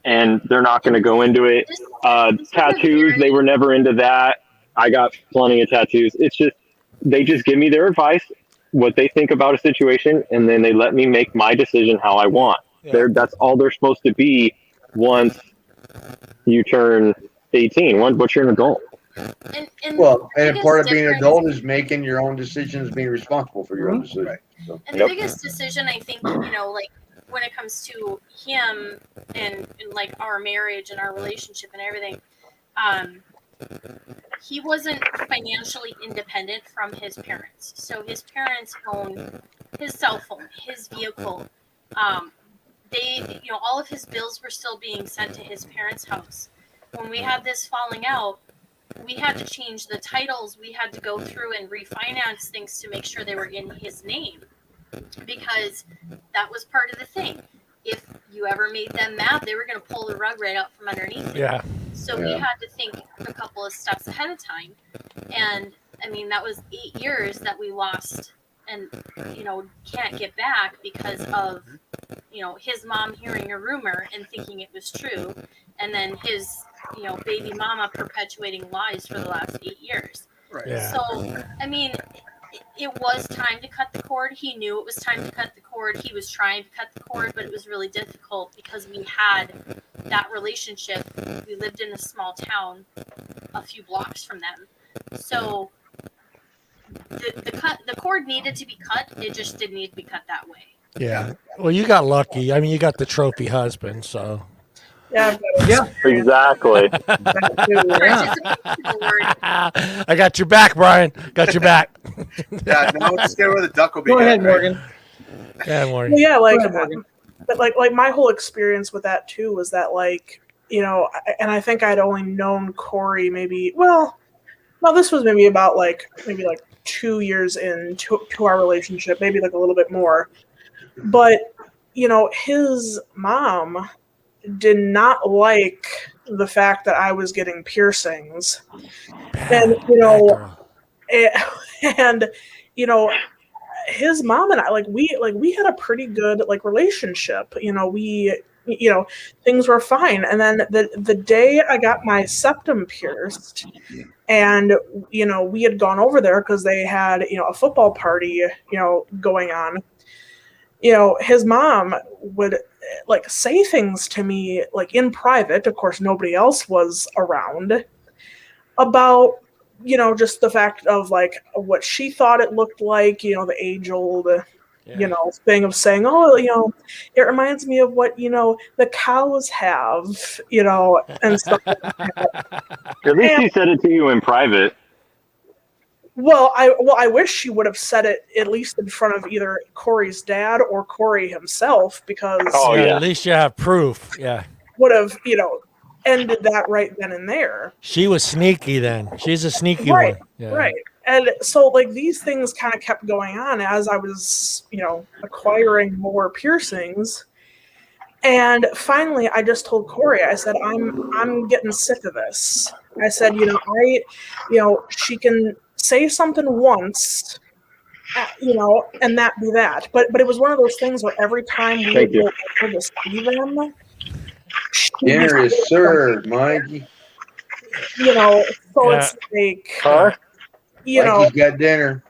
and they're not going to go into it. This is a Tattoos, they were never into that. I got plenty of tattoos. It's just they just give me their advice, what they think about a situation, and then they let me make my decision how I want. Yeah. That's all they're supposed to be once you turn 18. Once you're an adult. and Well, the and biggest part of being an difference- adult is making your own decisions, being responsible for your own decisions. So. And the biggest decision, I think, like when it comes to him and like our marriage and our relationship and everything, he wasn't financially independent from his parents. So his parents owned his cell phone, his vehicle. All of his bills were still being sent to his parents' house. When we had this falling out, we had to change the titles. We had to go through and refinance things to make sure they were in his name, because that was part of the thing. If you ever made them mad, they were going to pull the rug right out from underneath it. Yeah. So we had to think a couple of steps ahead of time. And I mean, that was 8 years that we lost and, can't get back because of, his mom hearing a rumor and thinking it was true. And then his, baby mama perpetuating lies for the last 8 years. Right. Yeah. So, I mean, it was time to cut the cord. He knew it was time to cut the cord. He was trying to cut the cord, but it was really difficult because we had that relationship. We lived in a small town a few blocks from them. So the cord needed to be cut. It just didn't need to be cut that way. Yeah. Well, you got lucky. I mean, you got the trophy husband, so. Yeah, Exactly. Participate in the word. I got your back, Brian. Got your back. Yeah, now let's get where the duck will be. Go ahead, right? Morgan. Yeah, Morgan. well, yeah, like, Go ahead, Morgan. but like my whole experience with that too was that and I think I'd only known Corey maybe this was maybe about like 2 years into our relationship, maybe like a little bit more, but his mom did not like the fact that I was getting piercings, and and his mom and I we had a pretty good relationship. We things were fine, and then the day I got my septum pierced, and we had gone over there because they had a football party going on. His mom would say things to me in private. Of course, nobody else was around, about just the fact of what she thought it looked like. The age old thing of saying, oh, it reminds me of what the cows have, and stuff like that. At least he said it to you in private. Well, I wish she would have said it at least in front of either Corey's dad or Corey himself, because At least you have proof. Yeah. would have ended that right then and there. She was sneaky then. She's a sneaky Right, one. Yeah. right. And so these things kind of kept going on as I was acquiring more piercings. And finally, I just told Corey, I said, I'm getting sick of this. I said, she can say something once, and that be that. But it was one of those things where every time we would go over to see them, Dinner is served, Mikey. so it's like, Huh? Mikey's got dinner.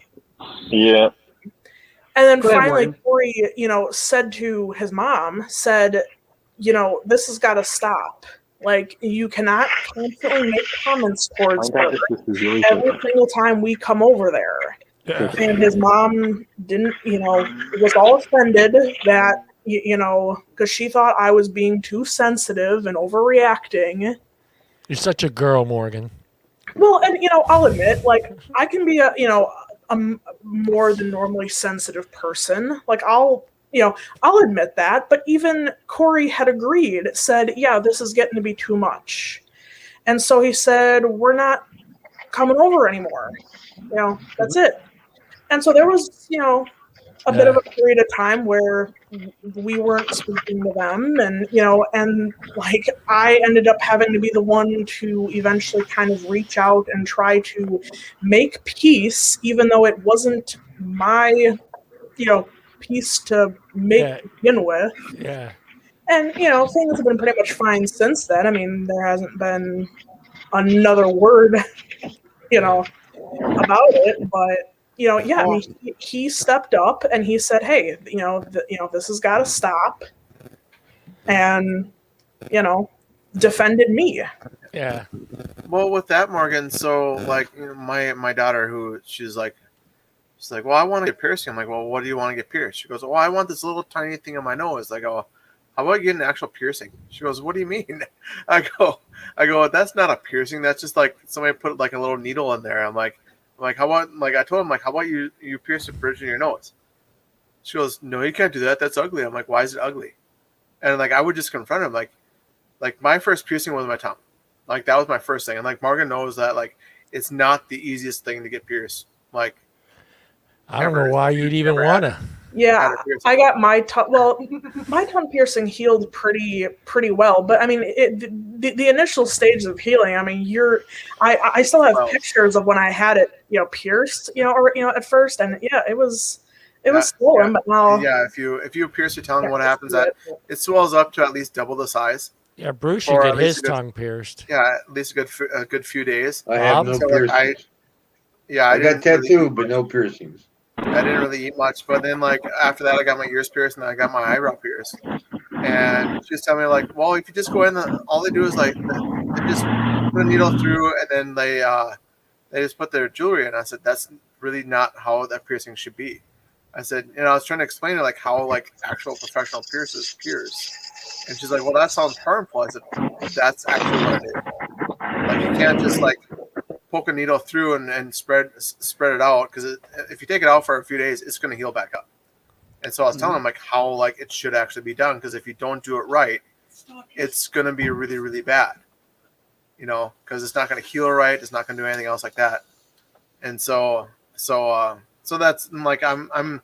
Yeah. and then Go ahead, finally Morgan. Corey, said to his mom, this has got to stop. You cannot constantly make comments towards her every single time we come over there. Yeah. And his mom didn't, was all offended that, because she thought I was being too sensitive and overreacting. You're such a girl, Morgan. Well, and, I'll admit, I can be a more than normally sensitive person. Like I'll admit that, but even Corey had agreed, said, yeah, this is getting to be too much. And so he said, we're not coming over anymore. That's it. And so there was, a bit of a period of time where we weren't speaking to them, and like I ended up having to be the one to eventually kind of reach out and try to make peace, even though it wasn't my, peace to make to begin with. Yeah. And, things have been pretty much fine since then. I mean, there hasn't been another word, about it, but I mean, he stepped up and he said, "Hey, this has got to stop," and defended me. Yeah. Well, with that, Morgan, so like my daughter, who she's like, well, I want to get piercing. I'm like, well, what do you want to get pierced? She goes, well, I want this little tiny thing on my nose. Like, oh, how about getting an actual piercing? She goes, what do you mean? I go, that's not a piercing. That's just like somebody put like a little needle in there. I'm like, how about, like, I told him, like, how about you pierce a bridge in your nose? She goes, no, you can't do that. That's ugly. I'm like, why is it ugly? And like, I would just confront him. Like my first piercing was my tongue. Like, that was my first thing. And like, Morgan knows that, like, it's not the easiest thing to get pierced. Like, I don't know why you'd even want to. Yeah, I got my tongue. Well, my tongue piercing healed pretty well, but I mean, the initial stages of healing. I mean, I still have pictures of when I had it, pierced, at first, and yeah, it was swollen, but now. Yeah, if you pierce your tongue, what happens? That it swells up to at least double the size. Yeah, Bruce should get his tongue pierced. Yeah, at least a good few days. I have no piercings. I got tattooed, but no piercings. I didn't really eat much, but then like after that, I got my ears pierced and I got my eyebrow pierced. And she was telling me like, well, if you just go in, all they do is like they just put a needle through and then they just put their jewelry in. I said that's really not how that piercing should be. I said, I was trying to explain to like how like actual professional piercers pierce, and she's like, well, that sounds harmful. I said, that's actually what it is. Like you can't just like poke a needle through and spread it out, because if you take it out for a few days, it's going to heal back up. And so I was telling him like how like it should actually be done, because if you don't do it right, it's going to be really, really bad. Because it's not going to heal right, it's not going to do anything else like that. And so that's like I'm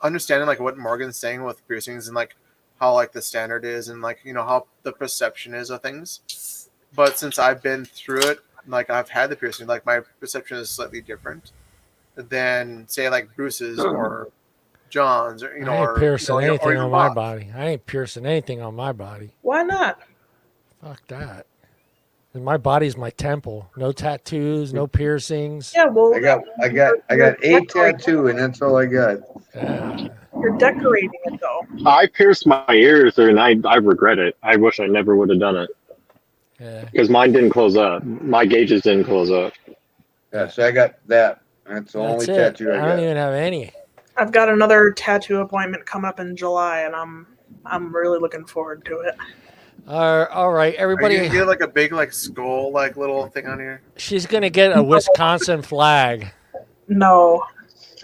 understanding like what Morgan's saying with piercings and like how like the standard is and like how the perception is of things. But since I've been through it, like I've had the piercing, like my perception is slightly different than say like Bruce's or John's, or I ain't piercing anything on my body. I ain't piercing anything on my body. Why not? Fuck that. And my body's my temple. No tattoos, no piercings. Yeah, well, I got a tattoo, and that's all I got. You're decorating it though. I pierced my ears, and I regret it. I wish I never would have done it. Yeah. Because mine didn't close up. My gauges didn't close up. Yeah, so I got that. That's the only tattoo I got. I don't even have any. I've got another tattoo appointment coming up in July, and I'm really looking forward to it. All right, everybody. Are you gonna get like a big like skull like little thing on here? She's gonna get a Wisconsin flag. No,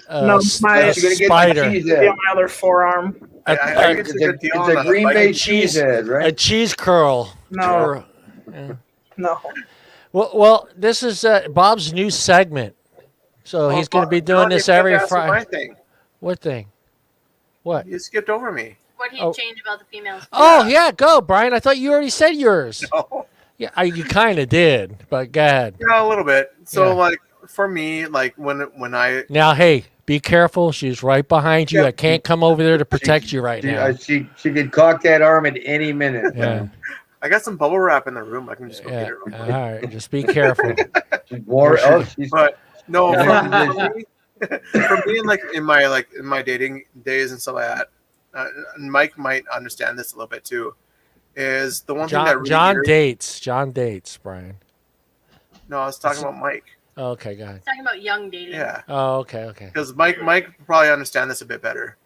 my spider. My other forearm. It's a Green Bay cheese head, right? A cheese curl. No. Yeah. No. Well, this is Bob's new segment, so he's going to be doing this every Friday. My thing. What thing? What? You skipped over me. What did he change about the females? Oh yeah, go, Brian. I thought you already said yours. No. Yeah, you kind of did, but go ahead. Yeah, a little bit. So like for me, like when I now, hey, be careful. She's right behind you. I can't come over there to protect you right now. She could cock that arm at any minute. Yeah. I got some bubble wrap in the room. I can just go get it. All right, just be careful. But no, for me, like in my dating days and stuff like that, Mike might understand this a little bit too. Is the one thing that really John dates, Brian. No, I was talking about Mike. Oh, okay, go ahead. Talking about young dating. Yeah. Oh, okay. Because Mike probably understand this a bit better.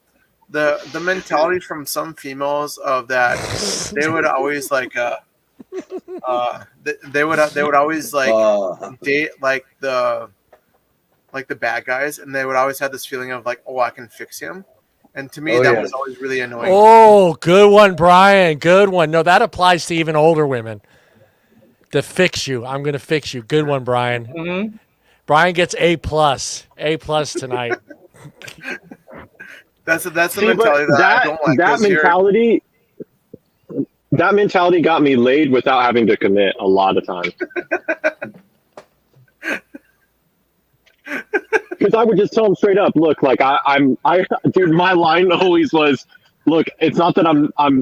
The mentality from some females of that they would always like they would always like date like like the bad guys, and they would always have this feeling of like, oh, I can fix him. And to me, Oh, that yeah. was always really annoying. Oh, good one, Brian. Good one. No, that applies to even older women. To fix you. I'm going to fix you. Good one, Brian. Mm-hmm. Brian gets A+. A+ tonight. That's the See, mentality but that I don't like. that 'cause you're- mentality. That mentality got me laid without having to commit a lot of times. Because I would just tell him straight up, look, like dude, my line always was, look, it's not that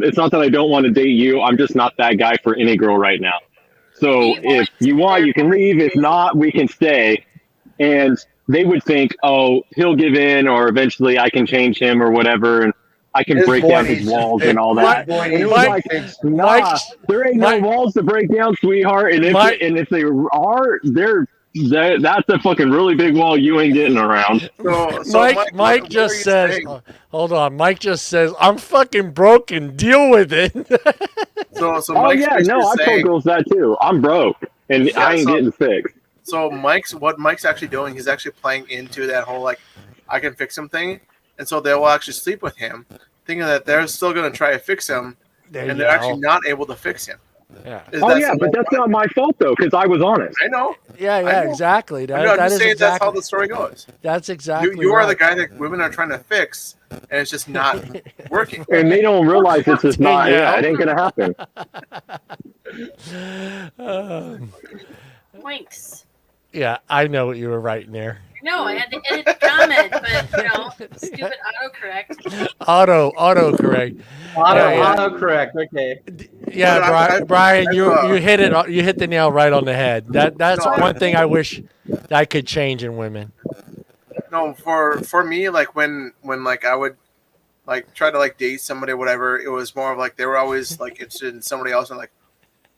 it's not that I don't want to date you. I'm just not that guy for any girl right now. So if you want, you can leave. If not, we can stay. And they would think, oh, he'll give in, or eventually I can change him or whatever, and I can His break boy down his needs- walls Hey, and all Mike- that. And it was Mike- like, Fix- nah, Mike- there ain't Mike- no walls to break down, sweetheart. And Mike- if they are, that's a fucking really big wall you ain't getting around. So Mike what just are you says, saying? hold on. Mike just says, I'm fucking broken. Deal with it. So Oh Mike's yeah, basically no, I told saying, girls that too. I'm broke and Yeah, I ain't so- getting fixed. so what Mike's actually doing, he's actually playing into that whole like, I can fix him thing, and so they will actually sleep with him, thinking that they're still going to try to fix him, and they're actually not able to fix him. Yeah. Oh yeah, but that's not my fault though, because I was honest. I know. Yeah, I know. exactly. I'm That just is saying that's how exactly. the story goes. That's exactly. You are the right. guy that women are trying to fix, and it's just not working. And they don't realize it's just not. Yeah. Yeah, it ain't gonna happen. Winks. Yeah, I know what you were writing there. No, I had to edit the comment, but stupid autocorrect. Autocorrect. Yeah. Autocorrect. Okay. Yeah, But Brian, you I've, hit it. You hit the nail right on the head. That's No, one thing I wish I could change in women. No, for me, like when like I would like try to like date somebody or whatever, it was more of like they were always like interested in somebody else and like,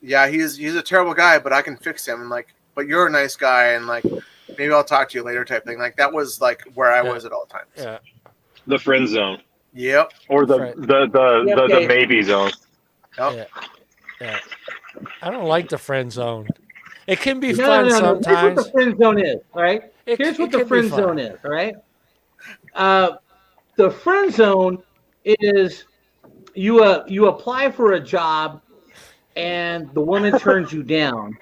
yeah, he's a terrible guy, but I can fix him, and like, but you're a nice guy, and like maybe I'll talk to you later type thing. Like that was like where I was at all times. Yeah. The friend zone, Yep. or the Right. the maybe zone. Yep. Yeah. I don't like the friend zone. It can be No, fun no, no. Here's what sometimes. the friend zone is. All right. It- Here's it what the can be friend fun. zone is. All right. The friend zone is you apply for a job and the woman turns you down,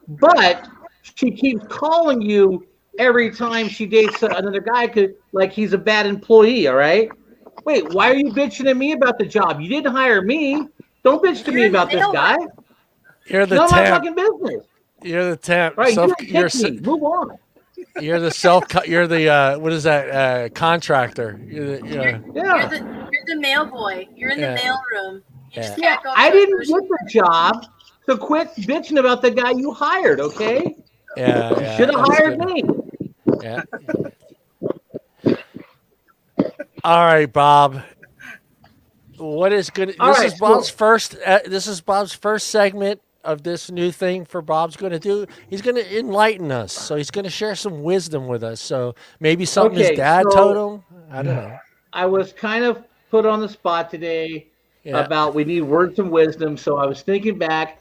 but she keeps calling you every time she dates another guy because like he's a bad employee. All right. Wait, why are you bitching at me about the job? You didn't hire me. Don't bitch to me You're about this the guy. You're the None of my temp. fucking business. You're the temp. Right? Self, you you're, didn't pick me. Move on. you're the self. You're the what is that? Contractor. You're the, Yeah. You're the mail boy. You're in Yeah. the mail room. You just Yeah, can't go. I to a didn't person. get the job, so quit bitching about the guy you hired, okay? yeah. You should have that's hired good. me. Yeah. All right, Bob. What is good? All This right, is Bob's first. This is Bob's first segment of this new thing for Bob's going to do. He's going to enlighten us. So he's going to share some wisdom with us. So maybe something Okay, his dad so- told him. I don't know. I was kind of put on the spot today Yeah. about we need words of wisdom, so I was thinking back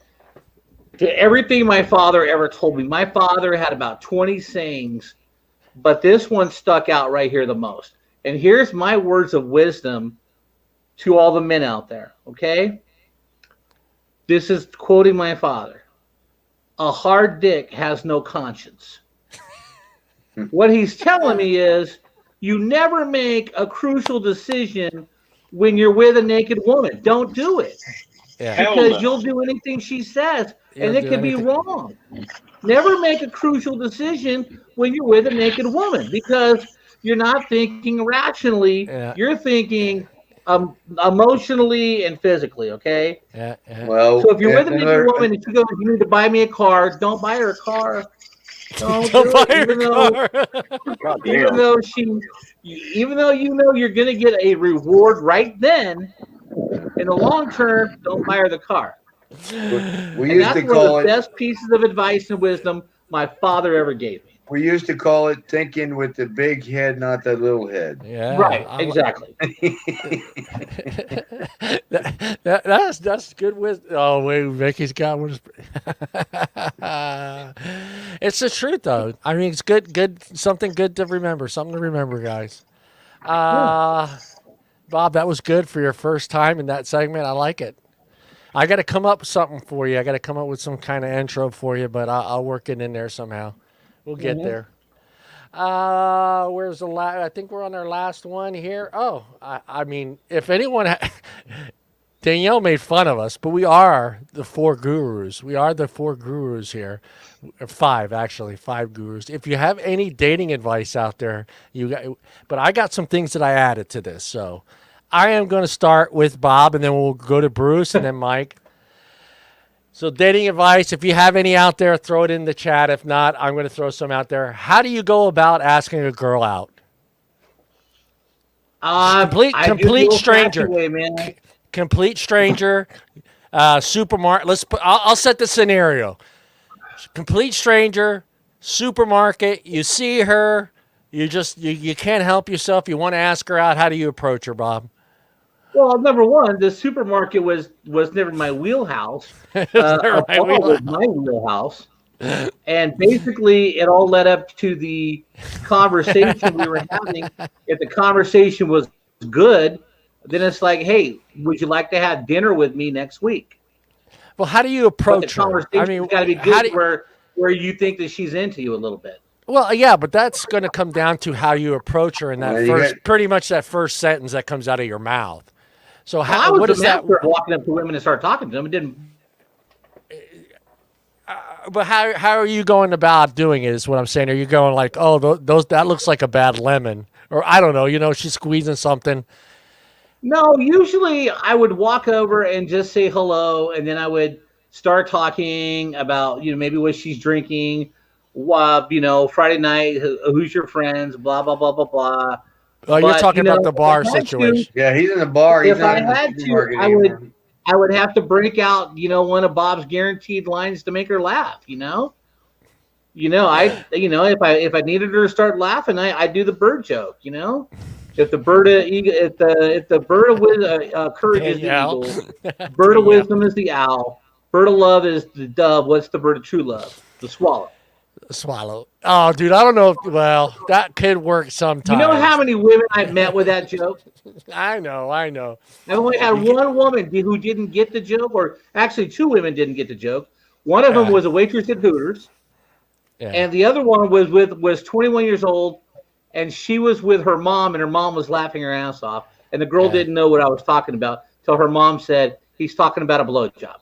to everything my father ever told me. My father had about 20 sayings, but this one stuck out right here the most. And here's my words of wisdom to all the men out there, okay? This is quoting my father. A hard dick has no conscience. What he's telling me is you never make a crucial decision when you're with a naked woman. Don't do it. Yeah. Hell Because no. you'll do anything she says, You'll and it do could be anything. wrong. Never make a crucial decision when you're with a naked woman because you're not thinking rationally. Yeah. You're thinking emotionally and physically, okay? Yeah. Well, So if you're with a another- naked woman and she goes, you need to buy me a car, don't buy her a car. Don't Don't do buy it, her even though car. God even damn. though even though you know you're going to get a reward right then, in the long term, don't buy her the car. we And used that's to one call of the it. best pieces of advice and wisdom my father ever gave me. We used to call it thinking with the big head, not the little head. Yeah, Right, exactly. That's good with. Oh wait, Vicky's got one. It's the truth, though. I mean, it's good, something good to remember, something to remember, guys. Bob, that was good for your first time in that segment. I like it. I got to come up with something for you. I got to come up with some kind of intro for you, but I'll work it in there somehow. We'll get there. Where's the last? I think we're on our last one here. Oh, I mean, if anyone, Danielle made fun of us, but we are the four gurus. We are the four gurus here. Five, actually, five gurus. If you have any dating advice out there, but I got some things that I added to this. So I am going to start with Bob, and then we'll go to Bruce and then Mike. So dating advice, if you have any out there, throw it in the chat. If not, I'm going to throw some out there. How do you go about asking a girl out? Complete stranger. Way, man. Complete stranger. Supermarket. I'll set the scenario. Complete stranger. Supermarket. You see her. You can't help yourself. You want to ask her out. How do you approach her, Bob? Well, number one, the supermarket was never my wheelhouse. Never my was my wheelhouse. And basically, it all led up to the conversation we were having. If the conversation was good, then it's like, hey, would you like to have dinner with me next week? Well, how do you approach her? I mean, got to be good where you think that she's into you a little bit. Well, yeah, but that's going to come down to how you approach her in that pretty much that first sentence that comes out of your mouth. So what is that? Walking up to women and start talking to them, it didn't. But how are you going about doing it? Is what I'm saying. Are you going like, oh, that looks like a bad lemon, or I don't know, she's squeezing something. No, usually I would walk over and just say hello, and then I would start talking about maybe what she's drinking, Friday night, who's your friends, blah blah blah blah blah. Oh, you're talking about the bar situation. Yeah, he's in the bar. If I had to, I would have to break out, one of Bob's guaranteed lines to make her laugh. If I needed her to start laughing, I do the bird joke. If the bird of courage is the eagle, bird of wisdom is the owl, bird of love is the dove. What's the bird of true love? The swallow. Swallow. Oh, dude, I don't know. Well, that could work sometimes. You know how many women I've met with that joke? I know. I've only had one woman who didn't get the joke, or actually two women didn't get the joke. One of them was a waitress at Hooters, and the other one was 21 years old, and she was with her mom, and her mom was laughing her ass off, and the girl didn't know what I was talking about till her mom said, "He's talking about a blowjob,"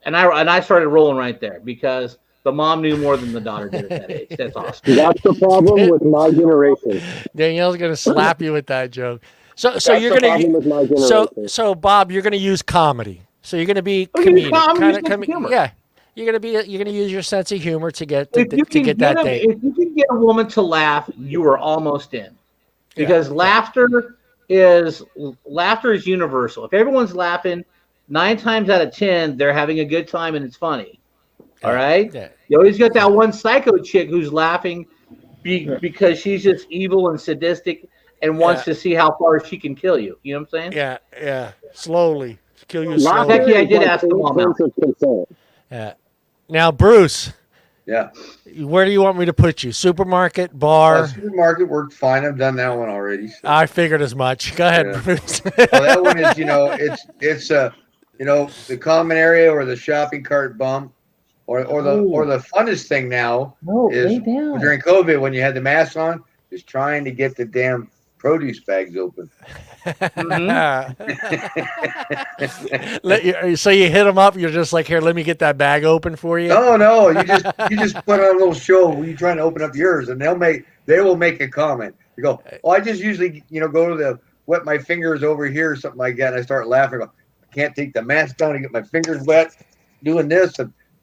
and I started rolling right there because the mom knew more than the daughter did at that age. That's awesome. That's the problem with my generation. Danielle's gonna slap you with that joke. So you're gonna so Bob, you're gonna use comedy. So you're gonna be comedic. Yeah, you're gonna use your sense of humor to get that date. If you can get a woman to laugh, you are almost in, because laughter is universal. If everyone's laughing, 9 times out of 10 they're having a good time and it's funny. All right. Yeah. You always got that one psycho chick who's laughing because she's just evil and sadistic and wants to see how far she can kill you. You know what I'm saying? Yeah. Slowly. Kill you slowly. Becky, I did ask the mom out. Yeah. Now, Bruce. Yeah. Where do you want me to put you? Supermarket, bar? Supermarket worked fine. I've done that one already. So. I figured as much. Go ahead, Bruce. Well, that one is, the common area or the shopping cart bump. Or the funnest thing now is during COVID when you had the mask on, is trying to get the damn produce bags open. So you hit them up. You're just like, here, let me get that bag open for you. No, you just put on a little show when you're trying to open up yours, and they will make a comment. You go, I just usually go to the wet my fingers over here or something like that, and I start laughing. I go, I can't take the mask down and get my fingers wet doing this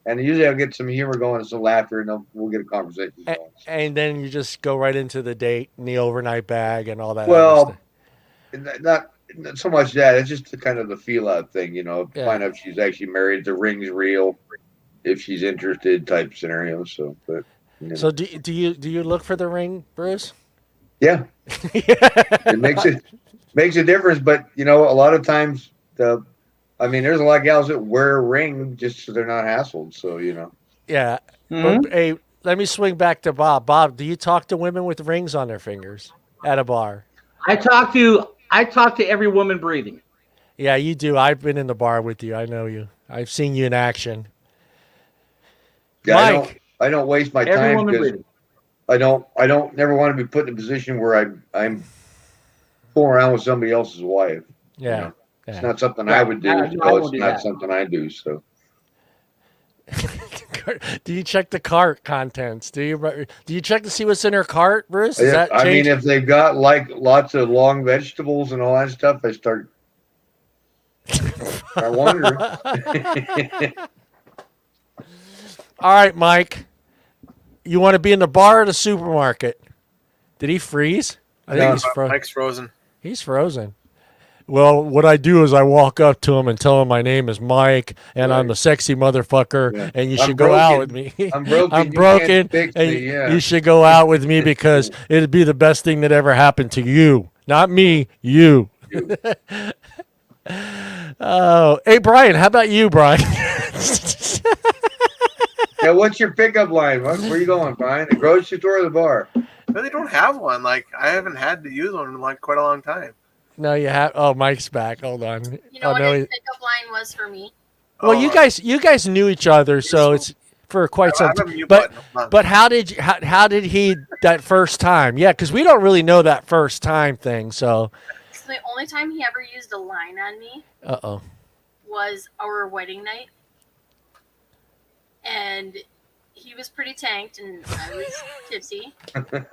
and usually I'll get some humor going and some laughter, and we'll get a conversation going. And then you just go right into the date and the overnight bag and all that. Well, not so much that. It's just kind of the feel-out thing, find out if she's actually married, the ring's real, if she's interested type scenario. So, but You know? So do you look for the ring, Bruce? Yeah, it makes a difference. But a lot of times there's a lot of gals that wear a ring just so they're not hassled. So Yeah. Mhm. But hey, let me swing back to Bob. Bob, do you talk to women with rings on their fingers at a bar? I talk to every woman breathing. Yeah, you do. I've been in the bar with you. I know you. I've seen you in action. yeah, Mike. I don't waste my Every time woman because breathing. I don't never want to be put in a position where I'm fooling around with somebody else's wife. Yeah. It's Yeah. not something I would do, No, I so won't it's do not that. something I do. So Do you check the cart contents? Do you check to see what's in her cart, Bruce? Is that I mean, change? if they've got like lots of long vegetables and all that stuff, I start wondering. All right, Mike. You want to be in the bar or the supermarket? Did he freeze? I think No. Mike's frozen. he's frozen. Well, what I do is I walk up to him and tell him my name is Mike and I'm Right. a sexy motherfucker Yeah. and you I'm should go out with broken. me. I'm broken. I'm You broken can't fix and me. Yeah. you should go out with me because it'd be the best thing that ever happened to you. Not me, you. You. Oh, hey, Brian, how about you, Brian? Yeah, what's your pickup line? Where are you going, Brian? The grocery store or the bar? Really don't have one. Like I haven't had to use one in like quite a long time. No, you have. Oh, Mike's back. Hold on. You know Oh what no. his pickup line was for me? Well, Oh, you guys knew each other, so it's for quite I some have a time. mute But button. Hold on. but how did he that first time? Yeah, because we don't really know that first time thing. So, So the only time he ever used a line on me uh-oh. was our wedding night. And he was pretty tanked and I was tipsy.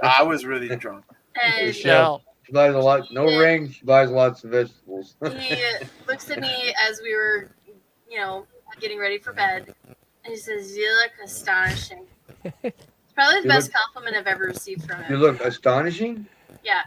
I was really drunk. And Michelle. She buys a lot. No ring. She buys lots of vegetables. he looks at me as we were, getting ready for bed. And he says, "You look astonishing." It's probably the You best compliment I've ever received from You him. look astonishing. Yeah.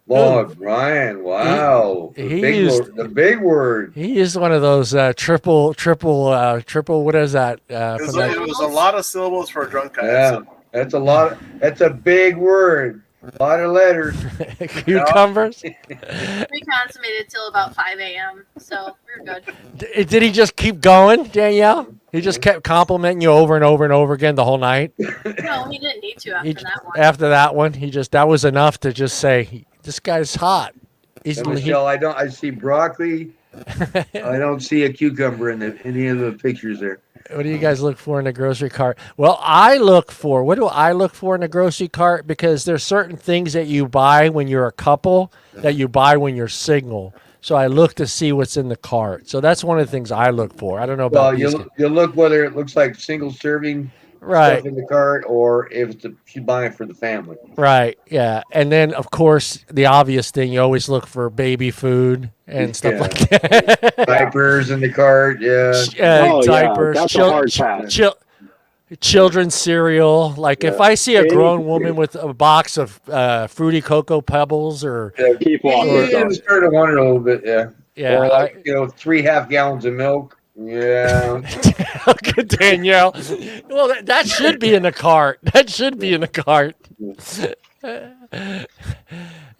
Oh, Brian! Wow, the big word. He used one of those triple. What is that? It was, From that- it was a lot of syllables for a drunk guy. Yeah, that's a lot. That's a big word. A lot of letters. Cucumbers. We consummated till about 5 a.m. So we were good. Did he just keep going, Danielle? He just kept complimenting you over and over and over again the whole night. No, he didn't need to after that one. After that one, that was enough to just say, "This guy's hot." And Michelle, I see broccoli. I don't see a cucumber in any of the pictures there. What do you guys look for in a grocery cart? Well, what do I look for in a grocery cart? Because there's certain things that you buy when you're a couple that you buy when you're single. So I look to see what's in the cart. So that's one of the things I look for. I don't know about Well, you look whether it looks like single serving stuff in the cart or if she's buying for the family. Right. Yeah. And then, of course, the obvious thing, you always look for baby food and stuff like that. Diapers in the cart. Yeah. Diapers. That's a hard pass. Children's cereal. Like if I see a grown woman with a box of Fruity Cocoa Pebbles or keep walking. I'm starting to wonder a little bit. Yeah. Yeah. Or like 3.5 gallons of milk. Yeah. Okay, Danielle. Well, that should be in the cart. That should be in the cart.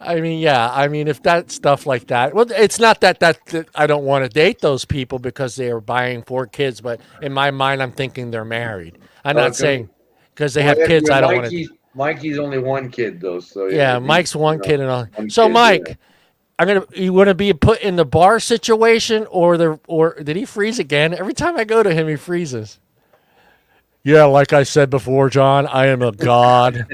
I mean, if that stuff like that. Well, it's not that I don't want to date those people because they are buying 4 kids, but in my mind, I'm thinking they're married. I'm not saying because they have kids. I don't want to. Mikey's only one kid though, so yeah. Mike's one kid and all. So Mike. You want to be put in the bar situation or did he freeze again? Every time I go to him, he freezes. Yeah, like I said before, John, I am a god.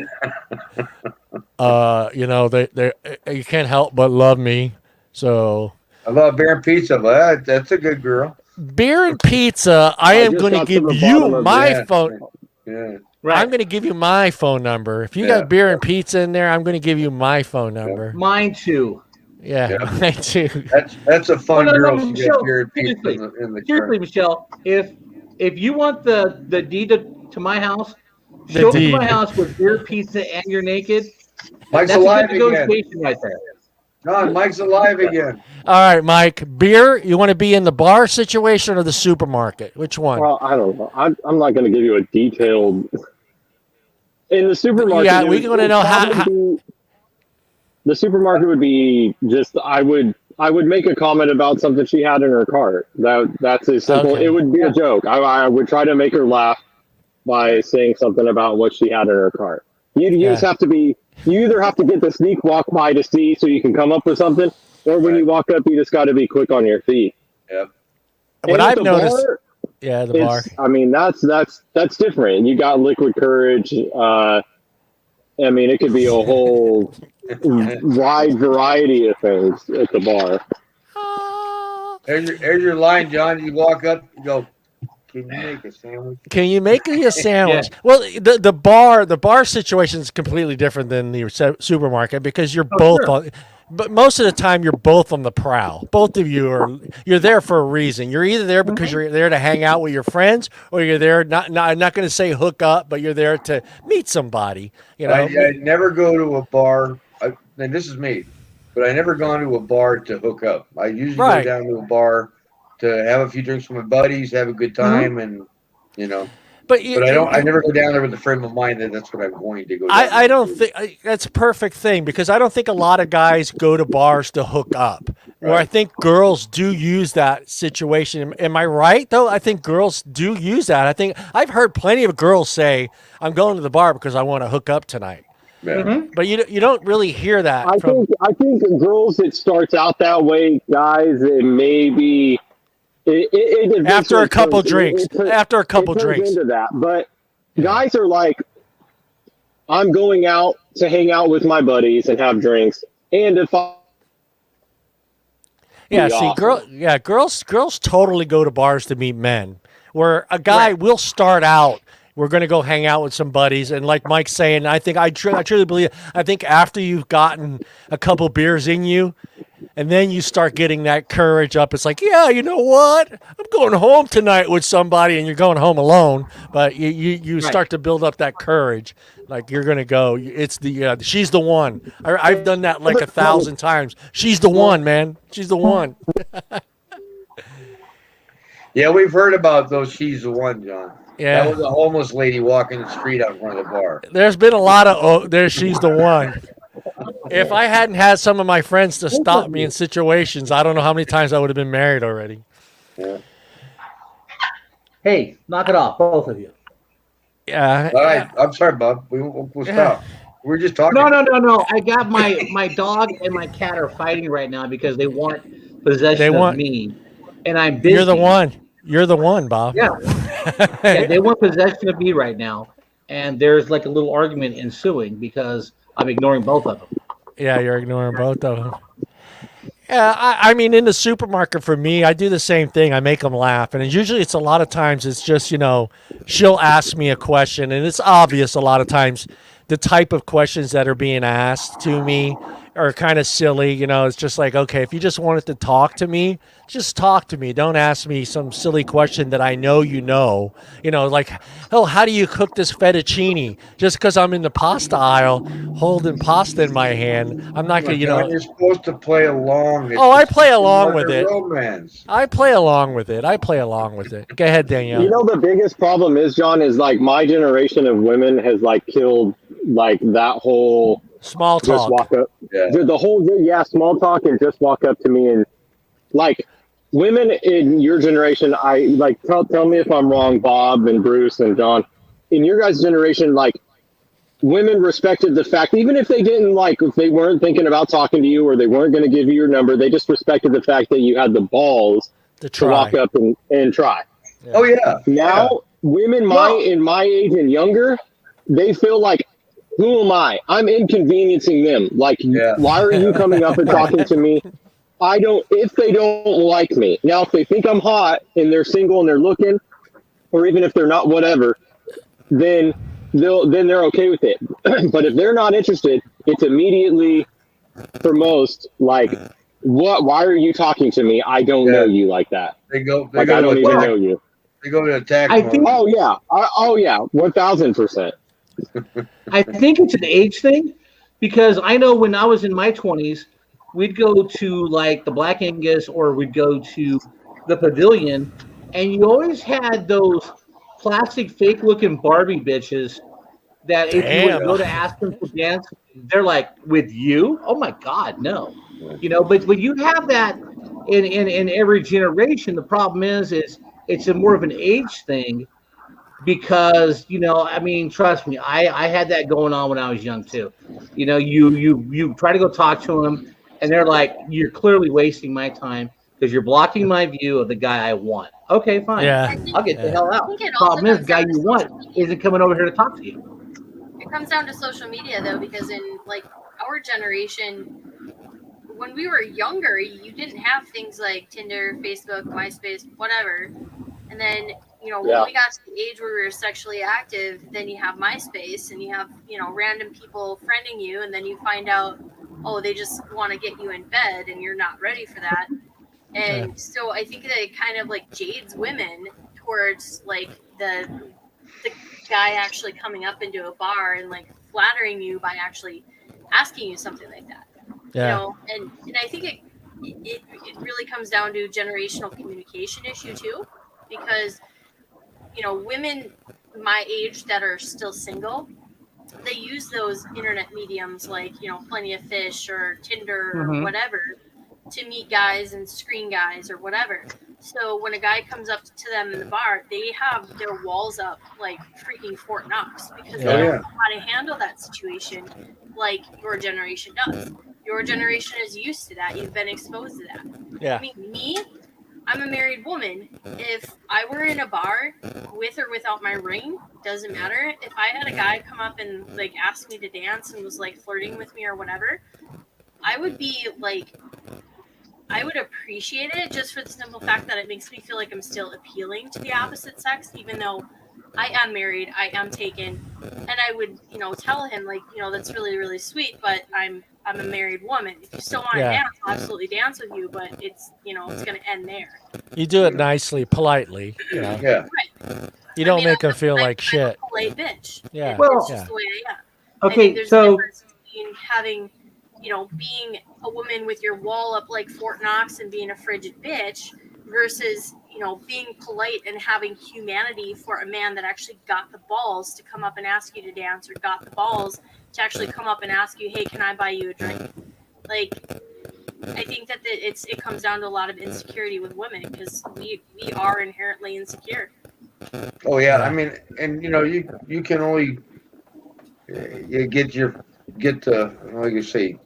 They you can't help but love me. So how about beer and pizza? Well, that's a good girl. Beer and pizza. I am going to give you my phone. Yeah. Right. I'm going to give you my phone number. If you got beer and pizza in there, I'm going to give you my phone number. Mine too. Yeah, mine too. That's a fun girl. She Michelle, gets beer and pizza in the seriously, cart. Michelle, if you want the deed to my house, show up to my house with beer, pizza, and you're naked. Mike's That's alive a good again. negotiation right there. John, Mike's alive again. All right, Mike. Beer, you want to be in the bar situation or the supermarket? Which one? Well, I don't know. I'm not going to give you a detailed in the supermarket. Yeah, we want to know how. The supermarket would be just. I would make a comment about something she had in her cart. That's as simple. Okay. It would be a joke. I would try to make her laugh by saying something about what she had in her cart. You just have to be. You either have to get the sneak walk by to see so you can come up with something, or when you walk up, you just got to be quick on your feet. Yep. What I've noticed. Bar, the bar. I mean, that's different. You got liquid courage. I mean, it could be a whole wide variety of things at the bar. There's your line, John. You walk up, you go, can you make a sandwich? Can you make me a sandwich? Well, the bar situation is completely different than the supermarket because you're both on. But most of the time, you're both on the prowl. Both of you you're there for a reason. You're either there because you're there to hang out with your friends, or you're there I'm not going to say hook up, but you're there to meet somebody. You know, I never go to a bar. And this is me, but I never gone to a bar to hook up. I usually go down to a bar to have a few drinks with my buddies, have a good time, and you know. But I never go down there with the frame of mind that that's what I'm going to go. I don't think that's a perfect thing because I don't think a lot of guys go to bars to hook up. Right. Where I think girls do use that situation. Am I right though? I think girls do use that. I think I've heard plenty of girls say, "I'm going to the bar because I want to hook up tonight." Yeah. But you don't really hear that. I think girls it starts out that way. Guys, it may be. After a couple drinks, after a couple drinks into that, but guys are like, I'm going out to hang out with my buddies and have drinks, and if I girls totally go to bars to meet men. Where a guy will start out, we're going to go hang out with some buddies, and like Mike's saying, I truly believe. I think after you've gotten a couple beers in you. And then you start getting that courage up. It's like, yeah, you know what? I'm going home tonight with somebody, and you're going home alone. But you start to build up that courage. Like you're going to go. It's she's the one. I've done that like 1,000 times. She's the one, man. She's the one. Yeah, we've heard about those. She's the one, John. Yeah, that was a homeless lady walking the street out in front of the bar. There's been a lot of she's the one. If I hadn't had some of my friends to stop me in situations, I don't know how many times I would have been married already. Yeah. Hey, knock it off, both of you. Yeah. All right. I'm sorry, Bob. We'll stop. We're just talking. No. I got my dog and my cat are fighting right now because they want possession of me, and I'm busy. You're the one. You're the one, Bob. Yeah. They want possession of me right now, and there's like a little argument ensuing because I'm ignoring both of them. Yeah, you're ignoring both of them. Yeah, I mean, in the supermarket for me, I do the same thing. I make them laugh. And usually it's a lot of times it's just, she'll ask me a question. And it's obvious a lot of times the type of questions that are being asked to me are kind of silly. It's just like, okay, if you just wanted to talk to me, just talk to me. Don't ask me some silly question that I know like, oh, how do you cook this fettuccine? Just because I'm in the pasta aisle holding pasta in my hand, I'm not going to, You're supposed to play along. I play along with it. Romance. I play along with it. Go ahead, Danielle. The biggest problem is, John, is like my generation of women has like killed like that whole small talk. Just walk up. Yeah. The whole small talk and just walk up to me and like women in your generation. I like tell me if I'm wrong, Bob and Bruce and John. In your guys' generation, like women respected the fact, even if they didn't if they weren't thinking about talking to you or they weren't going to give you your number, they just respected the fact that you had the balls to walk up and try. Yeah. Oh yeah. Now women in my age and younger, they feel like, who am I? I'm inconveniencing them. Like, why are you coming up and talking to me? If they don't like me. Now, if they think I'm hot and they're single and they're looking, or even if they're not, whatever, then they're okay with it. But if they're not interested, it's immediately, for most, like, why are you talking to me? I don't know you like that. They go I don't even know you. They go to attack. Oh yeah. 1000%. I think it's an age thing because I know when I was in my 20s, we'd go to like the Black Angus or we'd go to the Pavilion, and you always had those plastic fake looking Barbie bitches that if you would Damn. go to ask them to dance, they're like, with you? Oh my God, no. But you have that in every generation. The problem is it's a more of an age thing because I mean, trust me, I had that going on when I was young too. You try to go talk to them, and they're like, you're clearly wasting my time because you're blocking my view of the guy I want. Okay, fine. Yeah. I'll get the hell I out. think it also Problem is, the comes guy down to you want social media. isn't coming over here to talk to you. It comes down to social media though, because in like our generation, when we were younger, you didn't have things like Tinder, Facebook, MySpace, whatever. And then, when we got to the age where we were sexually active, then you have MySpace and you have, random people friending you, and then you find out, oh, they just want to get you in bed and you're not ready for that. And so I think that it kind of like jades women towards like the guy actually coming up into a bar and like flattering you by actually asking you something like that. Yeah. And I think it really comes down to generational communication issue too, because women my age that are still single, they use those internet mediums like Plenty of Fish or Tinder or whatever to meet guys and screen guys or whatever. So when a guy comes up to them in the bar, they have their walls up like freaking Fort Knox because they don't know how to handle that situation like your generation does. Your generation is used to that. You've been exposed to that. Yeah. I mean, me, I'm a married woman. If I were in a bar with or without my ring, doesn't matter. If I had a guy come up and like ask me to dance and was like flirting with me or whatever, I would be like, I would appreciate it just for the simple fact that it makes me feel like I'm still appealing to the opposite sex, even though I am married, I am taken, and I would, tell him like, that's really, really sweet, but I'm a married woman. If you still want to dance, I'll absolutely dance with you, but it's, it's going to end there. You do it nicely, politely. Yeah. Right. You don't make them feel like shit. I'm a polite bitch. Yeah. It's just the way I am. I Okay, think there's a so difference between having, being a woman with your wall up like Fort Knox and being a frigid bitch versus, being polite and having humanity for a man that actually got the balls to come up and ask you to dance or got the balls to actually come up and ask you, hey, can I buy you a drink? Like, I think that it comes down to a lot of insecurity with women because we are inherently insecure. Oh yeah, I mean, and you can only get to like you say,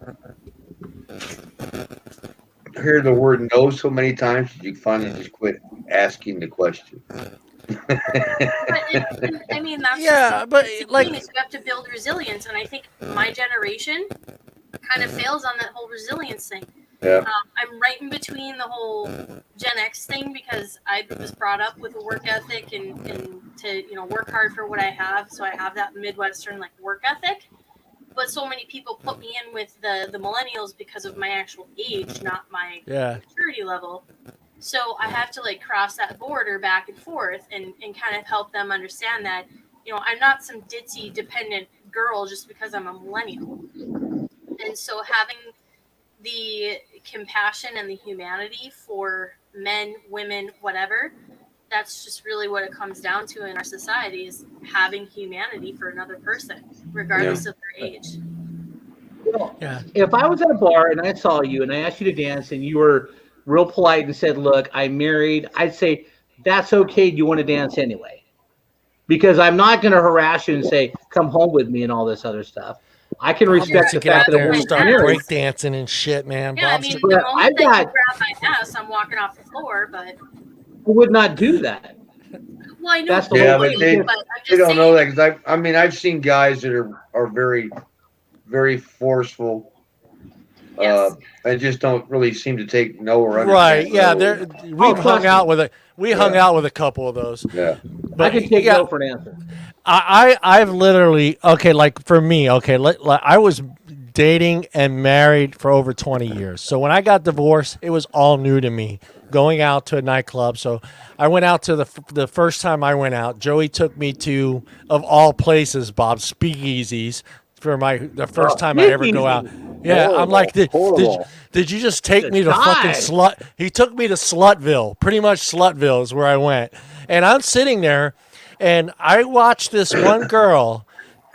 hear the word no so many times that you finally just quit asking the question. I mean, that's but like, thing is you have to build resilience, and I think my generation kind of fails on that whole resilience thing. Yeah. I'm right in between the whole Gen X thing because I was brought up with a work ethic and to work hard for what I have, so I have that Midwestern like work ethic. But so many people put me in with the millennials because of my actual age, not my maturity level. So I have to like cross that border back and forth and kind of help them understand that, I'm not some ditzy dependent girl just because I'm a millennial. And so having the compassion and the humanity for men, women, whatever, that's just really what it comes down to in our society is having humanity for another person, regardless of their age. Well, if I was at a bar and I saw you and I asked you to dance and you were real polite and said, look, I'm married, I'd say, that's okay. Do you want to dance anyway? Because I'm not going to harass you and say, come home with me and all this other stuff. I can respect the get fact out that a there and woman's start married. breakdancing and shit, man. Yeah, Bob's I mean, But the moment I've that got- you grab my ass, I'm walking off the floor, but... I would not do that. Well, I know. That's the Yeah, whole but thing. I'm they just don't saying, know that because I mean I've seen guys that are very, very forceful, Yes. and just don't really seem to take no or understand. right. Yeah, no. we've hung trust out me. with hung out with a couple of those. Yeah. But I could take no for an answer. I've literally like for me I was dating and married for over 20 years. So when I got divorced, it was all new to me going out to a nightclub. So I went out to the first time I went out. Joey took me to, of all places, Bob, speakeasies for the first time I ever go out. Yeah, Horrible. I'm like, Horrible. did you just take Just me to fucking die. Slut? He took me to Slutville. Pretty much Slutville is where I went. And I'm sitting there, and I watched this one girl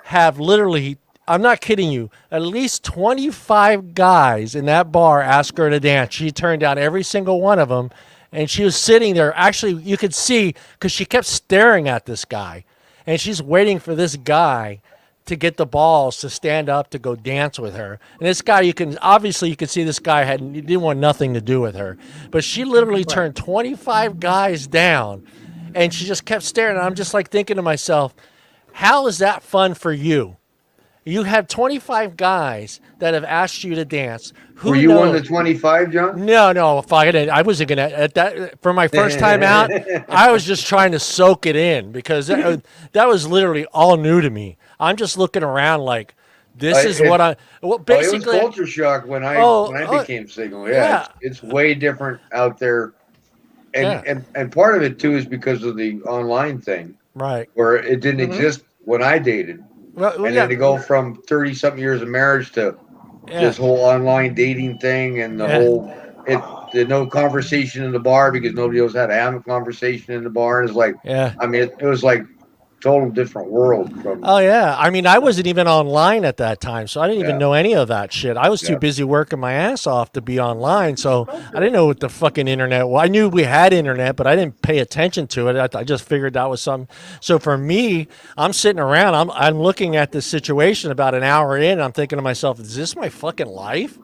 have literally, I'm not kidding you, at least 25 guys in that bar asked her to dance. She turned down every single one of them. And she was sitting there. Actually, you could see because she kept staring at this guy. And she's waiting for this guy to get the balls to stand up to go dance with her. And this guy, you can see this guy didn't want nothing to do with her. But she literally turned 25 guys down. And she just kept staring. And I'm just like thinking to myself, how is that fun for you? You have 25 guys that have asked you to dance. Who Were you knows? one of the 25, John? No. If I wasn't gonna at that for my first time out. I was just trying to soak it in because that was literally all new to me. I'm just looking around like this is what I. Well, basically, it was culture shock when I became single. yeah. It's way different out there, and part of it too is because of the online thing, right? Where it didn't exist when I dated. Well, And then to go from 30-something years of marriage to this whole online dating thing and the whole the no conversation in the bar because nobody else had to have a conversation in the bar. And it's like, I mean, it was like total different world from. Oh yeah, I mean, I wasn't even online at that time, so I didn't even know any of that shit. I was too busy working my ass off to be online, so I didn't know what the fucking internet was. I knew we had internet, but I didn't pay attention to it. I just figured that was something. So for me, I'm sitting around, I'm looking at this situation about an hour in, and I'm thinking to myself, is this my fucking life?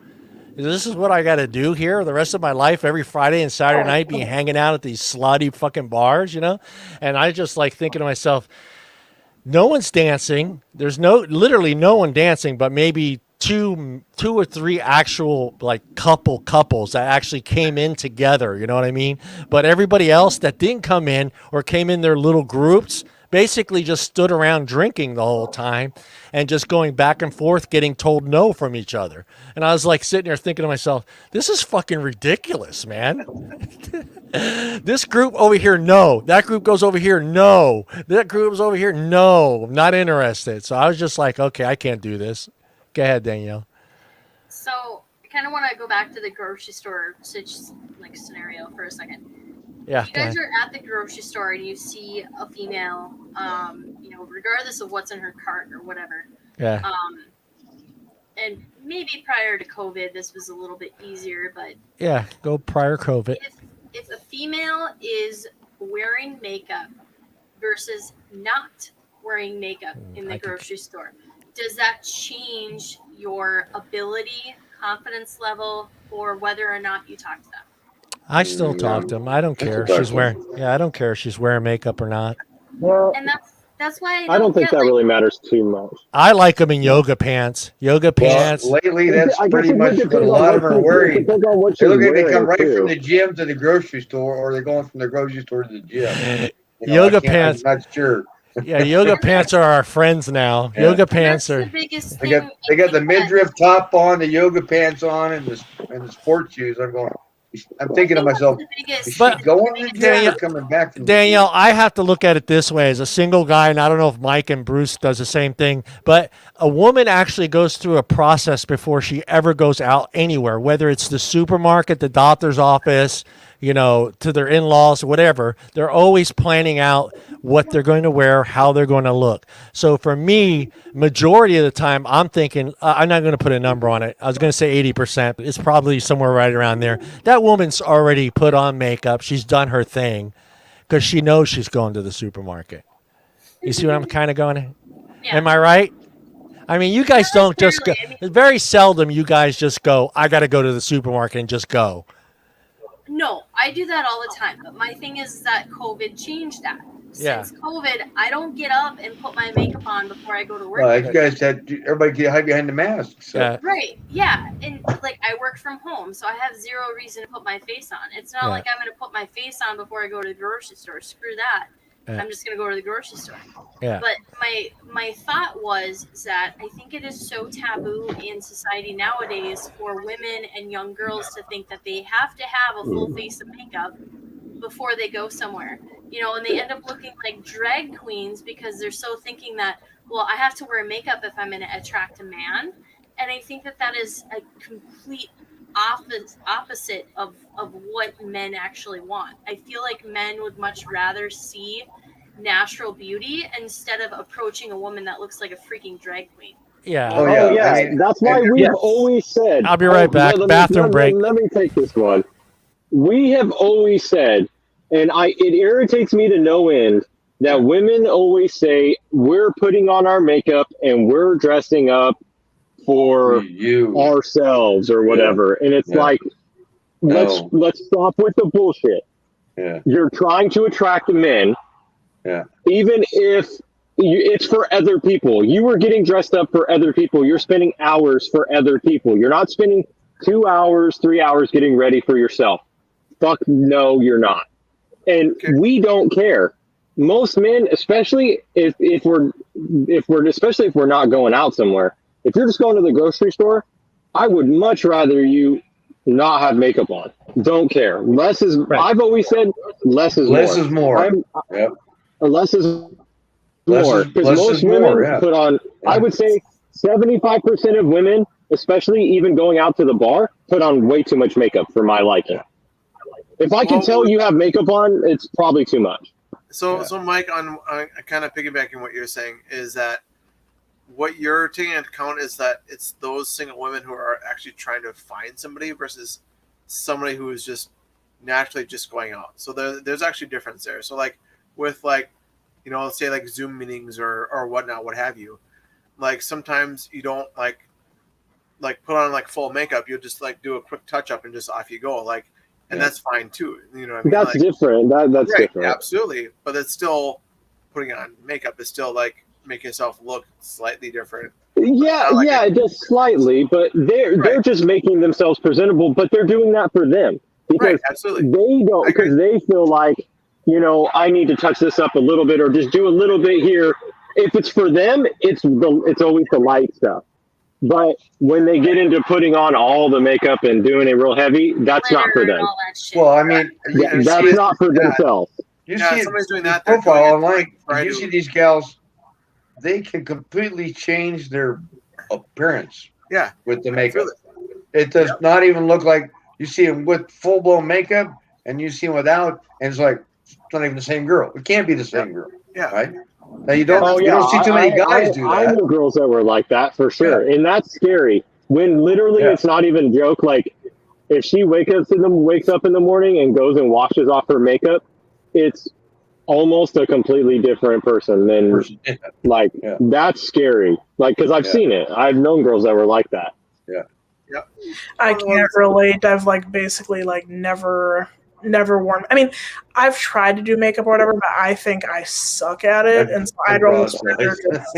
This is what I got to do here the rest of my life, every Friday and Saturday night, be hanging out at these slutty fucking bars, you know? And I just like thinking to myself, no one's dancing. There's literally no one dancing, but maybe two or three actual like couples that actually came in together. You know what I mean? But everybody else that didn't come in or came in their little groups basically just stood around drinking the whole time and just going back and forth, getting told no from each other. And I was like sitting there thinking to myself, this is fucking ridiculous, man. This group over here, no. That group goes over here, no. That group is over here, no. I'm not interested. So I was just like, okay, I can't do this. Go ahead, Danielle. So I kind of want to go back to the grocery store scenario for a second. Yeah. If you guys are at the grocery store and you see a female, regardless of what's in her cart or whatever. Yeah. And maybe prior to COVID, this was a little bit easier, but yeah, go prior COVID. If a female is wearing makeup versus not wearing makeup in the grocery store, does that change your ability, confidence level, or whether or not you talk to them? I still talk to them. I don't care if she's wearing. Yeah, I don't care if she's wearing makeup or not. Well, and that's why I don't think that really matters too much. I like them in yoga pants. Yoga pants. Well, lately, that's pretty much what a lot of them are wearing. They look like they come right from the gym to the grocery store, or they're going from the grocery store to the gym. Yoga pants. I'm not sure. Yeah, yoga pants are our friends now. Yeah. Yoga pants are. The biggest they got the midriff top on, the yoga pants on, and the sports shoes. I'm thinking to myself, is she going to the gym or coming back from Danielle, I have to look at it this way as a single guy, and I don't know if Mike and Bruce does the same thing, but a woman actually goes through a process before she ever goes out anywhere, whether it's the supermarket, the doctor's office, to their in-laws, whatever. They're always planning out what they're going to wear, how they're going to look. So for me, majority of the time, I'm thinking, I'm not going to put a number on it. I was going to say 80%, but it's probably somewhere right around there. That woman's already put on makeup. She's done her thing because she knows she's going to the supermarket. You see what I'm kind of going? Yeah. Am I right? I mean, you guys don't just go. Very seldom you guys just go, I got to go to the supermarket and just go. No, I do that all the time. But my thing is that COVID changed that. Since COVID, I don't get up and put my makeup on before I go to work. Well, you guys had everybody get hide behind the mask. So. Right. Yeah. And I work from home, so I have zero reason to put my face on. It's not like I'm going to put my face on before I go to the grocery store. Screw that. I'm just going to go to the grocery store. Yeah. But my thought was that I think it is so taboo in society nowadays for women and young girls to think that they have to have a full face of makeup before they go somewhere. And they end up looking like drag queens because they're so thinking that, well, I have to wear makeup if I'm going to attract a man. And I think that is a complete opposite of what men actually want. I feel like men would much rather see natural beauty instead of approaching a woman that looks like a freaking drag queen. Yeah. Oh, Oh yeah, yeah, I mean, that's why we've Yes. always said. I'll be right back. Bathroom break. Let me take this one. We have always said, and it irritates me to no end that women always say we're putting on our makeup and we're dressing up for you. ourselves or whatever, and it's Yeah. like No. let's stop with the bullshit. Yeah. You're trying to attract men. Yeah. Even if it's for other people. You were getting dressed up for other people. You're spending hours for other people. You're not spending 2 hours, 3 hours getting ready for yourself. Fuck no, you're not. And we don't care. Most men, especially if we're not going out somewhere. If you're just going to the grocery store, I would much rather you not have makeup on. Don't care. Less is. Right. I've always said less is Less more. is more. Yep. Less is Less more is- because less most is women more, yeah. put on. I would say 75% of women, especially even going out to the bar, put on way too much makeup for my liking. If I can Well, tell you have makeup on, it's probably too much. So Mike, on kind of piggybacking what you're saying is that what you're taking into account is that it's those single women who are actually trying to find somebody versus somebody who is just naturally just going out. So there's actually a difference there. So like with like, let's say like Zoom meetings or whatnot, what have you, like sometimes you don't like put on like full makeup. You'll just like do a quick touch up and just off you go. Like, and that's fine too. You know what I mean? That's like, different. That's right, different. absolutely. But it's still putting on makeup is still like making yourself look slightly different. Yeah, Not like yeah, it does slightly, but they're Right. just making themselves presentable, but they're doing that for them because Right, absolutely. they don't I agree. because they feel like I need to touch this up a little bit or just do a little bit here. If it's for them, it's always the light stuff. But when they get into putting on all the makeup and doing it real heavy, that's not for Glitter and them. all that shit. Well, I mean, Yeah, you that's see it- not for themselves. You Yeah, see it, somebody's doing the that, they're doing profile it online. trying And you to- see these gals, they can completely change their appearance Yeah, with the makeup. absolutely. It does not even look like you see them with full blown makeup, and you see them without, and it's like it's not even the same girl. It can't be the same girl, Yeah. right? Now you don't. Oh You yeah, don't see too many guys do I that. know girls that were like that for sure, and that's scary. When literally Yeah. it's not even a joke. Like if she wakes up in the morning and goes and washes off her makeup, it's almost a completely different person than like Yeah. that's scary. Like because I've Yeah. seen it. I've known girls that were like that. I can't relate. I've basically never worn. I mean, I've tried to do makeup or whatever, but I think I suck at it, and so I'd almost rather just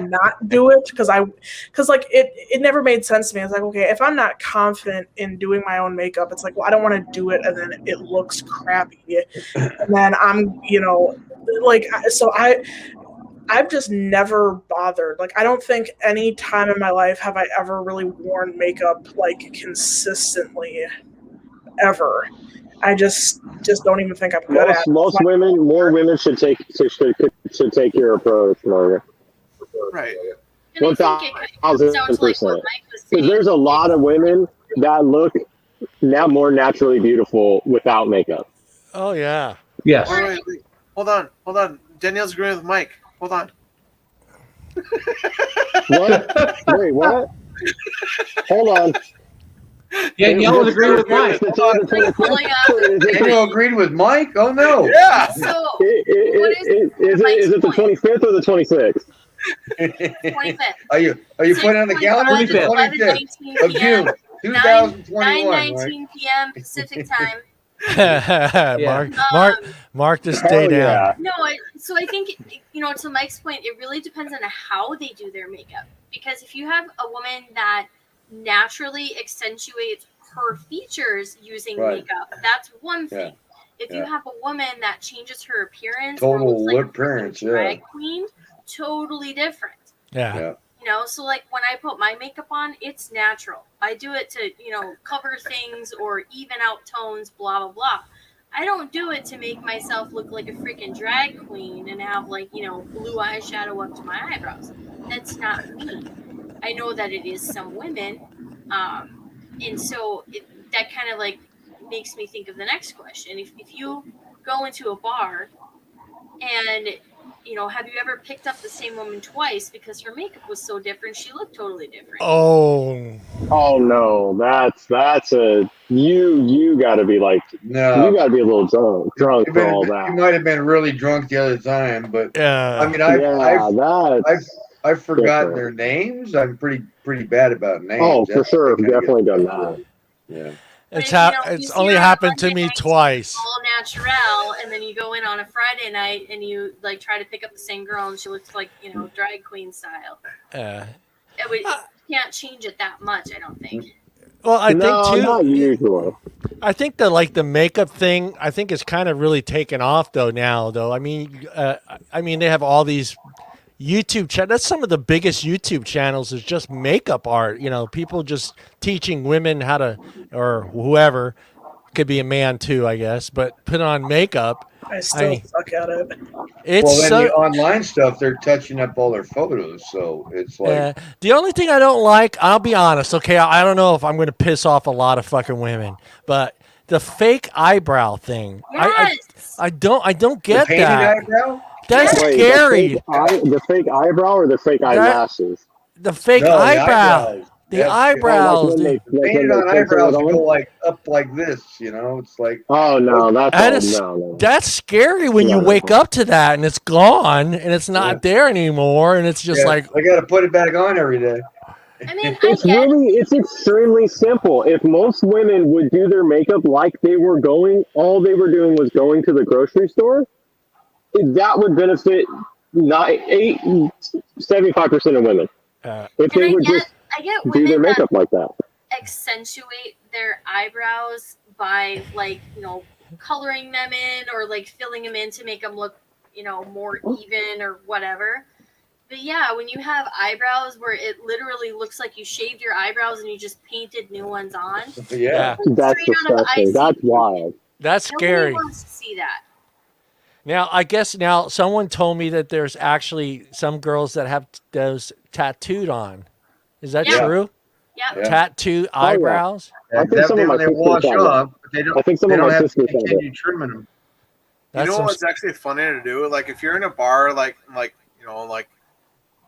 not do it because it never made sense to me. It's like, okay, if I'm not confident in doing my own makeup, it's like, well, I don't want to do it, and then it looks crappy, and then I've just never bothered. I don't think any time in my life have I ever really worn makeup consistently ever. I just don't even think I'm good at it. More women should take your approach, Morgan. Right. And I think it comes down to like what 1000%. Mike was Because saying. there's a lot of women that look now more naturally beautiful without makeup. Oh yeah. Yes. Wait. Hold on. Danielle's agreeing with Mike. Hold on. What? Wait, what? Hold on. Danielle was agreeing with Mike. Pulling up. Daniel agreed with Mike. Oh no! Yeah. So Is it the 25th or the 26th? 25th. Are you putting on the calendar? It's the 25th of June, 2021. Right? 9:19 p.m. Pacific time. Mark this Hell day down. yeah. No, so I think to Mike's point, it really depends on how they do their makeup. Because if you have a woman that naturally accentuates her features using Right. makeup, that's one Yeah. thing. If you Yeah. have a woman that changes her appearance, or Total looks like look a appearance, yeah. drag queen, totally different. Yeah. So like when I put my makeup on, it's natural. I do it to, cover things or even out tones, blah, blah, blah. I don't do it to make myself look like a freaking drag queen and have blue eyeshadow up to my eyebrows. That's not me. I know that it is some women. And so that kind of makes me think of the next question. If you go into a bar And have you ever picked up the same woman twice because her makeup was so different? She looked totally different. Oh. Oh no, that's a you got to be like No, you got to be a little drunk for all you that. might have been really drunk the other time, but Yeah. I mean, I've forgotten different. their names. I'm pretty bad about names. Oh, for That's the sure, thing I get definitely done fucked that. with. Yeah. But It's if, you it's see only her on a happened to Monday me night, twice. all natural, and then you go in on a Friday night and you like try to pick up the same girl, and she looks like drag queen style. You can't change it that much, I don't think. Well, I think No, too. not usually. I think the makeup thing. I think is kind of really taken off though now. Though I mean, they have all these YouTube channels. That's some of the biggest YouTube channels is just makeup art. People just teaching women how to, or whoever, could be a man too, I guess, but put on makeup. I still suck at it. It's Well, then so. the online stuff, they're touching up all their photos, so it's like The only thing I don't like, I'll be honest, okay, I don't know if I'm going to piss off a lot of fucking women, but the fake eyebrow thing, Yes. I don't get the painted that. eyebrow. That's Wait, scary. the fake eyebrow or the fake eyelashes? The fake No, eyebrow. The That's eyebrows. Oh, like when painted they on eyebrows pencil it go on? like up like this. It's like Oh no, that's no. That's scary when you wake up to that and it's gone and it's not there anymore and it's just like I got to put it back on every day. I mean, it's extremely simple. If most women would do their makeup like all they were doing was going to the grocery store, that would benefit 75% of women. If they would just do their makeup like that. Accentuate their eyebrows by coloring them in or filling them in to make them look more even or whatever. But yeah, when you have eyebrows where it literally looks like you shaved your eyebrows and you just painted new ones on. Yeah. That's disgusting. That's wild. That's scary. Nobody wants to see that. Now, I guess someone told me that there's actually some girls that have those tattooed on. Is that true? Yeah. Tattooed eyebrows? I think some of my they wash off, but they don't have to continue trimming them. You know what's actually funny to do? Like if you're in a bar, like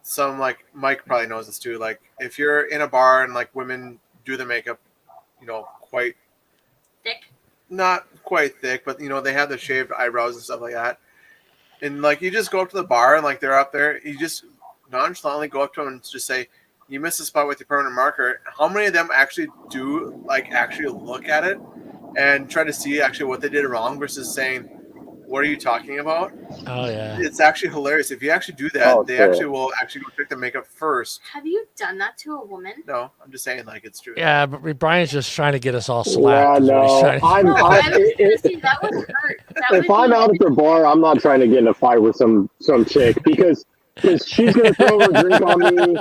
some Mike probably knows this too. Like if you're in a bar and women do the makeup, quite thick. Not quite thick, but they have the shaved eyebrows and stuff like that. And you just go up to the bar and they're up there, you just nonchalantly go up to them and just say, "You missed a spot with your permanent marker." How many of them actually do actually look at it and try to see actually what they did wrong versus saying, "What are you talking about?" Oh yeah. It's actually hilarious. If you actually do that, they actually will actually go pick the makeup first. Have you done that to a woman? No, I'm just saying it's true. Yeah, but Brian's just trying to get us all slapped. Yeah, no. If I'm out at the bar, I'm not trying to get in a fight with some chick because she's gonna throw her drink on me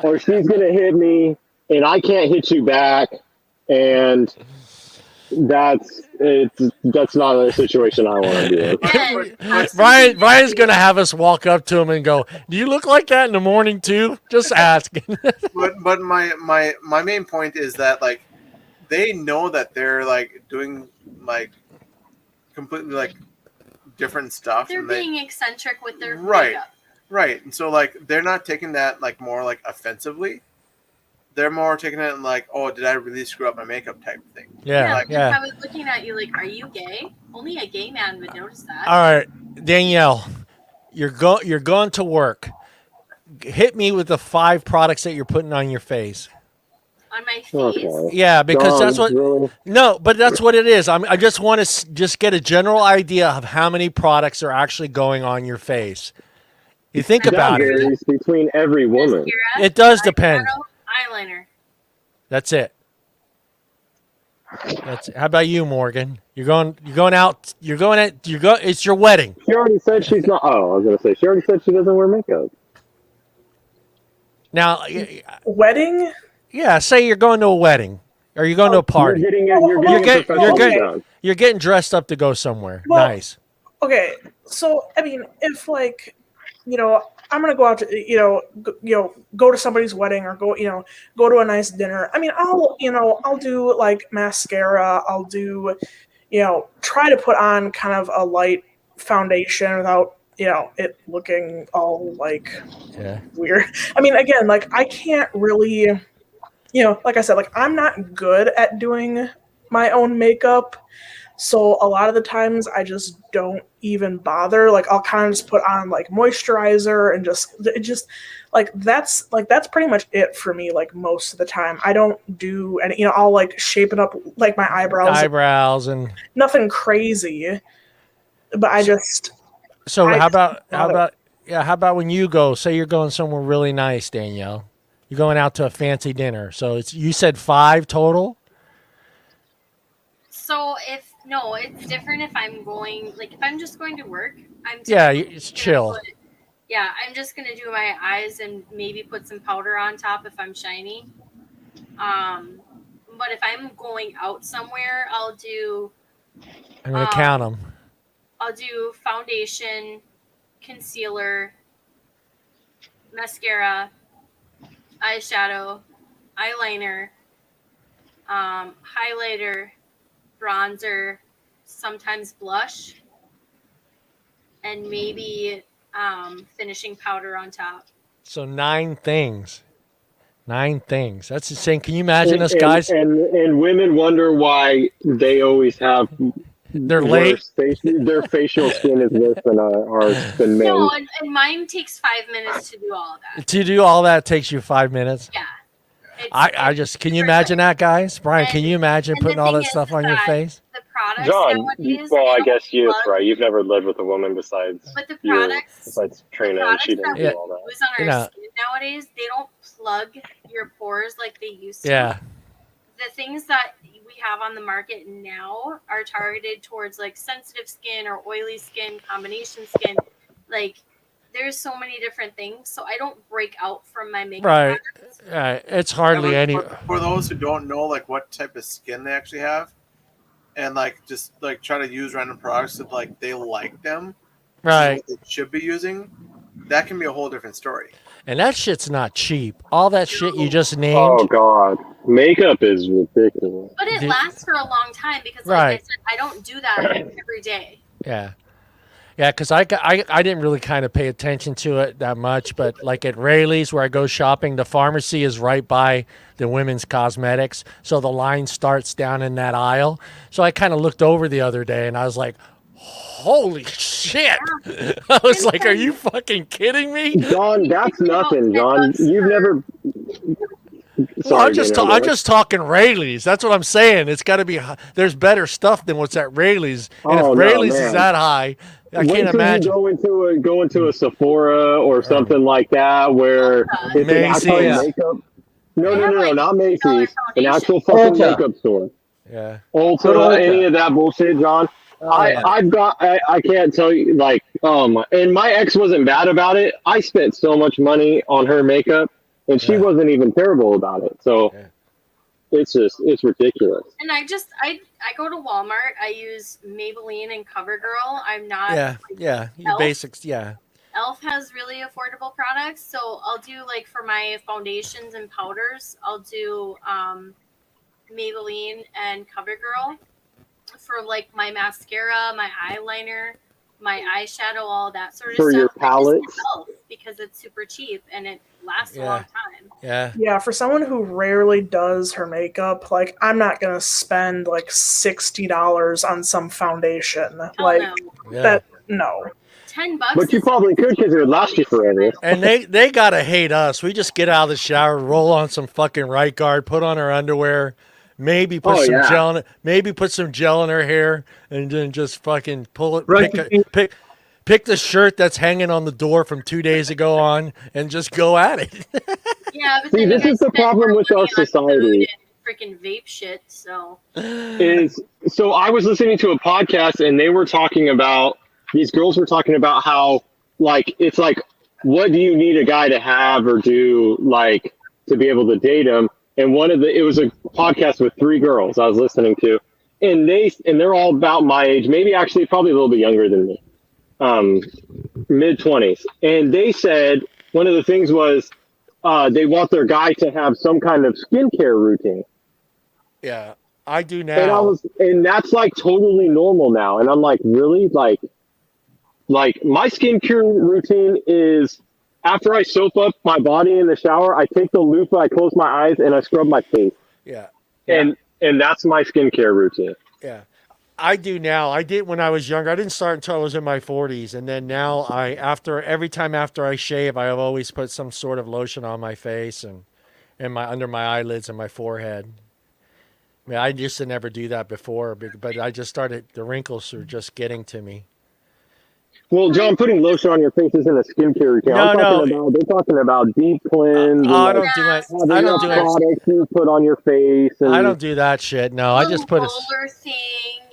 or she's gonna hit me and I can't hit you back, and that's not a situation I want to be in. Brian's gonna have us walk up to him and go, "Do you look like that in the morning too?" Just asking. but my main point is that they know that they're doing completely different stuff. They're being eccentric with their makeup. Right. And so they're not taking that more offensively. They're more taking it oh, did I really screw up my makeup type of thing. Yeah. I was looking at you are you gay? Only a gay man would notice that. All right, Danielle, you're going to work. Hit me with the 5 products that you're putting on your face. On my face? Okay. Yeah, because that's what. Really? No, but that's what it is. I just want to just get a general idea of how many products are actually going on your face. You think about it. Varies between every woman. Mascara, it does depend. Eyeliner. That's it. How about you, Morgan? You're going out. It's your wedding. She already said she's not. Oh, I was gonna say she already said she doesn't wear makeup. Now, wedding? Yeah, say you're going to a wedding or you're going to a party. You're getting dressed up to go somewhere. Well, nice. Okay, so I mean, if I'm gonna go out to go to somebody's wedding or go to a nice dinner. I mean, I'll do mascara. I'll do try to put on kind of a light foundation without it looking all like Yeah. weird. I mean, again, like I can't really, like I said, like I'm not good at doing my own makeup. So a lot of the times I just don't even bother. Like I'll kind of just put on like moisturizer and just that's pretty much it for me. Like most of the time, I don't do any. I'll like shape it up like my eyebrows. And Nothing crazy, but I just. so I how just about how about when you go? Say you're going somewhere really nice, Danielle. You're going out to a fancy dinner. So you said 5 total. So it's different if I'm going, like if I'm just going to work. It's chill. I'm just gonna do my eyes and maybe put some powder on top if I'm shiny. But if I'm going out somewhere, I'll do. I'm gonna count them. I'll do foundation, concealer, mascara, eyeshadow, eyeliner, highlighter, bronzer, sometimes blush, and maybe finishing powder on top. So 9 things. 9 things. That's insane. Can you imagine us guys? And women wonder why they always have They're late. Their facial skin is worse than ours than men. No, and mine takes 5 minutes to do all of that. To do all that takes you 5 minutes. Yeah. I just can you imagine that, guys? Brian, can you imagine putting all that stuff on your face? The products John, nowadays, well, I they guess you. don't That's plug- right. You've never lived with a woman besides But the your, products, besides Trina, and she didn't do all that. use on our skin nowadays, they don't plug your pores like they used to. Yeah. The things that we have on the market now are targeted towards like sensitive skin or oily skin, combination skin. Like there's so many different things, so I don't break out from my makeup. Right. Right. It's hardly any. For those who don't know, like what type of skin they actually have, and like just like try to use random products that like they like them, Right. what they should be using, that can be a whole different story. And that shit's not cheap. All that shit you just named. Oh God, makeup is ridiculous. But it lasts for a long time because, like I said, I don't do that every day. Yeah. Yeah, because I didn't really kind of pay attention to it that much, but like at Rayleigh's where I go shopping, the pharmacy is right by the women's cosmetics, so the line starts down in that aisle. So I kind of looked over the other day and I was like, holy shit. I was like, are you fucking kidding me? John, that's nothing, John. You've never. Well, I'm just talking Rayleigh's. That's what I'm saying. It's got to be. There's better stuff than what's at Rayleigh's. And if Rayleigh's is that high, I can't imagine. You go into a Sephora or something like that where it's an actual makeup. No, not Macy's. An actual fucking makeup store. Yeah. Ulta, any of that bullshit, John. I can't tell you, like, and my ex wasn't bad about it. I spent so much money on her makeup, and she wasn't even terrible about it. So it's ridiculous. And I go to Walmart. I use Maybelline and CoverGirl. I'm not. Basics. Yeah. Elf has really affordable products, so I'll do like for my foundations and powders, I'll do Maybelline and CoverGirl. For like my mascara, my eyeliner, my eyeshadow, all that sort of stuff. For your palettes? Because it's super cheap and it lasts a long time. Yeah. Yeah, for someone who rarely does her makeup, like I'm not gonna spend like $60 on some foundation. That no. $10. But you probably could because it would last you forever. And they gotta hate us. We just get out of the shower, roll on some fucking right guard, put on our underwear. Maybe put some gel in it. Maybe put some gel in her hair, and then just fucking pull it. Pick the shirt that's hanging on the door from 2 days ago on, and just go at it. Yeah, but see, this is the problem with our society. Freaking vape shit. So I was listening to a podcast, and they were talking about these girls were talking about how it's like what do you need a guy to have or do to be able to date him. And it was a podcast with 3 girls I was listening to, and they're all about my age, maybe actually probably a little bit younger than me, mid-20s. And they said one of the things was they want their guy to have some kind of skincare routine. Yeah, I do now. And that's like totally normal now. And I'm like, really? like my skincare routine is after I soap up my body in the shower, I take the loofah, I close my eyes, and I scrub my face. Yeah. And that's my skincare routine. Yeah. I do now. I did when I was younger. I didn't start until I was in my 40s, and then now every time after I shave, I have always put some sort of lotion on my face and my under my eyelids and my forehead. I mean, I used to never do that before, but I just started. The wrinkles are just getting to me. Well, John, putting lotion on your face isn't a skincare routine. They're talking about deep cleanse. I and don't do it. having I don't do it. products you put on your face. And I don't do that shit. No, I just put a roller thing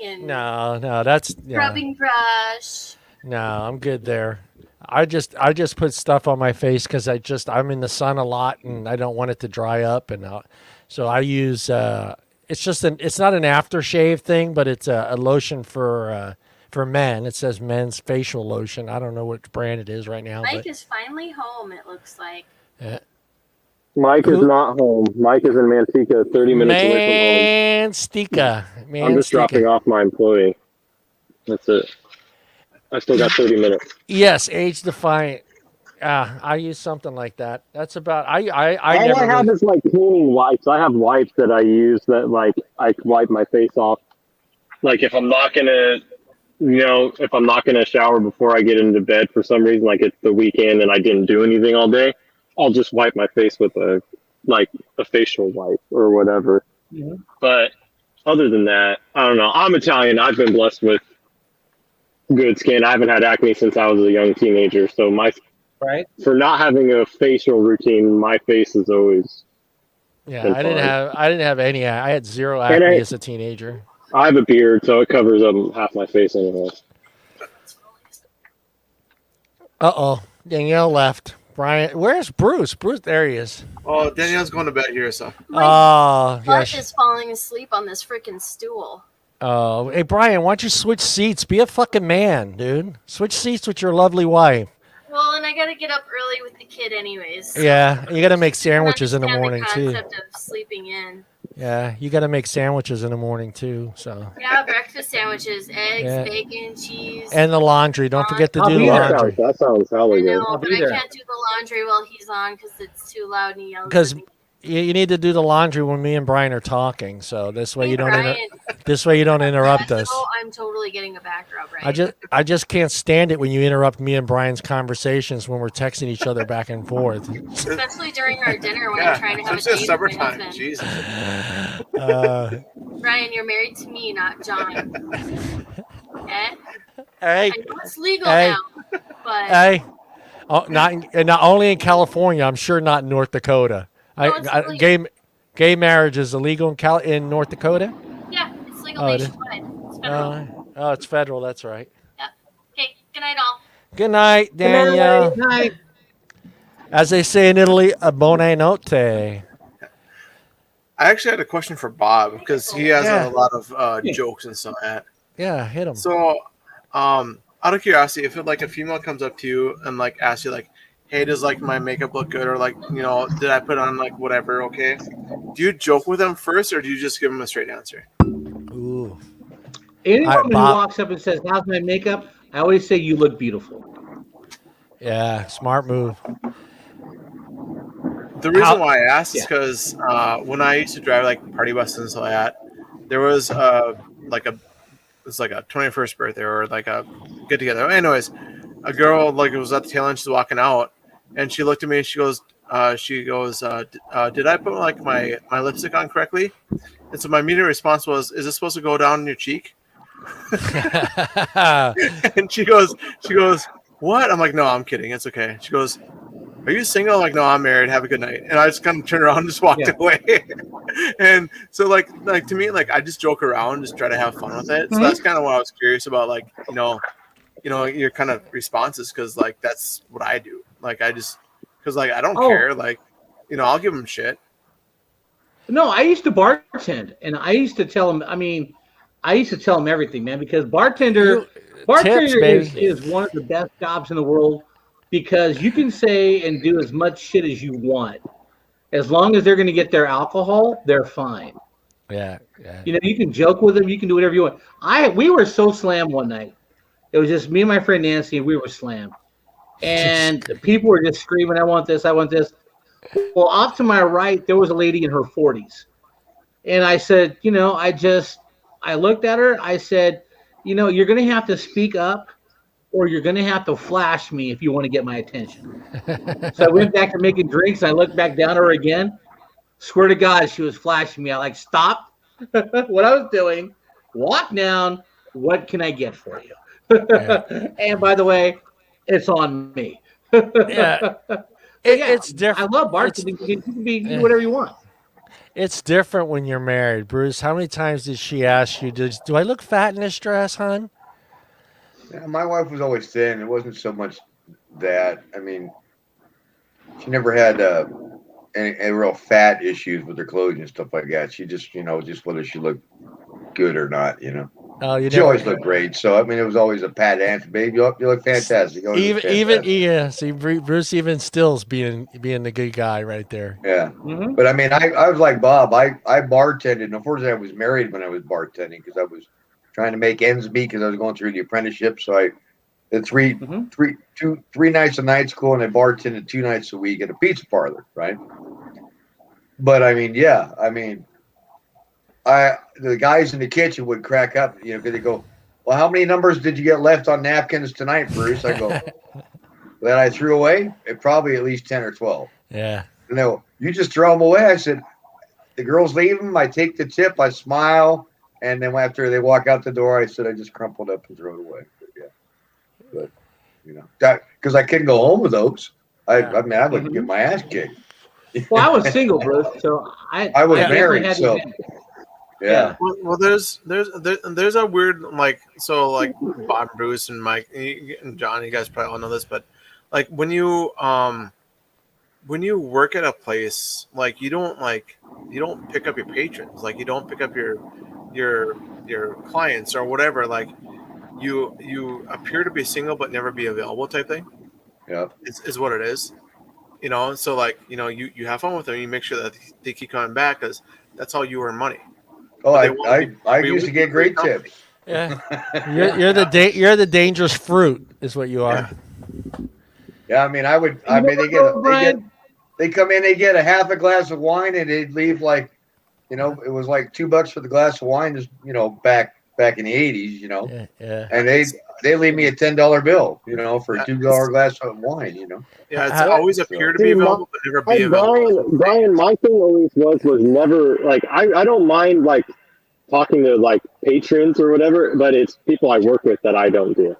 and no. That's rubbing brush. No, I'm good there. I just put stuff on my face because I'm in the sun a lot and I don't want it to dry up, and so I use it's not an aftershave thing, but it's a lotion for men. It says men's facial lotion. I don't know which brand it is right now. Mike is finally home, it looks like. Mike is not home. Mike is in Manteca, 30 minutes away from home. Manteca. I'm just dropping off my employee. That's it. I still got 30 minutes. Yes, age defiant. I use something like that. That's about. I All I have is like cleaning wipes. I have wipes that I use that like I wipe my face off. Like if I'm not gonna shower before I get into bed for some reason, like it's the weekend and I didn't do anything all day, I'll just wipe my face with a facial wipe or whatever. Yeah. But other than that, I don't know. I'm Italian. I've been blessed with good skin. I haven't had acne since I was a young teenager. So for not having a facial routine, my face is always. Yeah, I didn't have any. I had zero acne as a teenager. I have a beard, so it covers up half my face anyway. Danielle left. Brian, where's Bruce? Bruce, there he is. Oh, Danielle's going to bed here, so. Oh, Butt is falling asleep on this freaking stool. Oh, hey Brian, why don't you switch seats? Be a fucking man, dude. Switch seats with your lovely wife. Well, and I gotta get up early with the kid anyways. So Yeah, you gotta make sandwiches in the morning too. The concept of sleeping in. Yeah, you gotta make sandwiches in the morning too. So. Yeah, breakfast sandwiches, eggs, bacon, cheese. And the laundry. Don't forget to do the That laundry. sounds hella good. No, but I can't do the laundry while he's on because it's too loud and he yells. Because you need to do the laundry when me and Brian are talking, so this way you don't interrupt us. I'm totally getting a back rub right. I just can't stand it when you interrupt me and Brian's conversations when we're texting each other back and forth. Especially during our dinner when I'm trying to have a date with my husband. Jesus. Brian, you're married to me, not John. Hey, I know it's legal now, but hey, not only in California, I'm sure not in North Dakota. Gay marriage is illegal in North Dakota? Yeah, it's legal nationwide. It's federal. It's federal. That's right. Yeah. Okay. Good night, all. Good night, Danielle. Good night. As they say in Italy, a buona notte. I actually had a question for Bob because he has a lot of jokes and stuff like that. Yeah, hit him. So, out of curiosity, if a female comes up to you and asks you hey, does my makeup look good, or did I put on whatever? Okay, do you joke with them first, or do you just give them a straight answer? Ooh. Anyone who walks up and says, "How's my makeup?" I always say, "You look beautiful." Yeah, smart move. The reason why I asked is because when I used to drive party buses and stuff like that, there was a 21st birthday or a get together. Anyways, a girl was at the tail end, she's walking out, and she looked at me and she goes, did I put my lipstick on correctly? And so my immediate response was, is it supposed to go down your cheek? And she goes, what? I'm like, no, I'm kidding. It's okay. She goes, are you single? I'm like, no, I'm married. Have a good night. And I just kind of turned around and just walked away. And so to me, I just joke around, just try to have fun with it. So that's kind of what I was curious about, your kind of responses, because that's what I do. I don't care. I'll give them shit. No, I used to bartend, and I used to tell them. I used to tell them everything, man, because bartender is one of the best jobs in the world, because you can say and do as much shit as you want, as long as they're going to get their alcohol, they're fine. Yeah. You can joke with them, you can do whatever you want. We were so slammed one night It was just me and my friend Nancy, and we were slammed. And people were just screaming, I want this, I want this. Well, off to my right, there was a lady in her 40s. And I said, I looked at her. I said, you're going to have to speak up or you're going to have to flash me if you want to get my attention. So I went back to making drinks. And I looked back down at her again. Swear to God, she was flashing me. I stopped what I was doing, walked down. What can I get for you? And by the way, it's on me. Yeah. It's different. I love bartending. You can do whatever you want. It's different when you're married, Bruce. How many times did she ask you, do I look fat in this dress, hon? Yeah, my wife was always thin. It wasn't so much that. I mean, she never had any real fat issues with her clothes and stuff like that. She just, just whether she looked good or not, Oh, she always looked great. So, I mean, it was always a pat answer. Babe, you look fantastic. See, Bruce even stills being the good guy right there. Yeah. Mm-hmm. But, I mean, I was like Bob. I bartended. Unfortunately, I was married when I was bartending because I was trying to make ends meet because I was going through the apprenticeship. So I did three nights of night school, and I bartended 2 nights a week at a pizza parlor, right? But, I mean, the guys in the kitchen would crack up, because they go, well, how many numbers did you get left on napkins tonight, Bruce? I go, that I threw away? Probably at least 10 or 12. Yeah. And they go, you just throw them away? I said, the girls leave them. I take the tip. I smile. And then after they walk out the door, I said, I just crumpled up and threw it away. But because I couldn't go home with those. I mean, I would get my ass kicked. Well, I was single, Bruce, so I was married, so. Yeah. Well, there's a weird Bob and Bruce and Mike and John, you guys probably all know this, but when you work at a place, you don't pick up your patrons, you don't pick up your clients or whatever. You appear to be single but never be available type thing. Yeah, is what it is. So you have fun with them. You make sure that they keep coming back because that's how you earn money. Oh, I used to get great tips. Yeah, you're the dangerous fruit, is what you are. Yeah, I mean, they come in, they get a half a glass of wine, and they'd leave it was $2 for the glass of wine, just back in the 80s, Yeah. And they leave me a $10 bill, for a $2 glass of wine, Yeah, it's always appear to be available, but never be available. Brian, my thing always was never I don't mind talking to patrons or whatever, but it's people I work with that I don't do.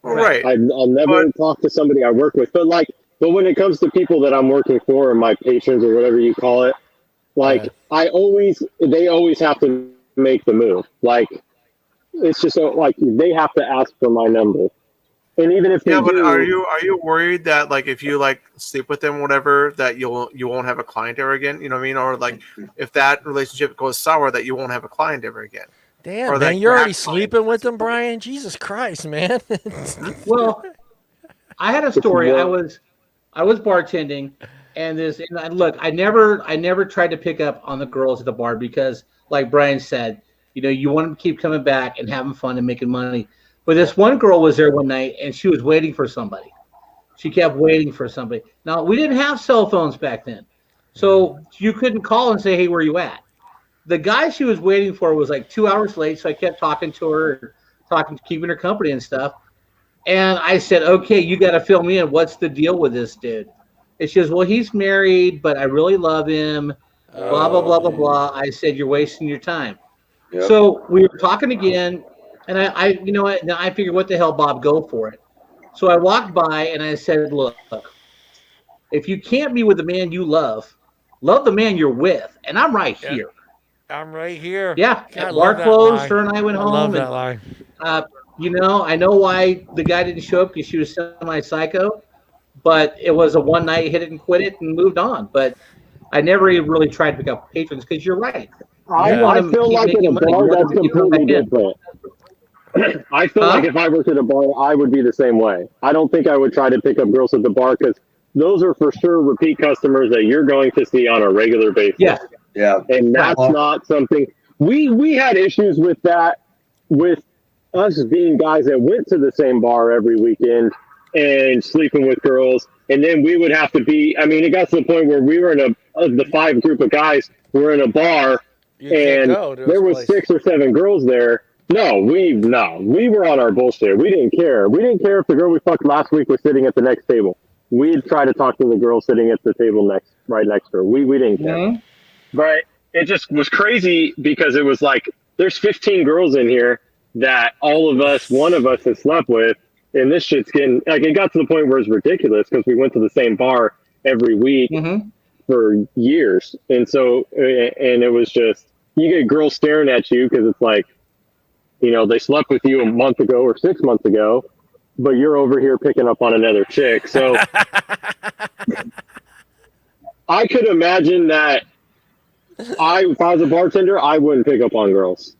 Right. I'll never talk to somebody I work with, but when it comes to people that I'm working for, or my patrons or whatever you call it, they always have to make the move. It's just they have to ask for my number. And even if but are you worried that if you sleep with them, whatever, that you won't have a client ever again? You know what I mean? Or if that relationship goes sour, that you won't have a client ever again. Damn, man, you're already sleeping with them, Brian? Jesus Christ, man. Well, I had a story. I was bartending, and look, I never tried to pick up on the girls at the bar because, like Brian said, you want them to keep coming back and having fun and making money. But this one girl was there one night, and she was waiting for somebody. She kept waiting for somebody. Now, we didn't have cell phones back then, so you couldn't call and say, hey, where you at? The guy she was waiting for was 2 hours late, so I kept talking to her, keeping her company and stuff. And I said, okay, you got to fill me in. What's the deal with this dude? And she goes, well, he's married, but I really love him, blah, blah, blah, blah, blah. I said, you're wasting your time. Yep. So we were talking again, and I figured, what the hell, Bob, go for it. So I walked by, and I said, look, if you can't be with the man you love the man you're with. And I'm right here. I'm right here. Yeah, bar closed. Her and I went home. I love that line. I know why the guy didn't show up, because she was semi-psycho, but it was a one night, hit it and quit it and moved on. But I never even really tried to pick up patrons, because you're right. I feel like at a bar that's completely different. I feel like if I worked at a bar, I would be the same way. I don't think I would try to pick up girls at the bar, because those are for sure repeat customers that you're going to see on a regular basis. Yeah. And that's not something we had issues with that with us being guys that went to the same bar every weekend and sleeping with girls, and then we would have to be. I mean, it got to the point where we were in the 5 group of guys were in a bar, You can't and go to there those was places. 6 or 7 girls there. No, we were on our bullshit. We didn't care. We didn't care if the girl we fucked last week was sitting at the next table. We'd try to talk to the girl sitting at the table right next to her. We didn't care. Mhm. But it just was crazy because it was like there's 15 girls in here that one of us has slept with, and this shit's getting like it got to the point where it's ridiculous because we went to the same bar every week Mhm. for years, and it was just you get girls staring at you because it's like, they slept with you a month ago or 6 months ago, but you're over here picking up on another chick. So I could imagine that if I was a bartender, I wouldn't pick up on girls.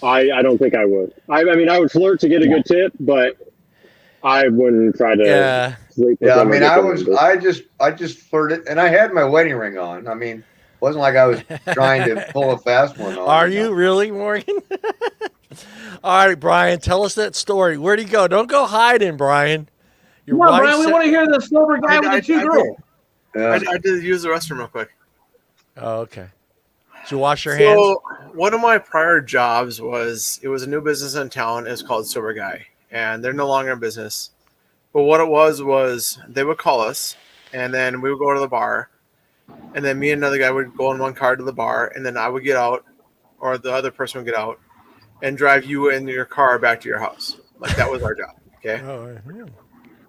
I don't think I would. I mean, I would flirt to get a good tip, but I wouldn't try to Yeah. sleep with Yeah, I them or mean, get their number. I just flirted, and I had my wedding ring on. I mean, wasn't like I was trying to pull a fast one on. Are you really, Morgan? All right, Brian, tell us that story. Where'd he go? Don't go hiding, Brian. Your No, wife Brian, we said- want to hear the sober guy with the 2 girls. Yeah. I did use the restroom real quick. Oh, okay. Did you wash your hands? So one of my prior jobs was a new business in town. It's called Sober Guy, and they're no longer in business. But what it was they would call us, and then we would go to the bar, and then me and another guy would go in one car to the bar, and then I would get out, or the other person would get out, and drive you in your car back to your house. Like that was our job. Okay. Oh, yeah.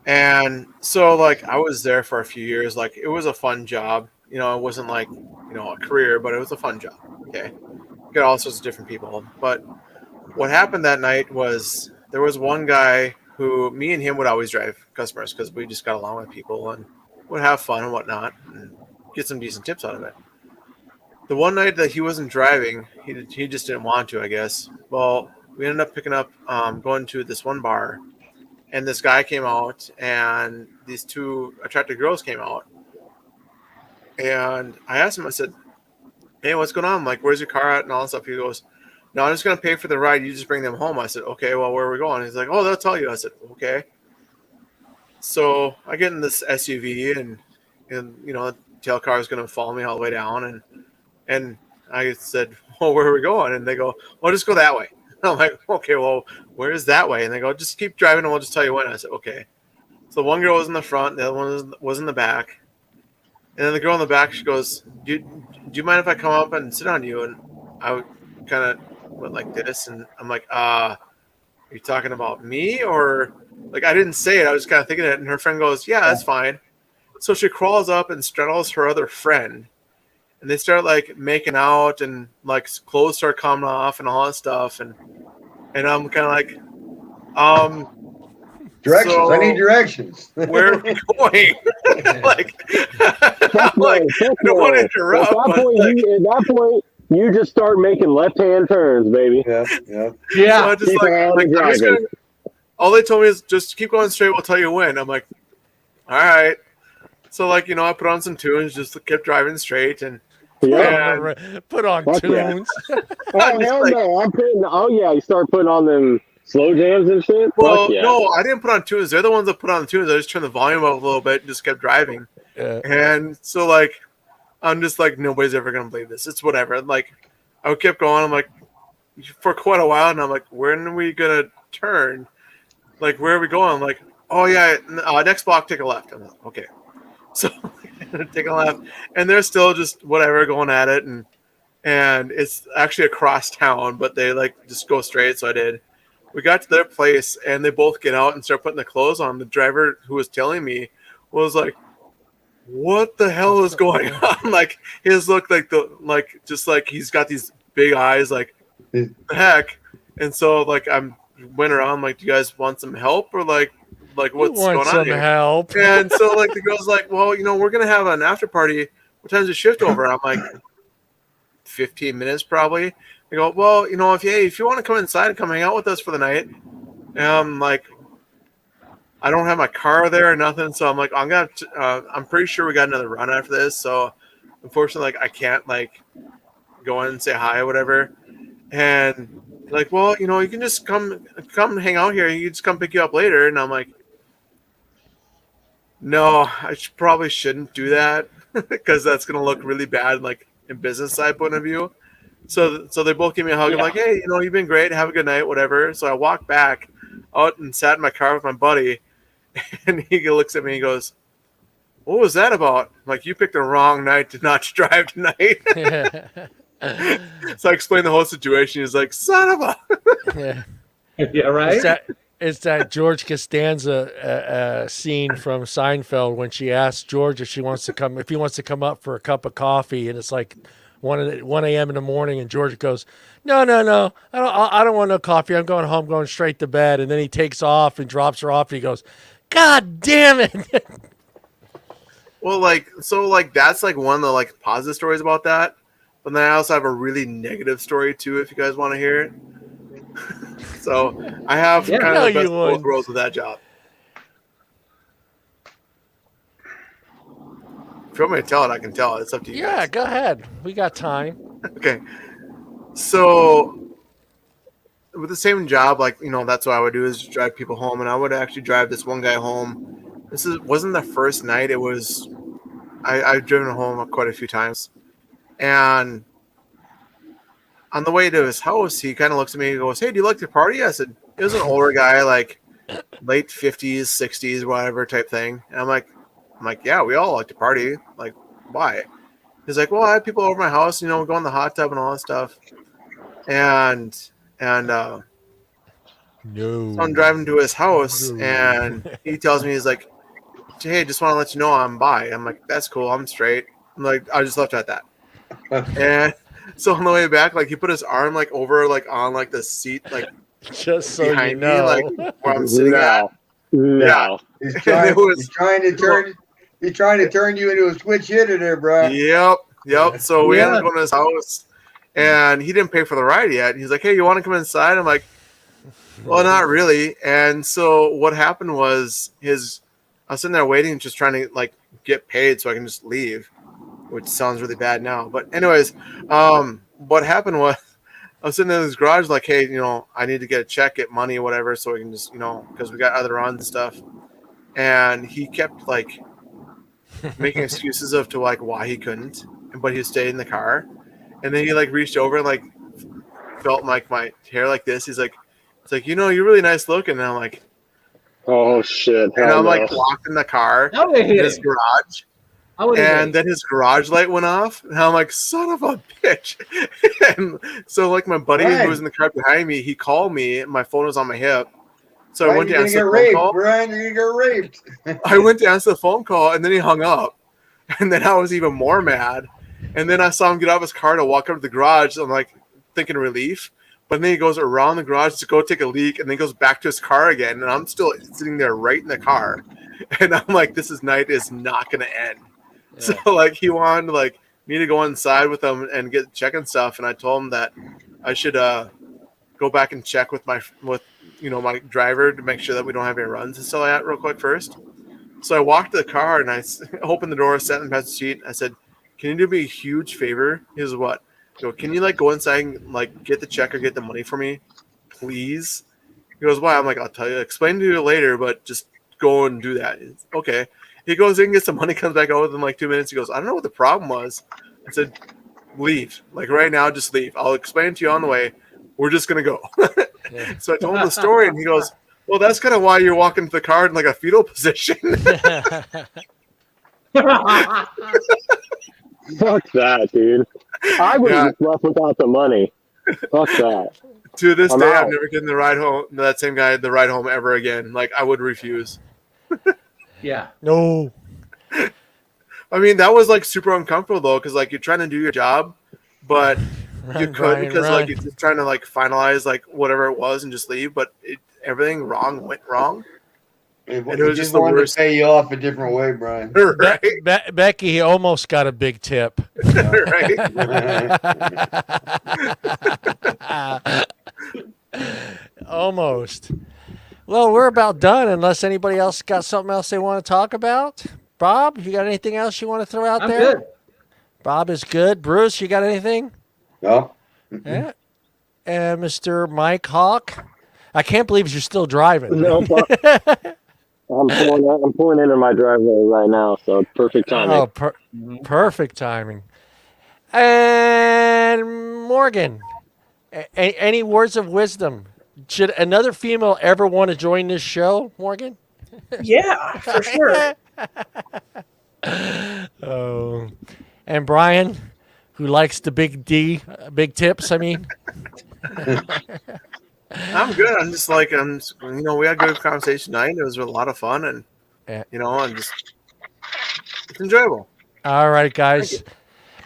And so like I was there for a few years. Like it was a fun job. It wasn't like, a career, but it was a fun job. Okay. You got all sorts of different people. But what happened that night was there was one guy who me and him would always drive customers because we just got along with people and would have fun and whatnot and get some decent tips out of it. The one night that he wasn't driving, he just didn't want to, I guess. Well, we ended up picking up, going to this one bar, and this guy came out, and these 2 attractive girls came out. And I asked him, I said, hey, what's going on? I'm like, where's your car at and all that stuff? He goes, no, I'm just going to pay for the ride. You just bring them home. I said, okay, well, where are we going? He's like, oh, they'll tell you. I said, okay. So I get in this SUV, and the tail car is going to follow me all the way down. And I said, well, where are we going? And they go, well, just go that way. I'm like, okay, well, where is that way? And they go, just keep driving and we'll just tell you when. I said, okay. So one girl was in the front, the other one was in the back. And then the girl in the back, she goes, do you mind if I come up and sit on you? And I kind of went like this, and I'm like, are you talking about me? Or like, I didn't say it. I was kind of thinking it. And her friend goes, yeah, that's fine. So she crawls up and straddles her other friend. And they start like making out, and like clothes start coming off and all that stuff. And I'm kind of like, Directions. So, I need directions. where are we going? Like, Fuck like, no, I don't want to interrupt. At that point, you just start making left-hand turns, baby. Yeah. So I just Keep like, on I'm just driving. gonna, all they told me is just keep going straight. We'll tell you when. I'm like, all right. So like, I put on some tunes, just kept driving straight, and Yeah. Put on Fuck yeah. tunes. Oh, hell like- no. You start putting on them slow jams and shit? well, Fuck yeah. no, I didn't put on tunes. They're the ones that put on the tunes. I just turned the volume up a little bit and just kept driving. Yeah. And so like, I'm just like, nobody's ever gonna believe this. It's whatever. Like, I kept going. I'm like, for quite a while, and I'm like, when are we gonna turn? Like, where are we going? I'm like, oh yeah, next block, take a left. I'm like, okay. So take a left, and they're still just whatever going at it, and it's actually across town, but they like just go straight. So I did. We got to their place, and they both get out and start putting the clothes on. The driver who was telling me was like, what the hell is going on? Like his look like just like he's got these big eyes, like the heck. And so like I'm went around like, do you guys want some help, or like what's going on some here? help? And so like the girl's like, well, we're gonna have an after party. What time's the shift over? And I'm like, 15 minutes probably. They go, well, if you want to come inside and come hang out with us for the night. And I'm like, I don't have my car there or nothing, so I'm like, I'm pretty sure we got another run after this. So unfortunately, like I can't like go in and say hi or whatever. And Like, well, you can just come hang out here. You can just come pick you up later. And I'm like, no, probably shouldn't do that because that's gonna look really bad, like in business side point of view. So they both give me a hug. I'm like, hey, you've been great. Have a good night, whatever. So I walked back out and sat in my car with my buddy, and he looks at me and goes, what was that about? I'm like, you picked the wrong night to not drive tonight. So I explained the whole situation. He's like, son of a. Yeah. Yeah, right. It's that George Costanza scene from Seinfeld when she asks George if he wants to come up for a cup of coffee, and it's like 1 a.m. in the morning, and George goes, no, I don't want no coffee. I'm going home, going straight to bed. And then he takes off and drops her off, and he goes, God damn it. Well, that's like one of the like positive stories about that. But then I also have a really negative story too, if you guys want to hear it. So I have kind of the best of both worlds with that job. If you want me to tell it, I can tell it. It's up to you. Yeah, guys. go ahead. We got time. Okay. So with the same job, that's what I would do is drive people home, and I would actually drive this one guy home. Wasn't the first night. It was I've driven home quite a few times, and on the way to his house, he kind of looks at me and goes, hey, do you like to party? I said, it was an older guy, like late 50s, 60s, whatever type thing. And I'm like, yeah, we all like to party. Like, why? He's like, well, I have people over my house, we go in the hot tub and all that stuff. And so I'm driving to his house, and he tells me, he's like, hey, just want to let you know I'm bi. I'm like, that's cool. I'm straight. I'm like, I just left it at that. And so on the way back, like, he put his arm like over like on like the seat, like just so behind me, like where I'm sitting at. Yeah. He's trying to turn you into a switch hitter there, bro. Yep. So we ended up going to his house, and he didn't pay for the ride yet. He's like, hey, you want to come inside? I'm like, well, not really. And so what happened was I was sitting there waiting, just trying to like get paid so I can just leave, which sounds really bad now. But anyways, what happened was I was sitting in his garage like, hey, I need to get a check, get money, whatever, so we can just, because we got other runs and stuff. And he kept like making excuses of to like why he couldn't, but he stayed in the car. And then he like reached over and like felt like my hair like this. It's like, you're really nice looking. And I'm like, oh shit. And I'm like locked in the car in his garage. And then his garage light went off, and I'm like, son of a bitch. And so like my buddy who was in the car behind me, he called me, and my phone was on my hip. So I went to answer the phone call. Brian, you're gonna get raped. I went to answer the phone call, and then he hung up. And then I was even more mad. And then I saw him get out of his car to walk up to the garage. I'm like thinking relief. But then he goes around the garage to go take a leak, and then goes back to his car again. And I'm still sitting there right in the car. And I'm like, this night is not going to end. Yeah. So like he wanted like me to go inside with him and get checking stuff. And I told him that I should go back and check with my driver to make sure that we don't have any runs and stuff like that real quick first. So I walked to the car and I opened the door, sat in the passenger seat. I said, can you do me a huge favor? He goes, what? I go, can you like go inside and like get the check or get the money for me, please? He goes, why? I'm like, I'll tell you, explain to you later, but just go and do that. Okay. He goes in, gets the money, comes back out within like 2 minutes. He goes, I don't know what the problem was. I said, leave. Like right now, just leave. I'll explain to you on the way. We're just going to go. Yeah. So I told him the story, and he goes, well, that's kind of why you're walking to the car in like a fetal position. Fuck that, dude. I would have left without the money. Fuck that. To this day, I've never given that same guy the ride home ever again. Like, I would refuse. Yeah. No. I mean, that was like super uncomfortable though, because like you're trying to do your job, but you couldn't because like you're just trying to like finalize like whatever it was and just leave, but everything went wrong. And it was just the worst. To pay you off a different way, Brian. Right? Becky almost got a big tip. Right. Almost. Well, we're about done unless anybody else got something else they want to talk about. Bob, you got anything else you want to throw out I'm there? Good. Bob is good. Bruce, you got anything? No. Yeah. Mr. Mike Hawk. I can't believe you're still driving. No, I'm pulling into my driveway right now, so perfect timing. Oh, perfect timing. And Morgan, any words of wisdom? Should another female ever want to join this show, Morgan? Yeah, for sure. Oh, and Brian, who likes the big big tips. I mean, I'm good. I'm just like we had a good conversation tonight. It was a lot of fun, and Yeah. it's enjoyable. all right, guys.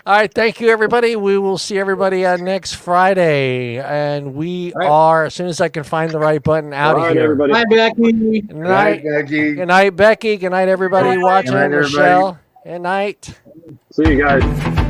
All right, thank you, everybody. We will see everybody next Friday, and we are, as soon as I can find the right button, out All of right, here. everybody. Bye, Becky. Good night, Becky. good night, Becky. Good night, everybody watching. Good night, everybody. Michelle. Good night. See you guys.